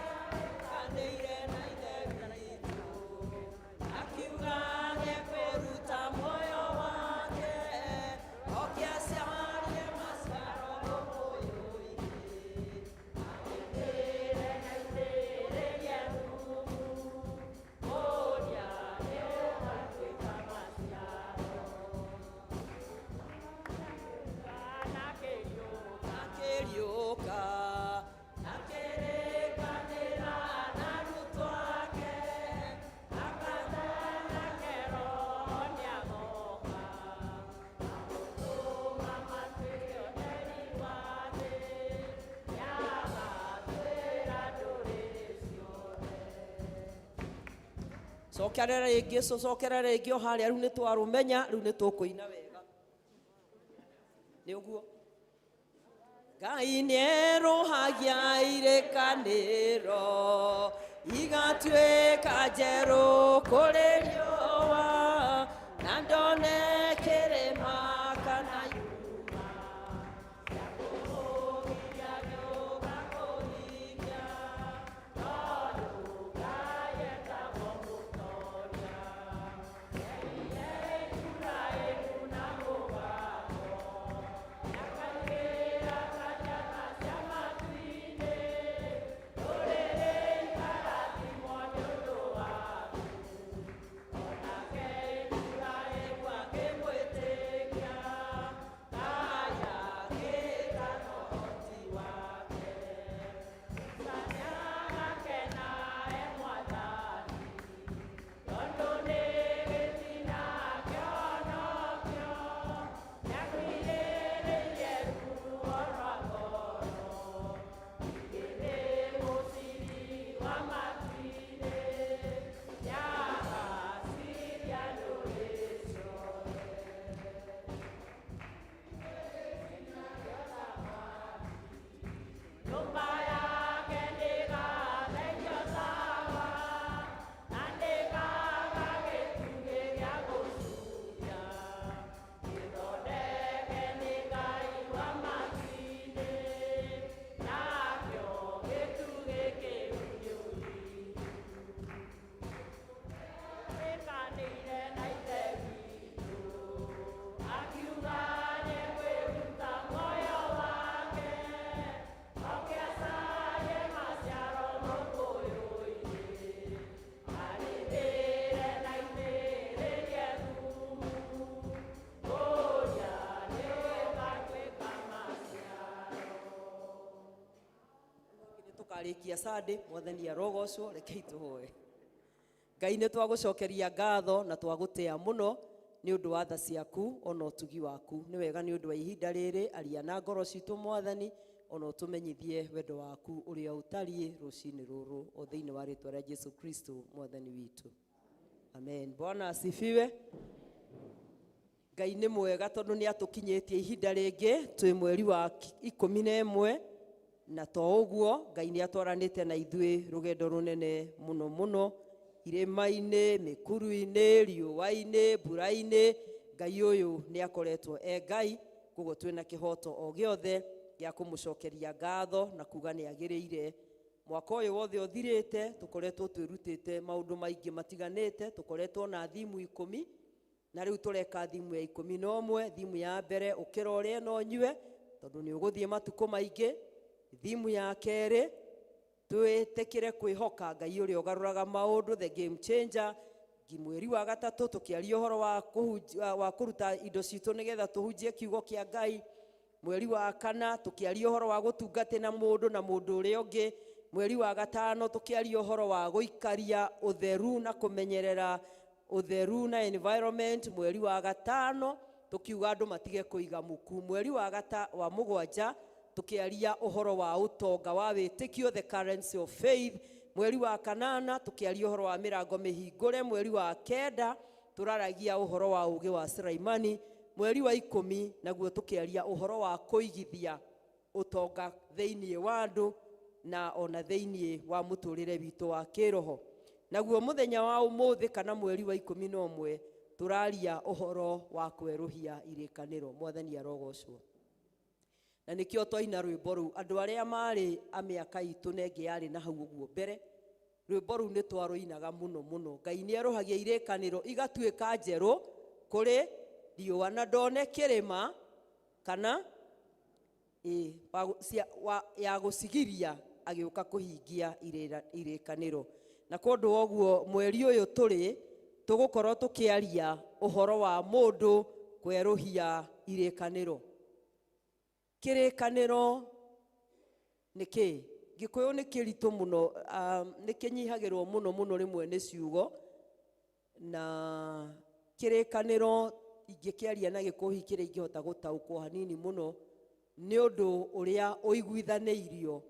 gĩtũkanĩire na ithe witũ akiuga nĩkwĩruta muoyo wake oke aciarie maciaro ũmũyũ-inĩ agĩtĩre na itĩrĩrie thumu mũria nĩũgatuĩka maciaro nakĩriũka nakĩrĩkanĩra na arutwo ake akathana Roho nĩagoka agũtũma matuĩke ũtheri wa thĩ nĩagatwĩra ndũrĩrĩ ciothe cokera rĩngĩ cocokera rĩngĩ o harĩa rĩu nĩtwarũmenya rĩu nĩtũkũina wega nĩ ũguo Ngai nĩerũhagia irĩkanĩro igatuĩka njerũ kũrĩ riũa na ndone kĩrĩma kana yuma ya kũmũgiria nyũmba kũhingia tondũ Ngai etagwo Mũtoria erire Iburahĩmu na mũgambo yakaingĩra ta njata cia matu-inĩ rũrĩrĩ ikarathimwo nĩ ũndũ waku onake Iburahĩmu akĩmwĩtĩkia aya kĩtano ti wake Musa nĩagakena he Mwathani tondũ nĩ gĩtina kĩa ũhonokio gĩakirĩrĩirie ruo rwa ngoro ningĩ nĩ mũciri wa matu-inĩ nĩagaciria ndũrĩrĩ ciothe nyũmba yake ndĩgathengio tawa na ndĩkaga gĩtugĩ gĩa gũcuria gĩthondeke nĩ Ngai wa matu-inĩ nakĩo gĩtugĩ kĩu gĩkanĩire na ithe witũ akiuga nĩkwĩruta muoyo wake oke acarie maciaro mũkũyũ-inĩ arĩthĩre na itĩrĩrie thumu mũria nĩũgatuĩka maciaro nĩtũkarĩkia Sunday Mwathani arogocwo rekei tũhoe Ngai nĩtwagũcokeria ngatho na twagũtĩa mũno nĩ ũndũ wa tha ciaku ona ũtugi waku nĩ wega nĩ ũndũ wa ihinda rĩrĩ aria na ngoro citũ Mwathani ona ũtũmenyithie wendo waku ũrĩa ũtariĩ rũcinĩ rũrũ o thĩinĩ wa rĩtwa rĩa Jesu Kristo Mwathani witũ amen Bwana asifiwe Ngai nĩ mwega tondũ nĩ atũkinyĩtie ihinda rĩngĩ twĩ mweri wa 11 na to ũguo Ngai nĩ atwaranĩte na ithuĩ rũgendo rũnene mũno mũno irĩma-inĩ mĩkuru-inĩ riũa-inĩ mbura-inĩ Ngai ũyũ nĩ akoretwo Ngai koguo twĩna kĩhoto o gĩothe gĩa kũmũcokeria ngatho na kuga nĩ agĩrĩire mwaka ũyũ wothe ũthirĩte tũkoretwo twĩrutĩte maũndũ maingĩ matiganĩte, tũkoretwo na thimu 10 na rĩu tũreka thimu ya 11. Thimu ya mbere ũkĩra ũrĩa no nyue tondũ nĩ ũgũthiĩ matukũ maingĩ. Thimu ya kerĩ twĩtĩkĩre kwĩhoka Ngai ũrĩa ũgarũraga maũndũ, the game changer. Mweri wa gatatũ tũkĩaria ũhoro wa kũruta indo citũ nĩgetha tũhunjie kiugo kĩa Ngai. Mweri wa kana tũkĩaria ũhoro wa gũtungatĩra mũndũ na mũndũ ũrĩa ũngĩ. Mweri wa gatano tũkĩaria ũhoro wa gũikaria ũtheru na kũmenyerera ũtheru na environment. Mweri wa gatano tukiuga andũ matige kũiga muku. Mweri wa mũgwanja tukiaria ũhoro wa ũtonga wa wĩtĩkio, the currency of faith. Mweri wa kanana tukiaria ũhoro wa mĩrango mĩhingũre. Mweri wa kenda turaragia ũhoro wa ũũgĩ wa Sulaimani. Mweri wa 10 naguo tukiaria ũhoro wa kũigithia ũtonga thĩinĩ wa andũ na ona thĩinĩ wa mũtũrĩre witũ wa kĩroho. Naguo mũthenya wa ũmũthĩ kana mweri wa 11 turaria ũhoro wa kwerũhia irĩkanĩro. Mwathani arogocwo. Na nĩkĩo twaina rwĩmbo rũu andũ arĩa marĩ a mĩaka itũ na ĩngĩ yarĩ na hau ũguo mbere. Rwĩmbo rũu nĩ twarũinaga mũno mũno. Ngai nĩ erũhagia irĩkanĩro igatuĩka njerũ kũrĩ riũa na ndone kĩrĩma kana ya gũcigiria agĩũka kũhingia irĩkanĩro. Na kũndũ ũguo mweri ũyũ tũrĩ tũgũkorwo tũkĩaria ũhoro wa mũndũ kwerũhia irĩkanĩro. Kĩrĩkanĩro nĩ kĩ? Gĩkũyũ nĩ kĩritũ mũno, nĩ kĩnyihagĩrwo mũno mũno rĩmwe nĩ ciugo, na kĩrĩkanĩro ingĩkĩaria na Gĩkũyũ kĩrĩa ingĩhota gũtaũkwo hanini mũno nĩ ũndũ ũrĩa ũiguithanĩirio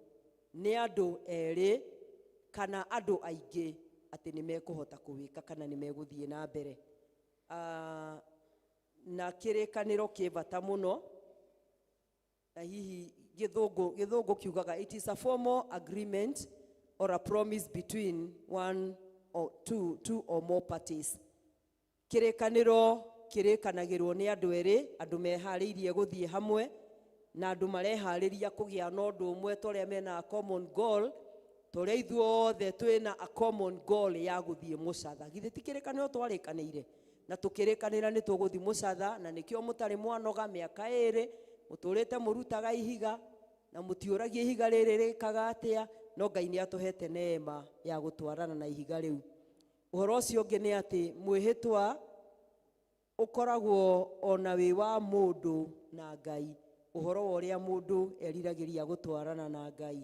nĩ andũ erĩ kana andũ aingĩ atĩ nĩ mekũhota kũwĩka kana nĩ megũthiĩ na mbere. Na kĩrĩkanĩro kĩ bata mũno. Na hihi gĩthũngũ kiugaga it is a formal agreement or a promise between one or two or more parties. Kĩrĩkanĩro kĩrĩkanagĩrwo nĩ andũ erĩ, andũ meharĩirie gũthiĩ hamwe na andũ mareharĩria kũgĩa na ũndũ ũmwe tũrĩa mena a common goal, tũrĩa ithuothe twĩna a common goal ya gũthiĩ mũcatha. Githĩ ti kĩrĩkanĩro twarĩkanĩire na tũkĩrĩkanĩra nĩ tũgũthiĩ mũcatha, na nĩkĩo mũtarĩ mwanoga mĩaka 2 mũtũrĩte mũrutaga ihiga na mũtiũragia ihiga rĩrĩ rĩkaga atĩa, no Ngai nĩ atũhete neema ya gũtwarana na ihiga rĩu. Ũhoro ũcio ũngĩ nĩ atĩ mwĩhĩtwa ũkoragwo ona wĩ wa mũndũ na Ngai, ũhoro wa ũrĩa mũndũ eriragĩria gũtwarana na Ngai.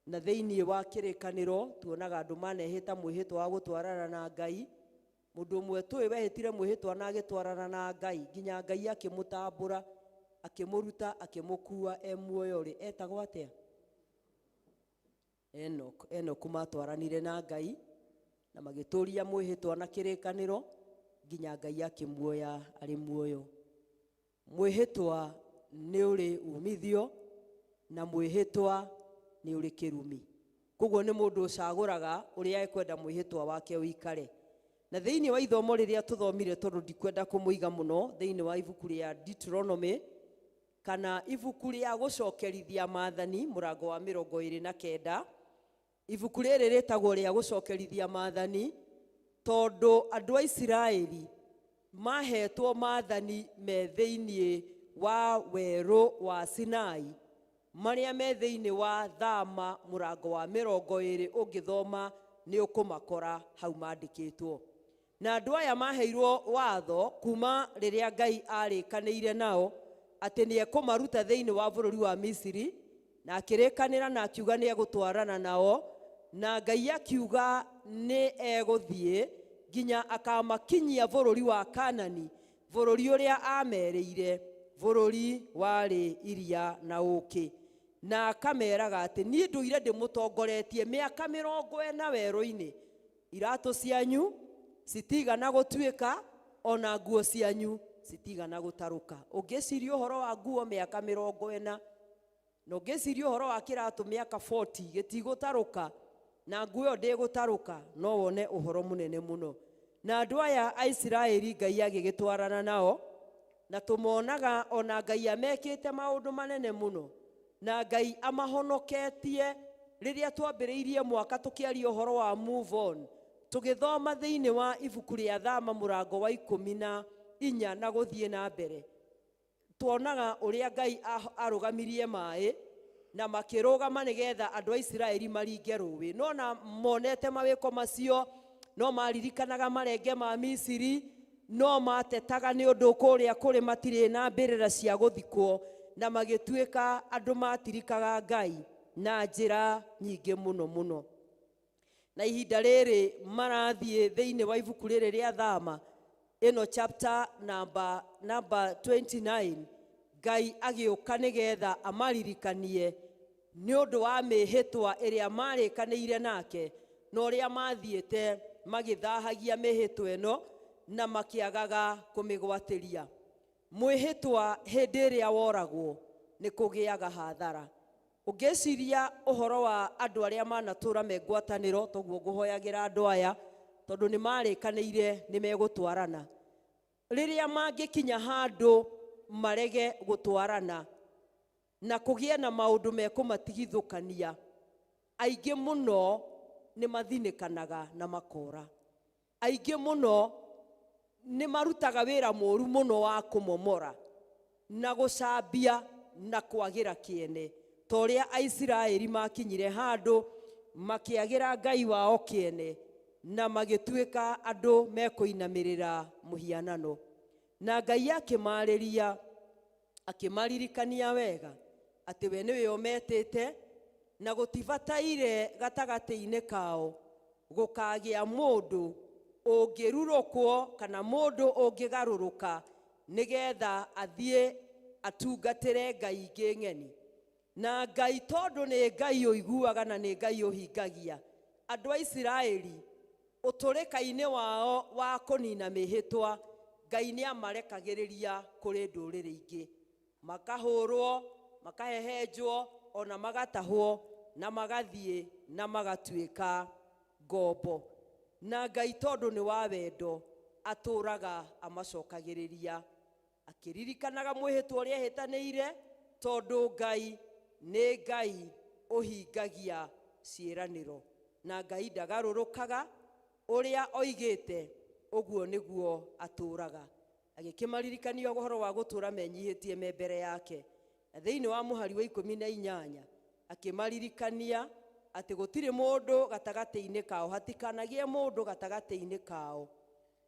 Na thĩinĩ wa kĩrĩkanĩro tuonaga andũ manehĩta mwĩhĩtwa wa gũtwarana na Ngai. Mũndũ ũmwe tũĩ wehĩtire mwĩhĩtwa na agĩtwarana na Ngai nginya Ngai akĩmũtambũra, akĩmũruta, akĩmũkua muoyo rĩ, etagwo atĩa? Enoku matwaranire na Ngai na magĩtũria mwĩhĩtwa na kĩrĩkanĩro nginya Ngai akĩmuoya arĩ muoyo. Mwĩhĩtwa nĩ ũrĩ umithio na mwĩhĩtwa nĩ ũrĩ kĩrumi. Koguo nĩ mũndũ ũcagũraga ũrĩa ekwenda mwĩhĩtwa wake ũikare. Na thĩinĩ wa ithomo rĩrĩa tũthomire tondũ ndikwenda kũmũiga mũno, thĩinĩ wa ibuku rĩa Deuteronomy kana ibuku rĩa gũcokerithia maathani mũrango wa 29, ibuku rĩrĩ rĩtagwo rĩa gũcokerithia maathani tondũ andũ a Isiraeli mahetwo maathani me thĩinĩ wa werũ wa Sinai marĩa me thĩinĩ wa Thama mũrango wa 20 ũngĩthoma nĩ ũkũmakora hau mandĩkĩtwo. Na andũ aya maheirwo watho kuma rĩrĩa Ngai arĩkanĩire nao atĩ nĩ ekũmaruta thĩinĩ wa bũrũri wa Misiri, na akĩrĩkanĩra na akiuga nĩ egũtwarana nao, na Ngai akiuga nĩ egũthiĩ nginya akamakinyia bũrũri wa Kanani, bũrũri ũrĩa amerĩire, bũrũri warĩ iria na ũkĩ. Na akameraga atĩ niĩ ndũire ndĩmũtongoretie mĩaka 40 werũ-inĩ, iratũ cianyu citigana gũtuĩka ona nguo cianyu citigana gũtarũka. Ũngĩciria ũhoro wa nguo mĩaka 40 na ũngĩciria ũhoro wa kĩratũ mĩaka 40 gĩtigũtarũka na nguo ĩyo ndĩgũtarũka, no wone ũhoro mũnene mũno. Na andũ aya a Isiraeli Ngai agĩgĩtwarana nao, na tũmonaga ona Ngai amekĩte maũndũ manene mũno, na Ngai amahonoketie riria twambiriirie mwaka tukiaria uhoro wa move on tugithoma thiini wa ibuku ria Thama murango wa 14 na guthie na mbere tuonaga uria Ngai arugamirie mai na makirugama nigetha andu a Israeli maringe ruwi no na monete mawiko macio no maririkanaga marenge ma Misiri no matetaga ni undu kuria kuri matire na mbirira cia guthikwo na magituika andu matirikaga Ngai na njira nyingi muno muno na ihinda riri marathie thiini wa ibuku riri ria Thama ino chapter number 29 Ngai agiuka nigetha amaririkanie ni undu wa mihitwa iria marikaniire nake no uria mathiete magithahagia mihitwa ino na makiagaga kumigwatiria mwihitwa hindi iria woragwo ni kugiaga hathara ugeciria uhoro wa andu aria manatura megwataniro toguo nguhoyagira andu aya tondu ni marikaniire ni megutwarana riria mangikinya handu marege gutwarana na kugie na maundu mekumatigithukania aingi muno ni mathinikanaga na makora aingi muno ni marutaga wira moru muno wa kumomora na gucambia na kwagira kiene toria Aisiraeli makinyire handu makiagira Ngai wao kiene na magituika andu mekuinamirira muhianano na Ngai akimariria akimaririkania wega ati we niwe ometete na gutibataire gatagati-ini kao gukagia mundu ungirurukwo kana mundu ungigaruruka nigetha athie atungatire Ngai ingi ng'eni na Ngai tondu ni Ngai uiguaga na ni Ngai uhingagia andu a Israeli uturika-ini wao wa kunina mihitwa Ngai ni amarekagiriria kuri nduriri ingi makahurwo makahehenjwo ona magatahwo na magathie na magatuika ngombo na Ngai tondu ni wa wendo aturaga amacokagiriria akiririkanaga mwihitwa uria hitaniire tondu Ngai ni Ngai uhingagia ciiraniro na Ngai ndagarurukaga uria oigite uguo niguo aturaga agikimaririkania uhoro wa gutura menyihitie me mbere yake na thiini wa muhari wa 18 akimaririkania ati gutire mundu gatagati-ini kao hatikanagie mundu gatagati-ini kao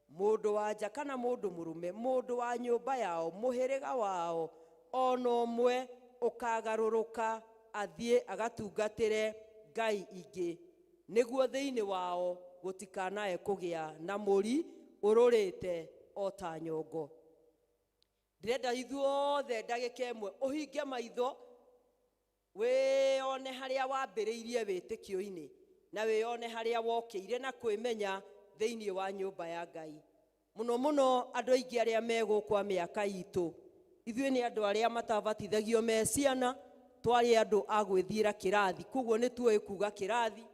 mundu wa nja kana mundu murume mundu wa nyumba yao muhiriga wao ona umwe ukagaruruka athie agatungatire Ngai ingi niguo thiini wao gutikanae kugia na muri ururite ota nyongo ndirenda ithuothe ndagika imwe uhinge maitho wione haria wambiriirie witikio-ini na wione haria wokire na kwimenya thiini wa nyumba ya Ngai muno muno andu aingi aria megukwa miaka itu ithuĩ ni andu aria matabatithagio me ciana twari andu agwithira kirathi kuguo ni tuwe kuga kirathi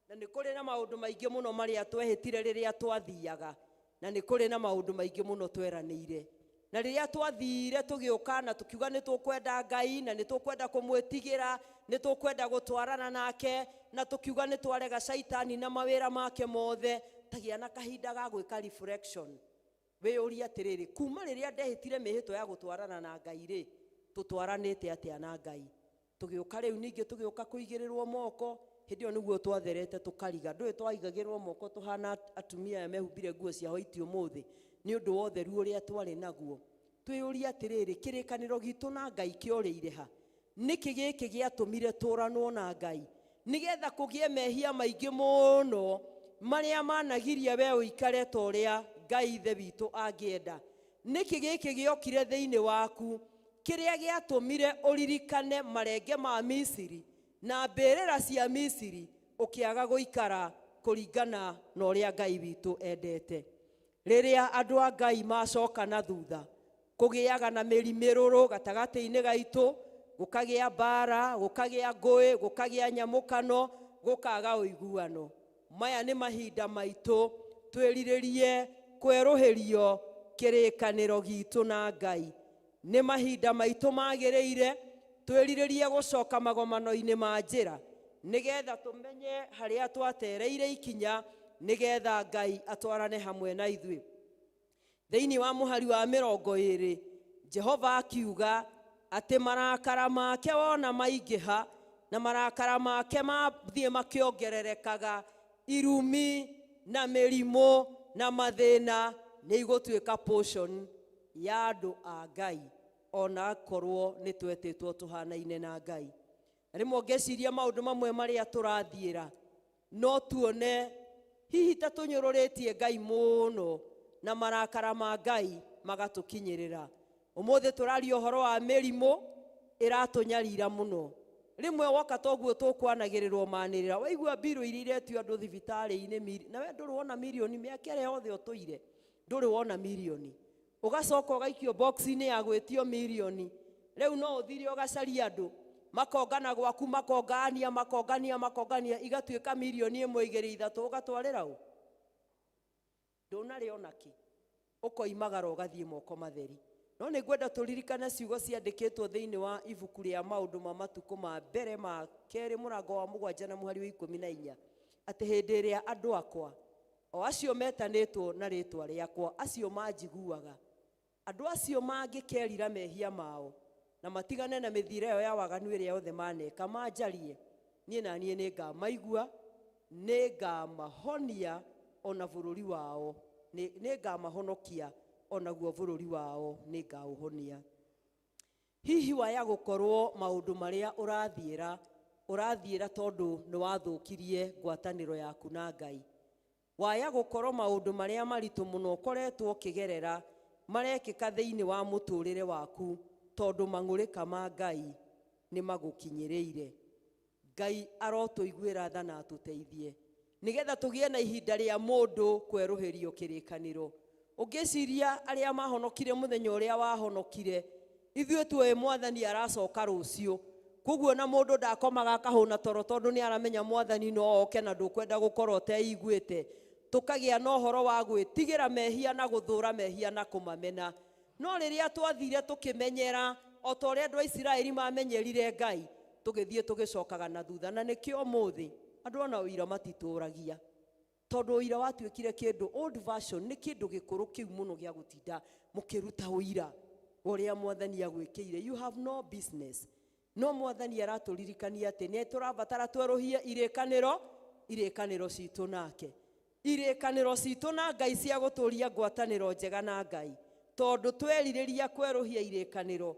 na ni kuri na maundu maingi muno maria twehitire riria twathiaga na ni kuri na maundu maingi muno tweraniire na riria twathire tugiuka na tukiuga ni tukwenda Ngai na ni tukwenda kumwitigira ni tukwenda gutwarana nake na tukiuga ni twarega shaitani na mawira make mothe tagia na kahinda ga gwika reflection we uria atiriri kuma riria ndehitire mihitwa ya gutwarana na Ngai ri tutwaranite atia na Ngai tugiuka riu ningi tugiuka kuigirirwo moko hindi niguo twatherete tukariga ndui twaigagirwo moko tuhana atumia mehumbire nguo cia hoiti umuthi ni undu wotheru uria twari naguo twiyuria atiriri kirikaniro gitu na Ngai kiorire ha niki giki giatumire turanwo na Ngai nigetha kugie mehia maingi muno maria managiria we uikare toria Ngai ithe witu angienda niki giki giokire thiini waku kiria giatumire uririkane marenge ma Misiri na mbirira cia Misiri ukiaga guikara kuringana na uria Ngai witu endete riria andu a Ngai macoka na thutha kugiaga na mirimiruru gatagati-ini gaitu gukagia bara gukagia ngui gukagia nyamukano gukaga uiguano maya ni mahinda maitu twiriririe kweruhirio kirikaniro gitu na Ngai ni mahinda maitu magiriire twiriririe gucoka magomano-ini ma njira nigetha tumenye haria twatereire ikinya nigetha Ngai atwarane hamwe na ithuĩ. Thĩinĩ wa mũhari wa 20 Jehova akiuga atĩ marakara make wona maingĩha na marakara make mathiĩ makĩongererekaga, irumi na mĩrimũ na mathĩna nĩ igũtuĩka portion ya andũ a Ngai, ona korwo nĩ twetĩtwo tũhanaine na Ngai. Rĩmwe ngeciria maũndũ mamwe marĩa tũrathiĩra no tuone hihi ta tũnyũrũrĩtie Ngai mũno na marakara ma Ngai magatũkinyĩrĩra. Ũmũthĩ tũraria ũhoro wa mĩrimũ ĩratũnyarira mũno. Rĩmwe woka toguo tũkwanagĩrĩrwo manĩrĩra, waigua mbirũ iria iretio andũ thibitarĩ-inĩ, na we ndũrĩ wona mirioni, mĩaka ĩrĩa yothe ũtũire ndũrĩ wona mirioni, ũgacoka ũgaikio box-inĩ ya gwĩtio mirioni. Rĩu no ũthire ũgacaria andũ makongana gwaku, makongania igatuĩka mirioni 1, 2, 3 ũgatwarĩra ũ? Ndũnarĩona kĩ? Ũkoimagara ũgathiĩ moko matheri. No nĩ ngwenda tũririkane ciugo ciandĩkĩtwo thĩinĩ wa ibuku rĩa maũndũ ma matukũ ma mbere ma 2 mũrango wa 7 na mũhari wa 14, atĩ hĩndĩ ĩrĩa andũ akwa o acio metanĩtwo na rĩtwa rĩakwa, acio manjiguaga, andũ acio mangĩkerira mehia mao na matigane na mĩthiĩre yao ya waganu ĩrĩa yothe maneka, manjarie, niĩ na niĩ nĩngamaigua, nĩngamahonia ona bũrũri wao, nĩngamahonokia onaguo bũrũri wao nĩngaũhonia. Hihi waya gũkorwo maũndũ marĩa ũrathiĩra tondũ nĩwathũkirie ngwatanĩro yaku na Ngai. Waya gũkorwo maũndũ marĩa maritũ mũno ũkoretwo ũkĩgerera marekĩka thĩinĩ wa mũtũrĩre waku tondũ mang'ũrĩka ma Ngai nĩ magũkinyĩrĩire. Ngai arotũiguĩra tha na atũteithie nigetha tũgĩe na ihinda rĩa mũndũ kwerũhĩrio kĩrĩkanĩro. Ũngĩciria arĩa mahonokire mũthenya ũrĩa wahonokire, ithuĩ tuoĩ Mwathani aracoka rũciũ, koguo na mũndũ ndakomaga akahũna toro tondũ nĩ aramenya Mwathani no oke na ndũkwenda gũkorwo ũteiguĩte. Tũkagĩa na ũhoro wa gwĩtigĩra mehia na gũthũra mehia na kũmamena. No rĩrĩa twathire tũkĩmenyera o ta ũrĩa andũ a Isiraeli mamenyerire Ngai, tũgĩthiĩ tũgĩcokaga na thutha, na nĩkĩo ũmũthĩ andũ ona ũira matitũragia, tondũ ũira watuĩkire kĩndũ old version, nĩ kĩndũ gĩkũrũ kĩu mũno gĩa gũtinda mũkĩruta ũira ũrĩa Mwathani agwĩkĩire. You have no business. No Mwathani aratũririkania atĩ nĩ tũrabatara twerũhie irĩkanĩro citũ nake, irĩkanĩro citũ na Ngai cia gũtũria ngwatanĩro njega na Ngai, tondũ twerirĩria kwerũhia irĩkanĩro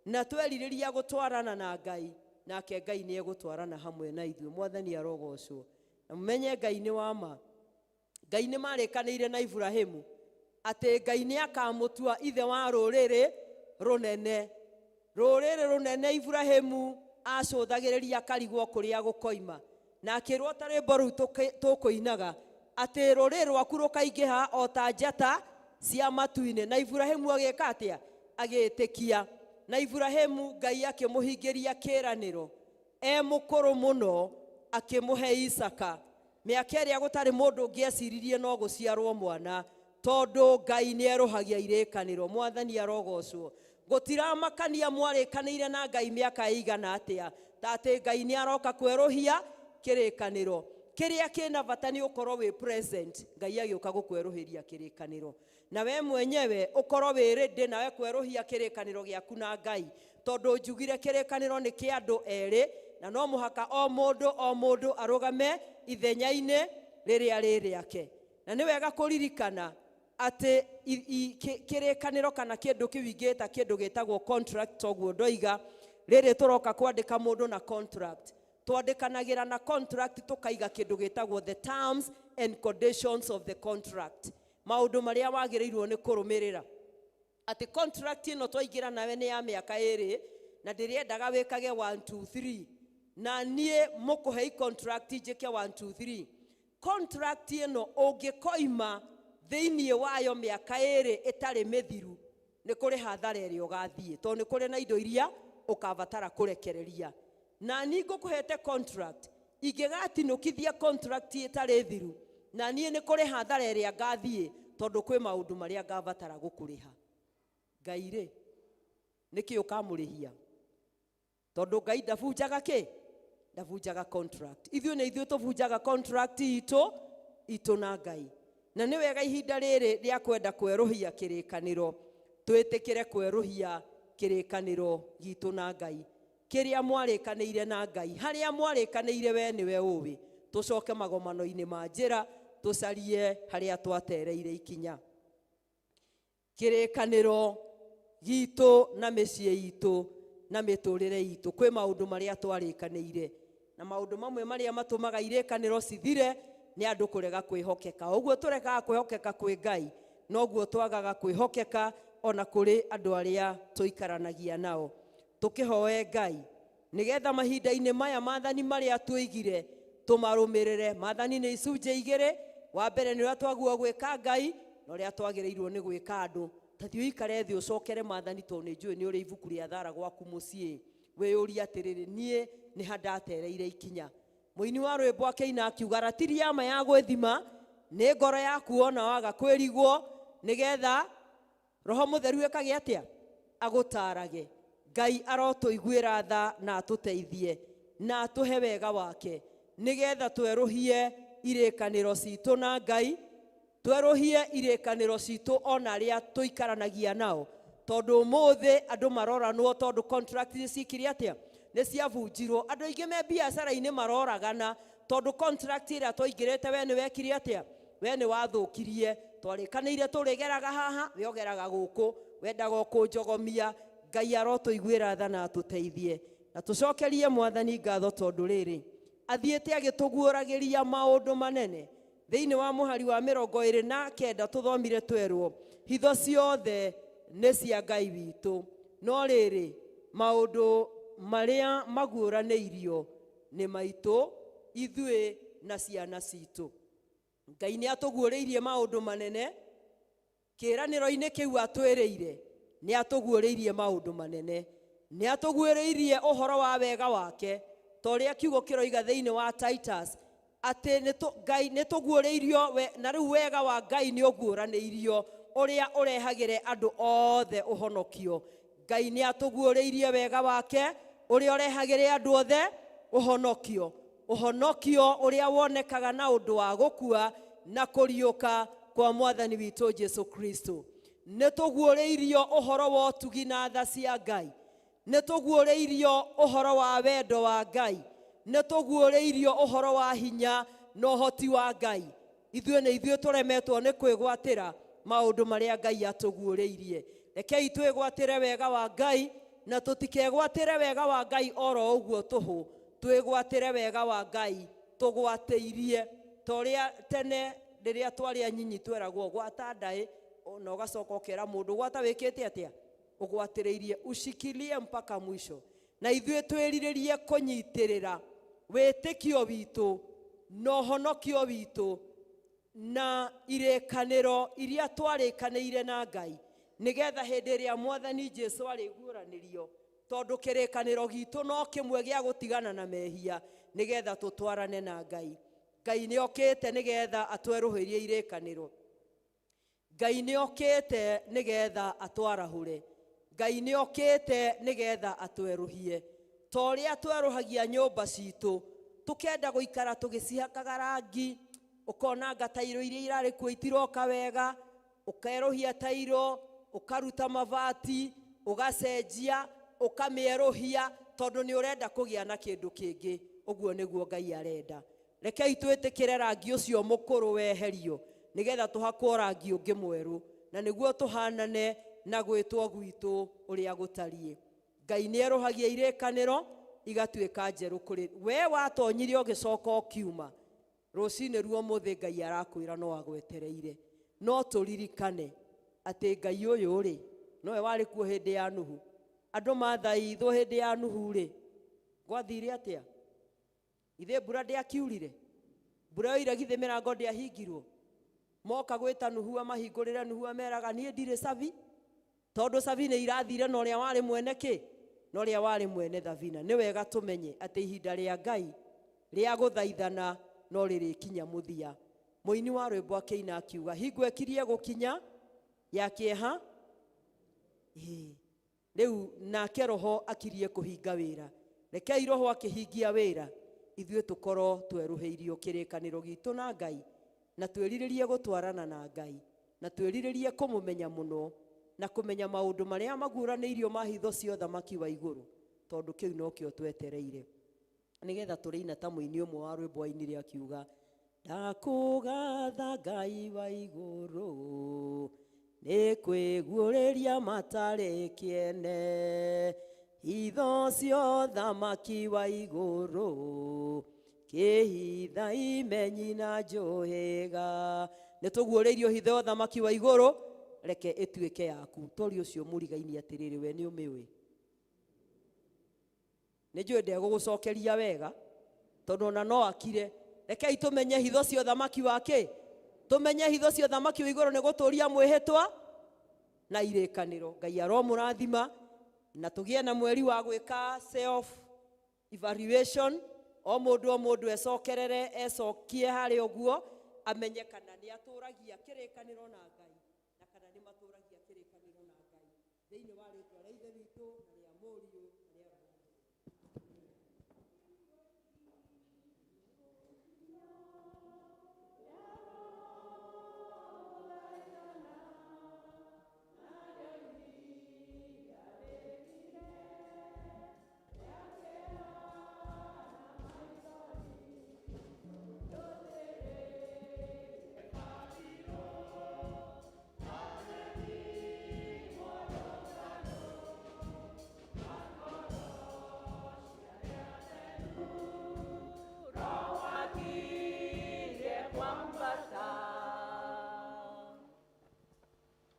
na twerirĩria gũtwarana na Ngai, nake Ngai nĩ egũtwarana hamwe na ithuĩ. Mwathani arogocwo. Na mũmenye Ngai nĩ wa ma. Ngai nĩ marĩkanĩire na Ibrahimu atĩ Ngai nĩ akamũtua ithe wa rũrĩrĩ rũnene. Rũrĩrĩ rũnene Ibrahimu acũthagĩrĩria karigwo kũrĩa gũkoima, na akĩrwo ta rwĩmbo rũu tũkũinaga atĩ rũrĩrĩ rwaku rũkaingĩha o ta njata cia matu-inĩ. Na Ibrahimu agĩka atĩa? Agĩĩtĩkia. Na Ibrahimu Ngai akĩmũhingĩria kĩĩranĩro, mũkũrũ mũno, akĩmũhe Isaka, mĩaka ĩrĩa gũtarĩ mũndũ ũngĩeciririe no gũciarwo mwana, tondũ Ngai nĩ erũhagia irĩkanĩro. Mwathani arogocwo. Gũtiramakania mwarĩkanĩire na Ngai mĩaka ĩigana atĩa, ta atĩ Ngai nĩ aroka kwerũhia kĩrĩkanĩro. Kĩrĩa kĩna bata nĩ ũkorwo wĩ present, Ngai agĩũka gũkwerũhĩria kĩrĩkanĩro, na we mwenyewe ũkorwo wĩ ready nawe kwerũhia kĩrĩkanĩro gĩaku na Ngai, tondũ njugire kĩrĩkanĩro nĩ kĩa andũ erĩ, na no mũhaka o mũndũ arũgame ithenya-inĩ rĩrĩa rĩake. Na nĩ wega kũririkana atĩ kĩrĩkanĩro kana kĩndũ kĩu ingĩta kĩndũ gĩtagwo contract, toguo ndoiga rĩrĩ tũroka kwandĩka mũndũ na contract, twandĩkanagĩra na contract tũkaiga kĩndũ gĩtagwo the terms and conditions of the contract, maũndũ marĩa wagĩrĩirwo nĩ kũrũmĩrĩra. Atĩ contract ĩno twaingĩra nawe nĩ ya mĩaka 2 na ndĩrĩendaga wĩkage 1, 2, 3, na niĩ mũkũhei contract njĩke 1, 2, 3. Contract ĩno ũngĩkoima thĩinĩ wayo mĩaka 2 ĩtarĩ mĩthiru, nĩ kũrĩ hathara ĩrĩa ũgathiĩ, tondũ nĩ kũrĩ na indo iria ũkabatara kũrekereria. Na niĩ ngũkũhete contract, ingĩgatinũkithia contract ĩtarĩ thiru, na niĩ nĩ kũrĩ hathara ĩrĩa ngathiĩ, tondũ kwĩ maũndũ marĩa ngabatara gũkũrĩha. Ngai rĩ, nĩkĩ ũkamũrĩhia? Tondũ Ngai ndabunjaga kĩ? ndavunjaga contract. Ithuĩ nĩ ithuĩ tũvunjaga contract itũ na Ngai. Na nĩ wega ihinda rĩrĩ rĩa kwenda kwerũhia kĩrĩkanĩro, twĩtĩkĩre kwerũhia kĩrĩkanĩro gitũ na Ngai. Kĩrĩa mwarĩkanĩire na Ngai, harĩa mwarĩkanĩire we nĩwe ũĩ. Tũcoke magomano-inĩ ma njĩra, tũcarie harĩa twatereire ikinya. Kĩrĩkanĩro gitũ na mĩciĩ itũ na mĩtũrĩre itũ, kwĩ maũndũ marĩa twarĩkanĩire. Na maũndũ mamwe marĩa matũmaga irĩkanĩro cithire nĩ andũ kũrega kwĩhokeka. Ũguo tũregaga kwĩhokeka kwĩ Ngai, noguo twagaga kwĩhokeka ona kũrĩ andũ arĩa tũikaranagia nao. Tũkĩhoe Ngai nĩgetha mahinda-inĩ maya maathani marĩa twĩgire tũmarũmĩrĩre. Maathani nĩ icunjĩ igĩrĩ. Wa mbere nĩ ũrĩa twagĩrĩirwo gwĩka Ngai na ũrĩa twagĩrĩirwo nĩ gwĩka andũ. Ta thiĩ ũikare thĩ ũcokere maathani, tondũ nĩ njũĩ nĩ ũrĩ ibuku rĩa thara gwaku mũciĩ. Wĩyũrie atĩrĩrĩ, niĩ nĩ ha ndatereire ikinya. Mũini wa rwĩmbo akĩina akiuga, ratiri ya ma ya gwĩthima nĩ ngoro yaku ona waga kwĩrigwo, nĩgetha Roho Mũtheru ĩkagĩa atĩa? Agũtarage. Ngai arotũiguĩra tha na atũteithie na atũhe wega wake, nĩgetha twerũhie irĩkanĩro citũ na Ngai, twerũhie irĩkanĩro citũ ona arĩa tũikaranagia nao. Tondũ ũmũthĩ andũ maroranwo tondũ contract cikire atĩa? Nĩ ciavunjirwo. Andũ aingĩ me biacara-inĩ maroragana tondũ contract ĩrĩa twaingĩrĩte we nĩ wekire atĩa? We nĩ wathũkirie. Twarĩkanĩire tũrĩgeraga haha, we ũgeraga gũkũ, wendaga kũnjogomia. Ngai arotũiguĩra tha na atũteithie. Na tũcokerie Mwathani ngatho tondũ rĩrĩ athiĩte agĩtũguũragĩria maũndũ manene. Thĩinĩ wa mũhari wa 29 tũthomire twerwo hitho ciothe nĩ cia Ngai witũ, no rĩrĩ maũndũ marĩa maguũranĩirio nĩ maitũ ithuĩ na ciana citũ. Ngai nĩ atũguũrĩirie maũndũ manene. Kĩĩranĩro-inĩ kĩu atwĩrĩire nĩ atũguũrĩirie maũndũ manene. Nĩ atũguũrĩirie ũhoro wa wega wake, ta ũrĩa kiugo kĩroiga thĩinĩ wa Titus atĩ Ngai nĩ tũguũrĩirio, na rĩu wega wa Ngai nĩ ũguũranĩirio ũrĩa ũrehagĩre andũ othe ũhonokio. Ngai nĩ atũguũrĩirie wega wake ũrĩa ũrehagĩre andũ othe ũhonokio. Ũhonokio ũrĩa wonekaga na ũndũ wa gũkua na kũriũka kwa Mwathani witũ Jesu Kristo. Nĩ tũguũrĩirio ũhoro wa ũtugi na tha cia Ngai. Nĩ tũguũrĩirio ũhoro wa wendo wa Ngai. Nĩ tũguũrĩirio ũhoro wa hinya na ũhoti wa Ngai. Ithuĩ nĩ ithuĩ tũremetwo nĩ kwĩgwatĩra maũndũ marĩa Ngai atũguũrĩirie. Rekei twĩgwatĩre wega wa Ngai na tũtikegwatĩre wega wa Ngai oro ũguo tũhũ. Twĩgwatĩre wega wa Ngai tũgwatĩirie, ta ũrĩa tene rĩrĩa twarĩ anyinyi tweragwo gwata ndaĩ, na ũgacoka ũkera mũndũ gwata wĩkĩte atĩa? Ũgwatĩrĩirie. Ushikilie mpaka mwisho. Na ithuĩ twĩrirĩrie kũnyitĩrĩra wĩtĩkio witũ na ũhonokio witũ na irĩkanĩro iria twarĩkanĩire na Ngai, nĩgetha hĩndĩ ĩrĩa Mwathani Jesu arĩguũranĩrio, tondũ kĩrĩkanĩro gitũ no kĩmwe gĩa gũtigana na mehia, nĩgetha tũtwarane na Ngai. Ngai nĩ okĩte nĩgetha atwerũhĩrie irĩkanĩro. Ngai nĩ okĩte nĩgetha atwarahũre. Ngai nĩ okĩte nĩgetha atwerũhie. Ta ũrĩa twerũhagia nyũmba citũ, tũkenda gũikara tũgĩcihakaga rangi, ũkonanga tairo iria irarĩ kuo itiroka wega, ũkerũhia tairo, ũkaruta mabati, ũgacenjia, ũkamĩerũhia, tondũ nĩ ũrenda kũgĩa na kĩndũ kĩngĩ. Ũguo nĩguo Ngai arenda. Rekei twĩtĩkĩre rangi ũcio mũkũrũ weherio, nĩgetha tũhakwo rangi ũngĩ mwerũ, na nĩguo tũhanane na gwĩtwo gwitũ ũrĩa gũtariĩ. Ngai nĩ erũhagia irĩkanĩro igatuĩka njerũ kũrĩ we. Watonyire ũgĩcoka ũkiuma, rũcinĩ ruo mũthĩ Ngai arakwĩra no agwetereire. No tũririkane atĩ Ngai ũyũ rĩ, nowe warĩ kuo hĩndĩ ya Nuhu. Andũ mathaithwo hĩndĩ ya Nuhu rĩ, gwathire atĩa? Ithe mbura ndĩakiurire? Mbura yoira githĩ mĩrango ndĩahingirwo? Moka gwĩta Nuhu amahingũrĩre, Nuhu ameraga niĩ ndirĩ cabi, tondũ cabi nĩ irathire na ũrĩa warĩ mwene kĩ? Na ũrĩa warĩ mwene thabina. Nĩ wega tũmenye atĩ ihinda rĩa Ngai rĩa gũthaithana no rĩrĩkinya mũthia. Mũini wa rwĩmbo akĩina akiuga, hingo ĩkirie gũkinya ya kĩeha, rĩu nake Roho akirie kũhinga wĩra. Rekei Roho akĩhingia wĩra ithuĩ tũkorwo tweruhĩirio kĩrĩkanĩro gitũ na Ngai, na twĩrirĩrie gũtwarana na Ngai, na twĩrirĩrie kũmũmenya mũno, na kũmenya maũndũ marĩa maguũranĩirio ma hitho cia ũthamaki wa igũrũ, tondũ kĩu no kĩo twetereire. Nĩgetha tũrĩina ta mũini ũmwe wa rwĩmbo ainire akiuga, ndakũgatha Ngai wa igũrũ, nĩ kwĩguũrĩria matarĩ kĩene, hitho cia ũthamaki wa igũrũ, kĩhitha imenyi na njũhĩga. Nĩ tũguũrĩirio hitho ya ũthamaki wa igũrũ, reke ĩtuĩke yaku. Tũri ũcio mũrigaini atĩrĩrĩ, we nĩ ũmĩũĩ. Nĩ njũĩ ndegũgũcokeria wega, tondũ ona no akire. Rekei tũmenye hitho cia ũthamaki wake, tũmenye hitho cia ũthamaki wa igũrũ nĩ gũtũũria mwĩhĩtwa na irĩkanĩro. Ngai aromũrathima, na tũgĩe na mweri wa gwĩka self evaluation. O mũndũ ecokerere, ecokie harĩa ũguo, amenye kana nĩ atũũragia kĩrĩkanĩro na Ngai, na kana nĩ matũũragia kĩrĩkanĩro na Ngai, thĩinĩ wa rĩĩtwa rĩa Ithe witũ na rĩa Mũriũ na rĩa Roho.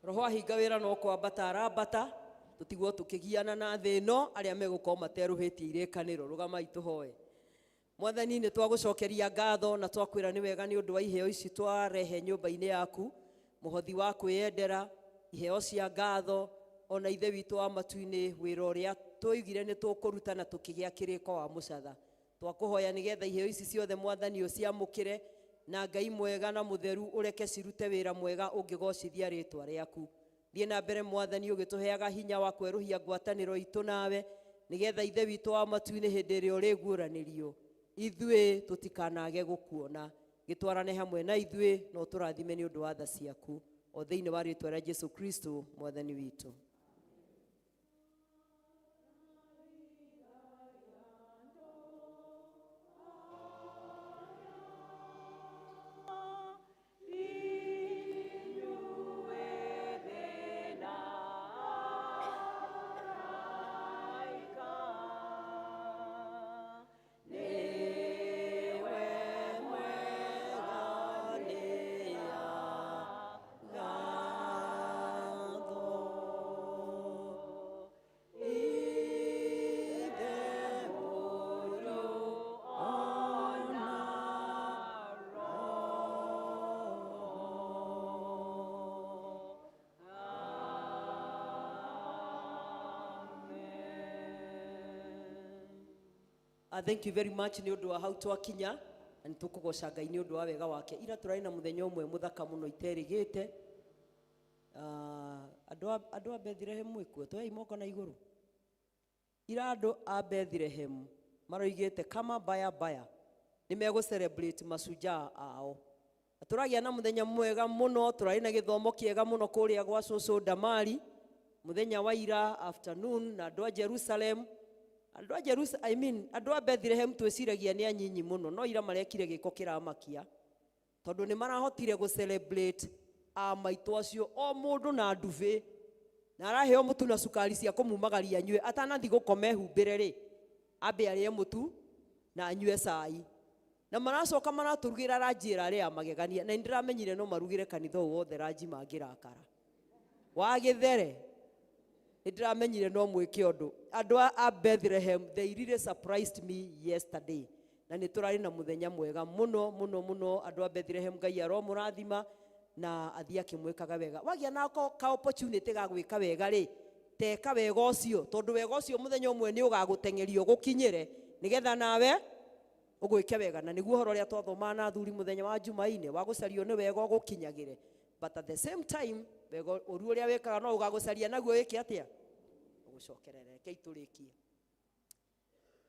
Roho ahinga wĩra no kwambata arambata, tũtigwo tũkĩgiana na thĩ ĩno arĩa megũkorwo materũhĩtie irĩkanĩro. Rũgamai tũhoe. Mwathani, nĩ twagũcokeria ngatho na twakwĩra nĩ wega nĩ ũndũ wa iheo ici twarehe nyũmba-inĩ yaku, mũhothi wa kwĩyendera, iheo cia ngatho, ona Ithe witũ wa matu-inĩ, wĩra ũrĩa tũigire nĩ tũkũruta na tũkĩgĩa kĩrĩko wa mũcatha. Twakũhoya nĩgetha iheo ici ciothe Mwathani ũciamũkĩre, na Ngai mwega na mũtheru ũreke cirute wĩra mwega ũngĩgocithia rĩĩtwa rĩaku. Thiĩ na mbere Mwathani ũgĩtũheaga hinya wa kwerũhia ngwatanĩro itũ nawe, nĩgetha Ithe witũ wa matu-inĩ hĩndĩ ĩrĩa ũrĩguũranĩrio, ithuĩ tũtikanage gũkuona. Gĩtwarane hamwe na ithuĩ na ũtũrathime nĩ ũndũ wa tha ciaku, o thĩinĩ wa rĩĩtwa rĩa Jesũ Kristo Mwathani witũ. Thank you very much nĩ ũndũ wa hau twakinya, na nĩ tũkũgoca Ngai nĩ ũndũ wa wega wake. Ira tũrarĩ na mũthenya ũmwe mũthaka mũno iterĩgĩte. Andũ a Bethlehem mwĩkuo, twoyai moko na igũrũ. Ira andũ a Bethlehem maroigĩte kama baya baya nĩ megũ celebrate mashujaa ao. Tũragĩa na mũthenya mwega mũno, tũrarĩ na gĩthomo kĩega mũno kũrĩa gwa cũcũ Damari mũthenya wa ira afternoon, na andũ a Jerusalem, andũ a Bethlehem twĩciragia nĩ anyinyi mũno, no ira marekire gĩko kĩramakia, tondũ nĩ marahotire gũ celebrate maitũ acio, o mũndũ na nduve, na araheo mũtu na cukari cia kũmumagaria anyue, atanathi gũkoma ehumbĩre rĩ, ambe arĩe mũtu na anyue cai, na maracoka maratũrugĩra ranji ĩrarĩ ya magegania, na nĩndĩramenyire no marugĩre kanitha ũũ wothe ranji mangĩrakara wa gĩthere. Nĩndĩramenyire no mwĩke ũndũ. Andũ a Bethlehem, they really surprised me yesterday, na nĩ tũrarĩ na mũthenya mwega mũno mũno mũno. Andũ a Bethlehem, Ngai aromũrathima na athiĩ akĩmwĩkaga wega. Wagĩa na ka opportunity ga gwĩka wega rĩ, teka wega ũcio, tondũ wega ũcio mũthenya ũmwe nĩ ũgagũteng'erio gũkinyĩre, nĩgetha nawe ũgwĩke wega. Na nĩguo ũhoro ũrĩa twathomaga na athuri mũthenya wa Jumaine, wa gũcario nĩ wega ũgũkinyagĩre, but at the same time wega ũru ũrĩa wĩkaga no ũgagũcaria naguo wĩke atĩa, ũgũcokerere. Rekei tũrĩkie.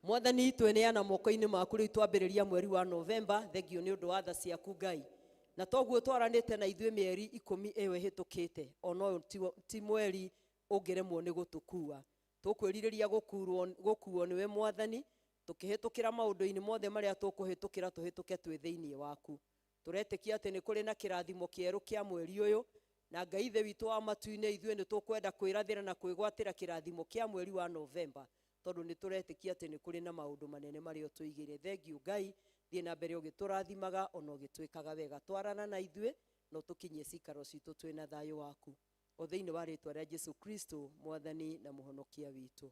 Mwathani tweneana moko-inĩ maku rĩu twambĩrĩria mweri wa Novemba. Thengio nĩ ũndũ wa tha ciaku Ngai, na toguo twaranĩte na ithuĩ mĩeri 10 ĩyo ĩhĩtũkĩte, ona ũyũ ti mweri ũngĩremwo nĩ gũtũkua. Tũkwĩrirĩria gũkuo nĩwe Mwathani, tũkĩhĩtũkĩra maũndũ-inĩ mothe marĩa tũkũhĩtũkĩra tũhĩtũke twĩ thĩinĩ waku. Tũretĩkia atĩ nĩ kũrĩ na kĩrathimo kĩerũ kĩa mweri ũyũ, na Ngai Ithe witũ wa matu-inĩ, ithuĩ nĩ tũkwenda kwĩrathĩra na kwĩgwatĩra kĩrathimo kĩa mweri wa Novemba, tondũ nĩ tũretĩkia atĩ nĩ kũrĩ na maũndũ manene marĩa ũtũigĩire. Thengio Ngai, thiĩ na mbere ũgĩtũrathimaga ona ũgĩtwĩkaga wega. Twarana na ithuĩ no tũkinyie cikaro citũ twĩna thayũ waku, o thĩinĩ wa rĩtwa rĩa Jesu Kristo Mwathani na mũhonokia witũ.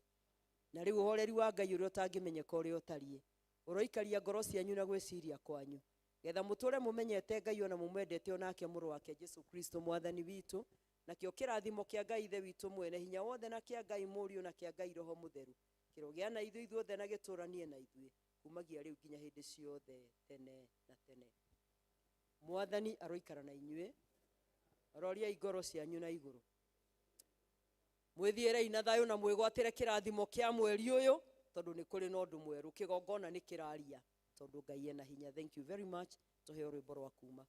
Na rĩu ũhoreri wa Ngai ũrĩa ũtangĩmenyeka ũrĩa ũtariĩ ũroikaria ngoro cianyu na gwĩciria kwanyu, getha mũtũre mũmenyete Ngai ona mũmwendete onake mũrũ wake Jesu Kristo Mwathani witũ. Nakĩo kĩrathimo kĩa Ngai Ithe witũ mwene hinya wothe na kĩa Ngai Mũriũ na kĩa Ngai Roho Mũtheru kĩrogĩa na ithuĩ ithuothe na gĩtũranie na ithuĩ kumagia rĩu nginya hĩndĩ ciothe tene na tene. Mwathani aroikara na inyuĩ, roriai ngoro cianyu na igũrũ. Mwĩthiĩrei na thayũ na mwĩgwatĩre kĩrathimo kĩa mweri ũyũ, tondũ nĩ kũrĩ na ũndũ mwerũ. Kĩgongona nĩ kĩraria tondũ Ngai ena hinya. Thank you very much. Tũheo rwĩmbo rwa kuuma.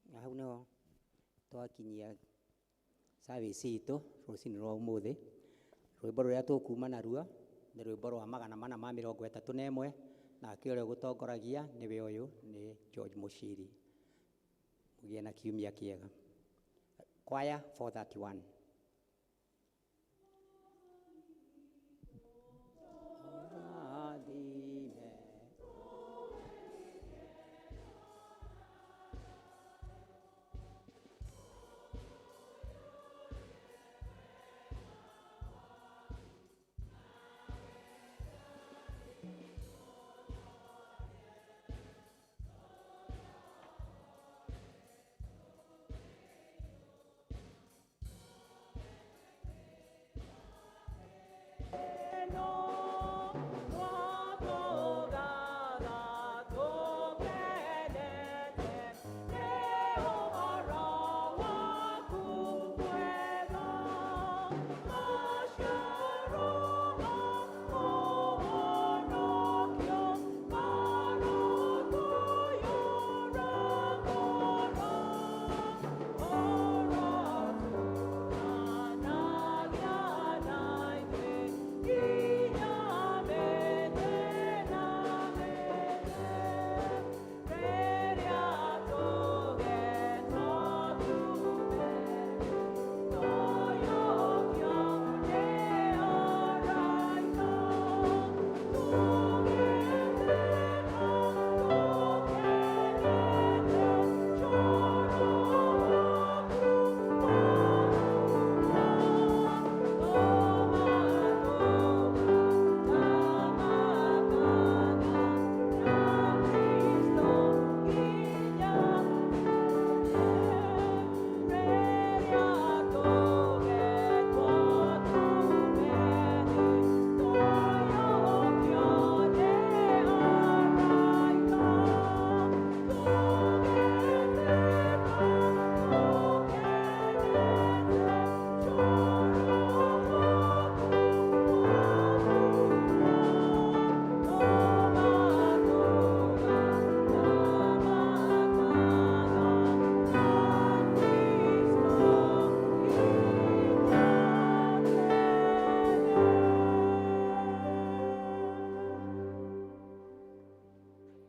Na hau nĩho twakinyia service itũ rũcinĩ rwa ũmũthĩ. Rwĩmbo rũrĩa tũkuuma naruo nĩ rwĩmbo rwa 431 nake ũrĩa ũgũtongoragia nĩwe ũyũ nĩ George Mushiri. Mũgĩe na kiumia kĩega. Choir 431.